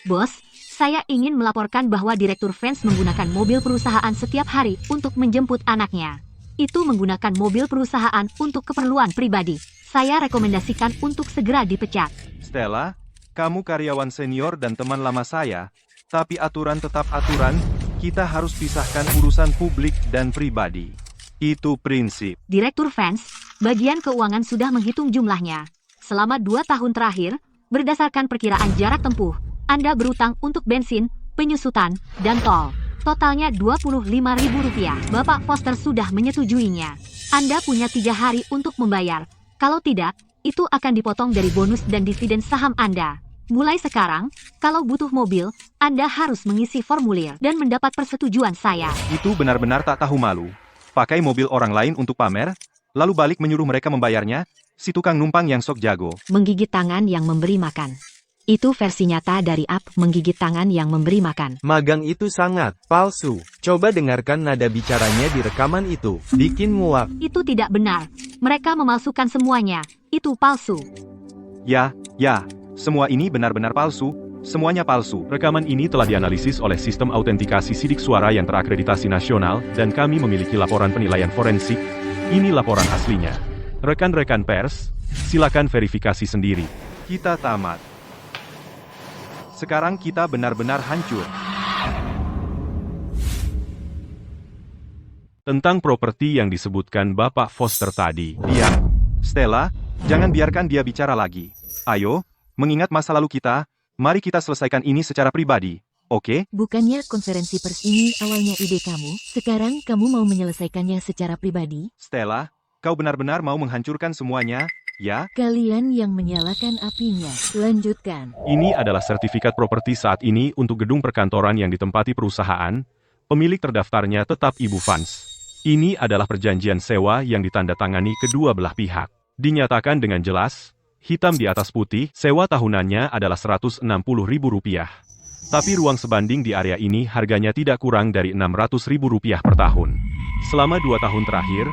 Bos, saya ingin melaporkan bahwa Direktur Fans menggunakan mobil perusahaan setiap hari untuk menjemput anaknya. Itu menggunakan mobil perusahaan untuk keperluan pribadi. Saya rekomendasikan untuk segera dipecat. Stella, kamu karyawan senior dan teman lama saya, tapi aturan tetap aturan, kita harus pisahkan urusan publik dan pribadi. Itu prinsip. Direktur Fans, bagian keuangan sudah menghitung jumlahnya. Selama 2 tahun terakhir, berdasarkan perkiraan jarak tempuh, Anda berutang untuk bensin, penyusutan, dan tol. Totalnya Rp25.000. Bapak Foster sudah menyetujuinya. Anda punya 3 hari untuk membayar. Kalau tidak, itu akan dipotong dari bonus dan dividen saham Anda. Mulai sekarang, kalau butuh mobil, Anda harus mengisi formulir dan mendapat persetujuan saya. Itu benar-benar tak tahu malu. Pakai mobil orang lain untuk pamer, lalu balik menyuruh mereka membayarnya, si tukang numpang yang sok jago. Menggigit tangan yang memberi makan. Itu versi nyata dari app menggigit tangan yang memberi makan. Magang itu sangat palsu. Coba dengarkan nada bicaranya di rekaman itu. Bikin muak. Itu tidak benar. Mereka memalsukan semuanya. Itu palsu. Ya, semua ini benar-benar palsu. Semuanya palsu. Rekaman ini telah dianalisis oleh sistem autentikasi sidik suara yang terakreditasi nasional, dan kami memiliki laporan penilaian forensik. Ini laporan aslinya. Rekan-rekan pers, silakan verifikasi sendiri. Kita tamat. Sekarang kita benar-benar hancur. Tentang properti yang disebutkan Bapak Foster tadi. Diam. Stella, jangan biarkan dia bicara lagi. Ayo, mengingat masa lalu kita, mari kita selesaikan ini secara pribadi. Oke? Bukannya konferensi pers ini awalnya ide kamu, sekarang kamu mau menyelesaikannya secara pribadi? Stella, kau benar-benar mau menghancurkan semuanya, ya? Kalian yang menyalakan apinya. Lanjutkan. Ini adalah sertifikat properti saat ini untuk gedung perkantoran yang ditempati perusahaan. Pemilik terdaftarnya tetap Ibu Vance. Ini adalah perjanjian sewa yang ditandatangani kedua belah pihak. Dinyatakan dengan jelas, hitam di atas putih, sewa tahunannya adalah Rp160.000. Tapi ruang sebanding di area ini harganya tidak kurang dari Rp600.000 per tahun. Selama 2 tahun terakhir,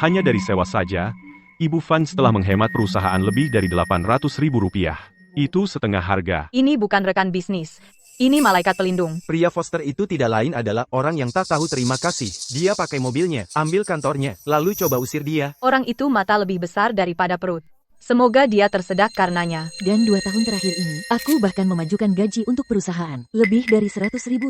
hanya dari sewa saja, Ibu Vance telah menghemat perusahaan lebih dari Rp800.000. Itu setengah harga. Ini bukan rekan bisnis. Ini malaikat pelindung. Pria Foster itu tidak lain adalah orang yang tak tahu terima kasih. Dia pakai mobilnya, ambil kantornya, lalu coba usir dia. Orang itu mata lebih besar daripada perut. Semoga dia tersedak karenanya. Dan 2 tahun terakhir ini, aku bahkan memajukan gaji untuk perusahaan. Lebih dari Rp100.000.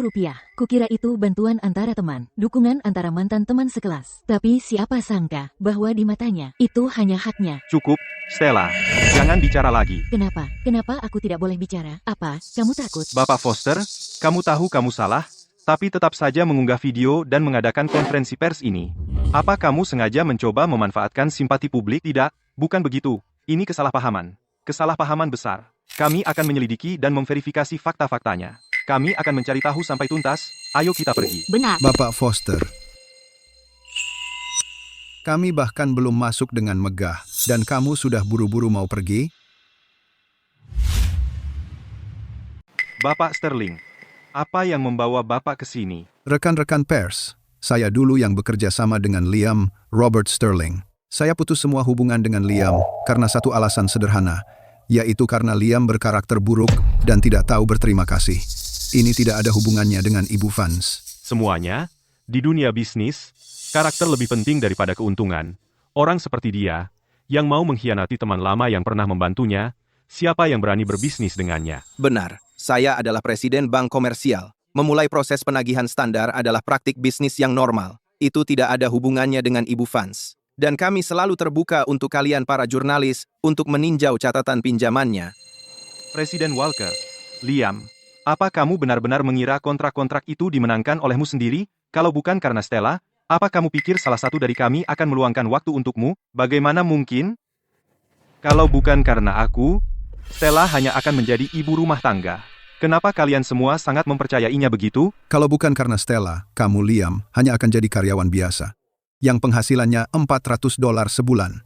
Kukira itu bantuan antara teman, dukungan antara mantan teman sekelas. Tapi siapa sangka bahwa di matanya, itu hanya haknya. Cukup, Stella. Jangan bicara lagi. Kenapa? Kenapa aku tidak boleh bicara? Apa? Kamu takut? Bapak Foster, kamu tahu kamu salah, tapi tetap saja mengunggah video dan mengadakan konferensi pers ini. Apa kamu sengaja mencoba memanfaatkan simpati publik? Tidak, bukan begitu. Ini kesalahpahaman. Kesalahpahaman besar. Kami akan menyelidiki dan memverifikasi fakta-faktanya. Kami akan mencari tahu sampai tuntas. Ayo kita pergi. Benar. Bapak Foster, kami bahkan belum masuk dengan megah, dan kamu sudah buru-buru mau pergi? Bapak Sterling, apa yang membawa Bapak ke sini? Rekan-rekan pers, saya dulu yang bekerja sama dengan Liam Robert Sterling. Saya putus semua hubungan dengan Liam karena satu alasan sederhana, yaitu karena Liam berkarakter buruk dan tidak tahu berterima kasih. Ini tidak ada hubungannya dengan Ibu Vance. Semuanya, di dunia bisnis, karakter lebih penting daripada keuntungan. Orang seperti dia, yang mau mengkhianati teman lama yang pernah membantunya, siapa yang berani berbisnis dengannya? Benar, saya adalah presiden bank komersial. Memulai proses penagihan standar adalah praktik bisnis yang normal. Itu tidak ada hubungannya dengan Ibu Vance. Dan kami selalu terbuka untuk kalian para jurnalis untuk meninjau catatan pinjamannya. Presiden Walker, Liam, apa kamu benar-benar mengira kontrak-kontrak itu dimenangkan olehmu sendiri? Kalau bukan karena Stella, apa kamu pikir salah satu dari kami akan meluangkan waktu untukmu? Bagaimana mungkin? Kalau bukan karena aku, Stella hanya akan menjadi ibu rumah tangga. Kenapa kalian semua sangat mempercayainya begitu? Kalau bukan karena Stella, kamu Liam hanya akan jadi karyawan biasa, yang penghasilannya $400 sebulan.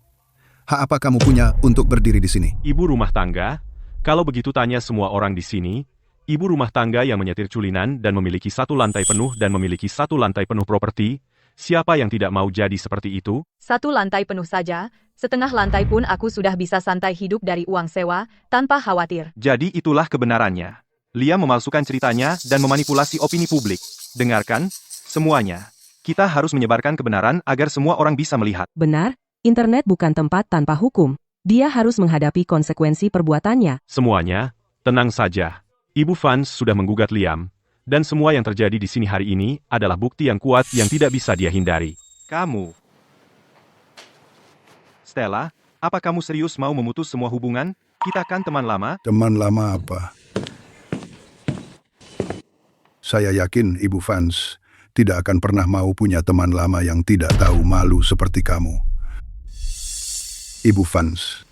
Hak apa kamu punya untuk berdiri di sini? Ibu rumah tangga? Kalau begitu tanya semua orang di sini, ibu rumah tangga yang menyetir culinan dan memiliki 1 lantai penuh dan memiliki 1 lantai penuh properti, siapa yang tidak mau jadi seperti itu? 1 lantai penuh saja, setengah lantai pun aku sudah bisa santai hidup dari uang sewa, tanpa khawatir. Jadi itulah kebenarannya. Liam memalsukan ceritanya dan memanipulasi opini publik. Dengarkan, semuanya. Kita harus menyebarkan kebenaran agar semua orang bisa melihat. Benar, internet bukan tempat tanpa hukum. Dia harus menghadapi konsekuensi perbuatannya. Semuanya, tenang saja. Ibu Vance sudah menggugat Liam, dan semua yang terjadi di sini hari ini adalah bukti yang kuat yang tidak bisa dia hindari. Kamu. Stella, apa kamu serius mau memutus semua hubungan? Kita kan teman lama. Teman lama apa? Saya yakin Ibu Vance tidak akan pernah mau punya teman lama yang tidak tahu malu seperti kamu. Ibu Vance,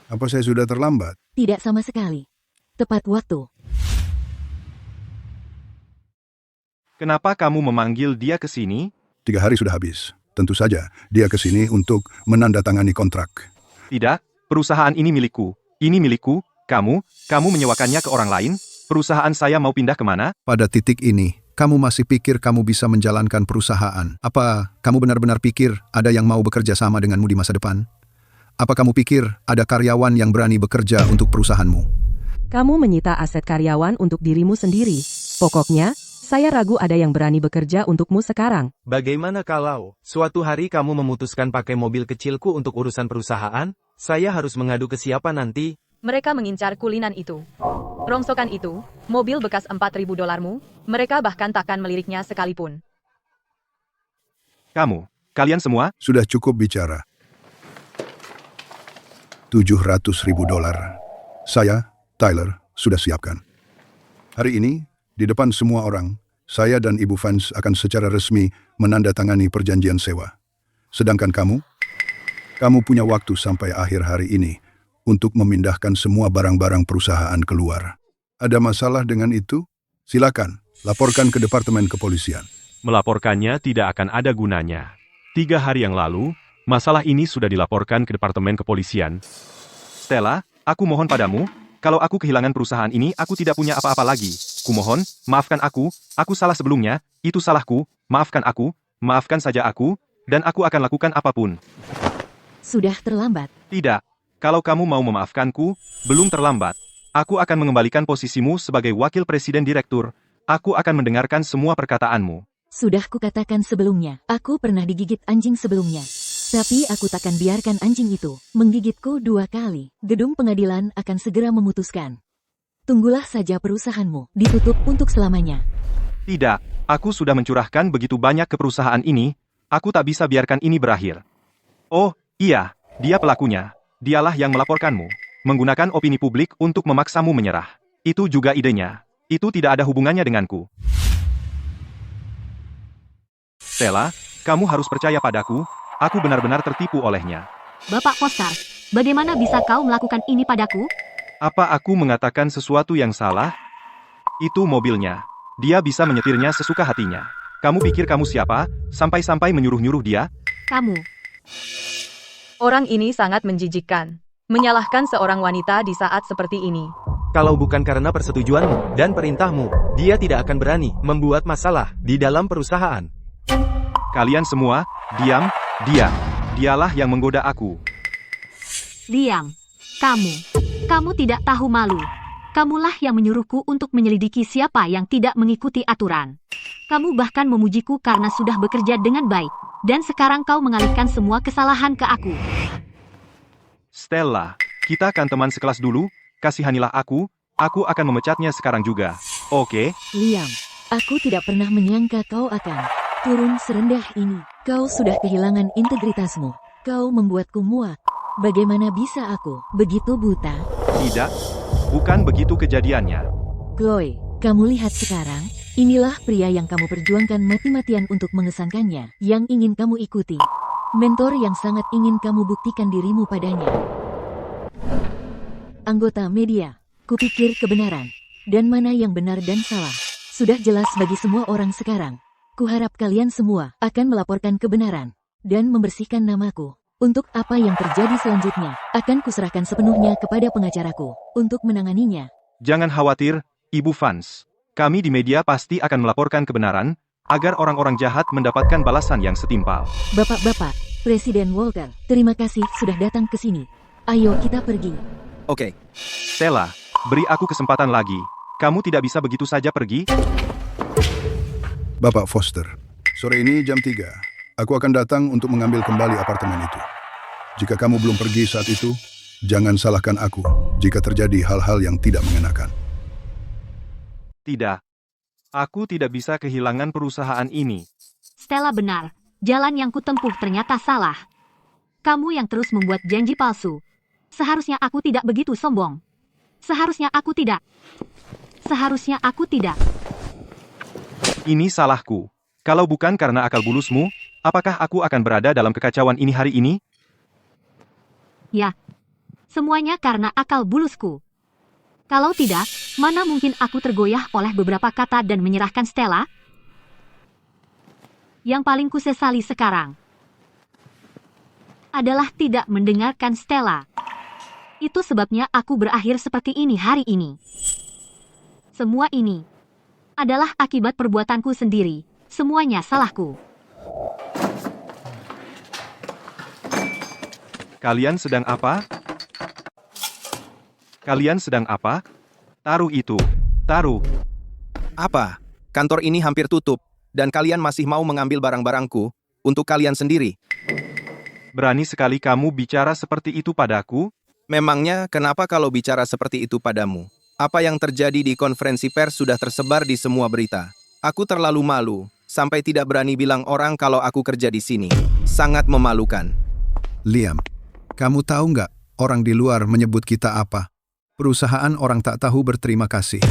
apa saya sudah terlambat? Tidak sama sekali. Tepat waktu. Kenapa kamu memanggil dia ke sini? 3 hari sudah habis. Tentu saja, dia ke sini untuk menandatangani kontrak. Tidak, perusahaan ini milikku. Ini milikku, kamu menyewakannya ke orang lain? Perusahaan saya mau pindah kemana? Pada titik ini, kamu masih pikir kamu bisa menjalankan perusahaan? Apa kamu benar-benar pikir ada yang mau bekerja sama denganmu di masa depan? Apa kamu pikir ada karyawan yang berani bekerja untuk perusahaanmu? Kamu menyita aset karyawan untuk dirimu sendiri. Pokoknya, saya ragu ada yang berani bekerja untukmu sekarang. Bagaimana kalau suatu hari kamu memutuskan pakai mobil kecilku untuk urusan perusahaan? Saya harus mengadu ke siapa nanti? Mereka mengincar kulinan itu. Rongsokan itu, mobil bekas $4.000, mereka bahkan takkan meliriknya sekalipun. Kalian semua, Sudah cukup bicara. $700.000. Saya, Tyler, sudah siapkan. Hari ini, di depan semua orang, saya dan Ibu Vance akan secara resmi menandatangani perjanjian sewa. Sedangkan kamu punya waktu sampai akhir hari ini untuk memindahkan semua barang-barang perusahaan keluar. Ada masalah dengan itu? Silakan, laporkan ke Departemen Kepolisian. Melaporkannya tidak akan ada gunanya. 3 hari yang lalu, masalah ini sudah dilaporkan ke Departemen Kepolisian. Stella, aku mohon padamu, kalau aku kehilangan perusahaan ini aku tidak punya apa-apa lagi. Kumohon, maafkan aku salah sebelumnya, itu salahku, maafkan saja aku, dan aku akan lakukan apapun. Sudah terlambat. Tidak, kalau kamu mau memaafkanku, belum terlambat. Aku akan mengembalikan posisimu sebagai wakil presiden direktur. Aku akan mendengarkan semua perkataanmu. Sudah kukatakan sebelumnya, aku pernah digigit anjing sebelumnya. Tapi aku takkan biarkan anjing itu menggigitku 2 kali. Gedung pengadilan akan segera memutuskan. Tunggulah saja perusahaanmu ditutup untuk selamanya. Tidak, aku sudah mencurahkan begitu banyak ke perusahaan ini, aku tak bisa biarkan ini berakhir. Oh, iya, dia pelakunya. Dialah yang melaporkanmu. Menggunakan opini publik untuk memaksamu menyerah. Itu juga idenya. Itu tidak ada hubungannya denganku. Stella, kamu harus percaya padaku, aku benar-benar tertipu olehnya. Bapak Foster, bagaimana bisa kau melakukan ini padaku? Apa aku mengatakan sesuatu yang salah? Itu mobilnya. Dia bisa menyetirnya sesuka hatinya. Kamu pikir kamu siapa, sampai-sampai menyuruh-nyuruh dia? Kamu. Orang ini sangat menjijikkan. Menyalahkan seorang wanita di saat seperti ini. Kalau bukan karena persetujuanmu dan perintahmu, dia tidak akan berani membuat masalah di dalam perusahaan. Kalian semua, diam, dialah yang menggoda aku. Diam. Kamu tidak tahu malu. Kamulah yang menyuruhku untuk menyelidiki siapa yang tidak mengikuti aturan. Kamu bahkan memujiku karena sudah bekerja dengan baik. Dan sekarang kau mengalihkan semua kesalahan ke aku. Stella, kita kan teman sekelas dulu, kasihanilah aku akan memecatnya sekarang juga. Oke? Liam, aku tidak pernah menyangka kau akan turun serendah ini. Kau sudah kehilangan integritasmu. Kau membuatku muak. Bagaimana bisa aku begitu buta? Tidak, bukan begitu kejadiannya. Chloe, kamu lihat sekarang, inilah pria yang kamu perjuangkan mati-matian untuk mengesankannya, yang ingin kamu ikuti. Mentor yang sangat ingin kamu buktikan dirimu padanya. Anggota media, kupikir kebenaran, dan mana yang benar dan salah, sudah jelas bagi semua orang sekarang. Kuharap kalian semua akan melaporkan kebenaran, dan membersihkan namaku. Untuk apa yang terjadi selanjutnya, akan kuserahkan sepenuhnya kepada pengacaraku, untuk menanganinya. Jangan khawatir, Ibu Vance. Kami di media pasti akan melaporkan kebenaran, agar orang-orang jahat mendapatkan balasan yang setimpal. Bapak-bapak, Presiden Walker, terima kasih sudah datang ke sini. Ayo kita pergi. Oke. Stella, beri aku kesempatan lagi. Kamu tidak bisa begitu saja pergi? Bapak Foster, sore ini jam 3. Aku akan datang untuk mengambil kembali apartemen itu. Jika kamu belum pergi saat itu, jangan salahkan aku jika terjadi hal-hal yang tidak mengenakan. Tidak. Aku tidak bisa kehilangan perusahaan ini. Stella benar. Jalan yang kutempuh ternyata salah. Kamu yang terus membuat janji palsu. Seharusnya aku tidak begitu sombong. Seharusnya aku tidak. Ini salahku. Kalau bukan karena akal bulusmu, apakah aku akan berada dalam kekacauan ini hari ini? Ya. Semuanya karena akal bulusku. Kalau tidak, mana mungkin aku tergoyah oleh beberapa kata dan menyerahkan Stella? Yang paling kusesali sekarang adalah tidak mendengarkan Stella. Itu sebabnya aku berakhir seperti ini hari ini. Semua ini adalah akibat perbuatanku sendiri. Semuanya salahku. Kalian sedang apa? Taruh itu. Taruh. Apa? Kantor ini hampir tutup, dan kalian masih mau mengambil barang-barangku untuk kalian sendiri. Berani sekali kamu bicara seperti itu padaku? Memangnya kenapa kalau bicara seperti itu padamu? Apa yang terjadi di konferensi pers sudah tersebar di semua berita. Aku terlalu malu, sampai tidak berani bilang orang kalau aku kerja di sini. Sangat memalukan. Liam, kamu tahu nggak orang di luar menyebut kita apa? Perusahaan orang tak tahu berterima kasih.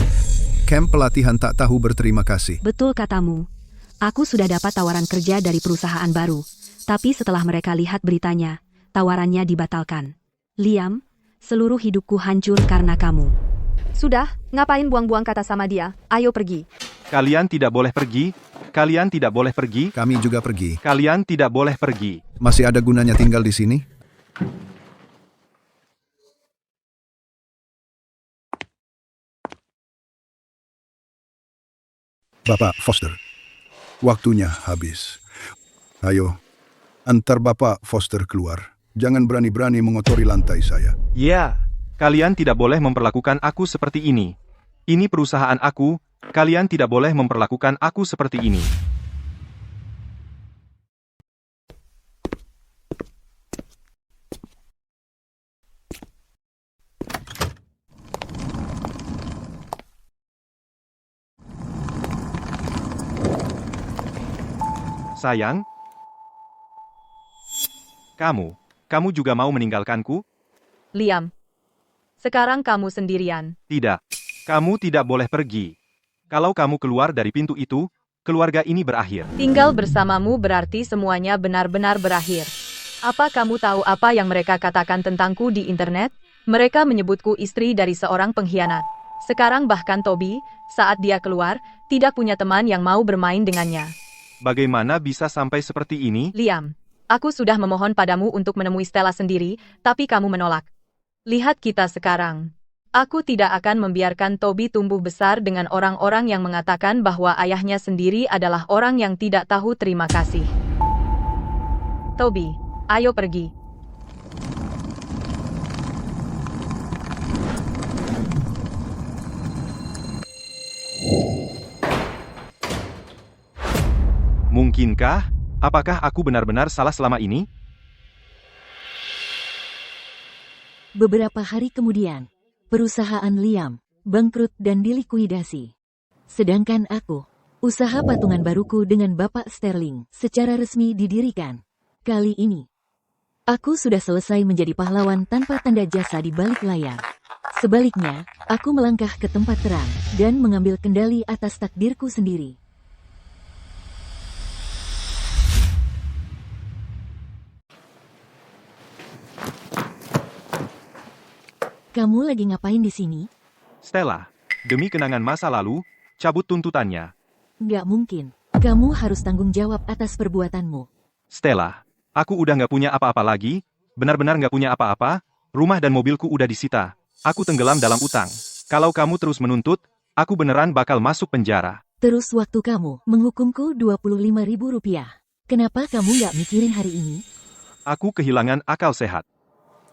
Camp pelatihan tak tahu berterima kasih. Betul katamu. Aku sudah dapat tawaran kerja dari perusahaan baru. Tapi setelah mereka lihat beritanya, tawarannya dibatalkan. Liam, seluruh hidupku hancur karena kamu. Sudah, ngapain buang-buang kata sama dia? Ayo pergi. Kalian tidak boleh pergi. Kalian tidak boleh pergi. Kami juga pergi. Kalian tidak boleh pergi. Masih ada gunanya tinggal di sini? Bapak Foster, waktunya habis. Ayo, antar Bapak Foster keluar. Jangan berani-berani mengotori lantai saya. Ya. Kalian tidak boleh memperlakukan aku seperti ini. Ini perusahaan aku. Kalian tidak boleh memperlakukan aku seperti ini. Sayang, kamu juga mau meninggalkanku? Liam, sekarang kamu sendirian. Tidak, kamu tidak boleh pergi. Kalau kamu keluar dari pintu itu, keluarga ini berakhir. Tinggal bersamamu berarti semuanya benar-benar berakhir. Apa kamu tahu apa yang mereka katakan tentangku di internet? Mereka menyebutku istri dari seorang pengkhianat. Sekarang bahkan Toby, saat dia keluar, tidak punya teman yang mau bermain dengannya. Bagaimana bisa sampai seperti ini? Liam, aku sudah memohon padamu untuk menemui Stella sendiri, tapi kamu menolak. Lihat kita sekarang. Aku tidak akan membiarkan Toby tumbuh besar dengan orang-orang yang mengatakan bahwa ayahnya sendiri adalah orang yang tidak tahu terima kasih. Toby, ayo pergi. Mungkinkah? Apakah aku benar-benar salah selama ini? Beberapa hari kemudian, perusahaan Liam bangkrut dan dilikuidasi. Sedangkan aku, usaha patungan baruku dengan Bapak Sterling secara resmi didirikan. Kali ini, aku sudah selesai menjadi pahlawan tanpa tanda jasa di balik layar. Sebaliknya, aku melangkah ke tempat terang dan mengambil kendali atas takdirku sendiri. Kamu lagi ngapain di sini? Stella, demi kenangan masa lalu, cabut tuntutannya. Nggak mungkin. Kamu harus tanggung jawab atas perbuatanmu. Stella, aku udah nggak punya apa-apa lagi, benar-benar nggak punya apa-apa, rumah dan mobilku udah disita. Aku tenggelam dalam utang. Kalau kamu terus menuntut, aku beneran bakal masuk penjara. Terus waktu kamu menghukumku Rp25.000. Kenapa kamu nggak mikirin hari ini? Aku kehilangan akal sehat.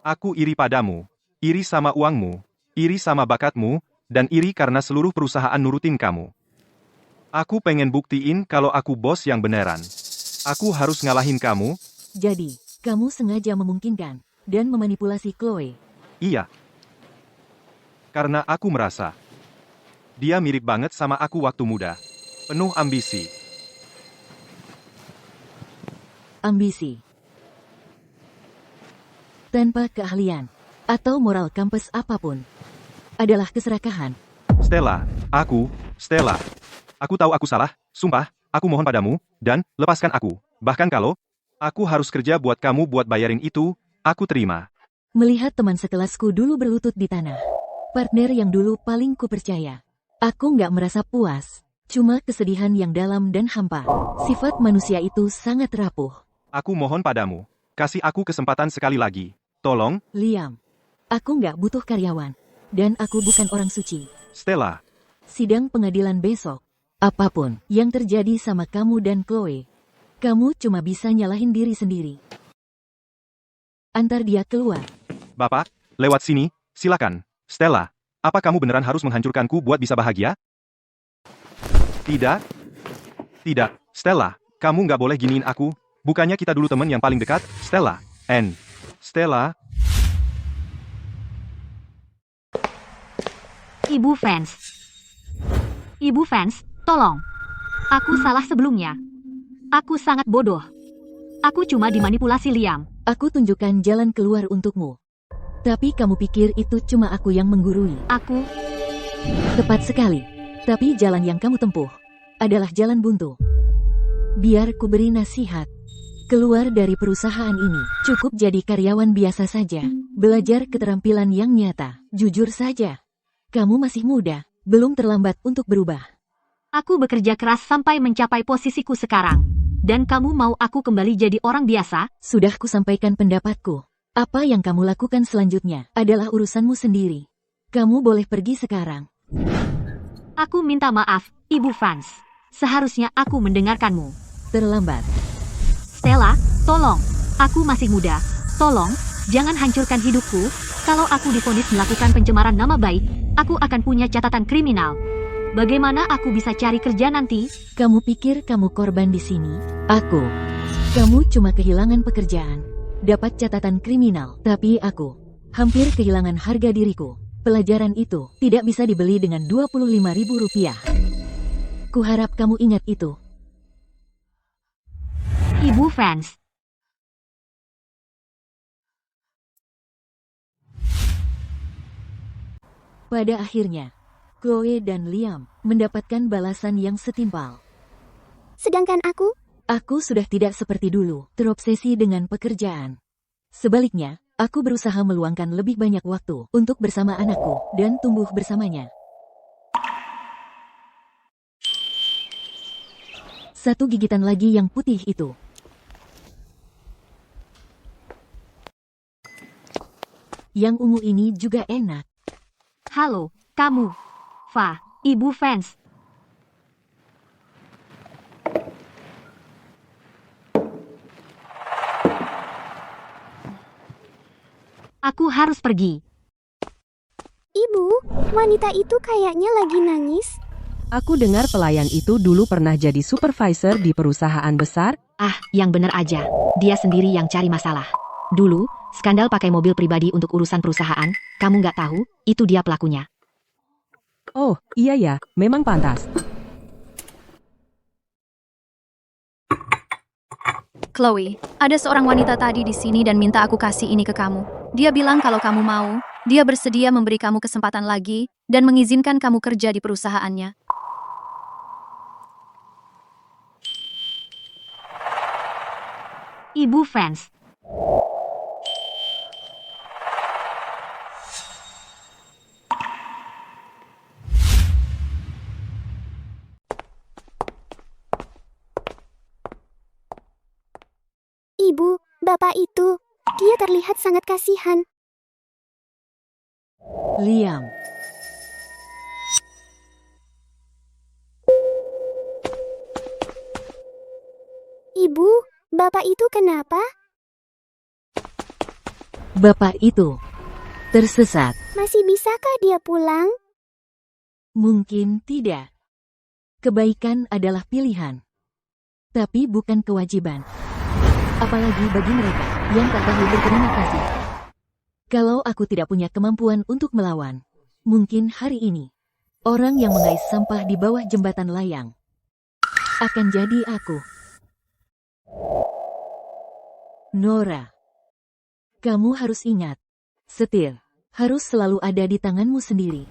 Aku iri padamu. Iri sama uangmu, iri sama bakatmu, dan iri karena seluruh perusahaan nurutin kamu. Aku pengen buktiin kalau aku bos yang beneran. Aku harus ngalahin kamu. Jadi, kamu sengaja memungkinkan dan memanipulasi Chloe. Iya. Karena aku merasa dia mirip banget sama aku waktu muda. Penuh ambisi. Ambisi. Tanpa keahlian atau moral kampus apapun, adalah keserakahan. Stella, aku tahu aku salah, sumpah, aku mohon padamu, dan, lepaskan aku. Bahkan kalau, aku harus kerja buat kamu buat bayarin itu, aku terima. Melihat teman sekelasku dulu berlutut di tanah, partner yang dulu paling kupercaya, aku nggak merasa puas, cuma kesedihan yang dalam dan hampa. Sifat manusia itu sangat rapuh. Aku mohon padamu, kasih aku kesempatan sekali lagi, tolong. Liam. Aku nggak butuh karyawan. Dan aku bukan orang suci. Stella. Sidang pengadilan besok. Apapun yang terjadi sama kamu dan Chloe, kamu cuma bisa nyalahin diri sendiri. Antar dia keluar. Bapak, lewat sini, silakan. Stella, apa kamu beneran harus menghancurkanku buat bisa bahagia? Tidak. Tidak, Stella, kamu nggak boleh giniin aku. Bukannya kita dulu teman yang paling dekat, Stella. Stella. Ibu Fans. Ibu Fans, tolong. Aku salah sebelumnya. Aku sangat bodoh. Aku cuma dimanipulasi Liam. Aku tunjukkan jalan keluar untukmu. Tapi kamu pikir itu cuma aku yang menggurui. Aku... Tepat sekali. Tapi jalan yang kamu tempuh adalah jalan buntu. Biar ku beri nasihat. Keluar dari perusahaan ini, cukup jadi karyawan biasa saja. Belajar keterampilan yang nyata. Jujur saja. Kamu masih muda, belum terlambat untuk berubah. Aku bekerja keras sampai mencapai posisiku sekarang. Dan kamu mau aku kembali jadi orang biasa? Sudah kusampaikan pendapatku. Apa yang kamu lakukan selanjutnya adalah urusanmu sendiri. Kamu boleh pergi sekarang. Aku minta maaf, Ibu Fans. Seharusnya aku mendengarkanmu. Terlambat. Stella, tolong. Aku masih muda. Tolong, jangan hancurkan hidupku. Kalau aku divonis melakukan pencemaran nama baik, aku akan punya catatan kriminal. Bagaimana aku bisa cari kerja nanti? Kamu pikir kamu korban di sini? Aku. Kamu cuma kehilangan pekerjaan. Dapat catatan kriminal. Tapi aku hampir kehilangan harga diriku. Pelajaran itu tidak bisa dibeli dengan Rp25.000. Kuharap kamu ingat itu. Ibu Fans. Pada akhirnya, Chloe dan Liam mendapatkan balasan yang setimpal. Sedangkan aku? Aku sudah tidak seperti dulu, terobsesi dengan pekerjaan. Sebaliknya, aku berusaha meluangkan lebih banyak waktu untuk bersama anakku dan tumbuh bersamanya. Satu gigitan lagi yang putih itu. Yang ungu ini juga enak. Halo, kamu. Fa, Ibu Fans. Aku harus pergi. Ibu, wanita itu kayaknya lagi nangis. Aku dengar pelayan itu dulu pernah jadi supervisor di perusahaan besar. Ah, yang bener aja. Dia sendiri yang cari masalah. Dulu, skandal pakai mobil pribadi untuk urusan perusahaan. Kamu nggak tahu, itu dia pelakunya. Oh, iya ya, memang pantas. Chloe, ada seorang wanita tadi di sini dan minta aku kasih ini ke kamu. Dia bilang kalau kamu mau, dia bersedia memberi kamu kesempatan lagi dan mengizinkan kamu kerja di perusahaannya. Ibu Fans. Ibu, bapak itu, dia terlihat sangat kasihan. Liam. Ibu, bapak itu kenapa? Bapak itu tersesat. Masih bisakah dia pulang? Mungkin tidak. Kebaikan adalah pilihan, tapi bukan kewajiban. Apalagi bagi mereka yang tak tahu berterima kasih. Kalau aku tidak punya kemampuan untuk melawan, mungkin hari ini, orang yang mengais sampah di bawah jembatan layang akan jadi aku. Nora, kamu harus ingat, setir harus selalu ada di tanganmu sendiri.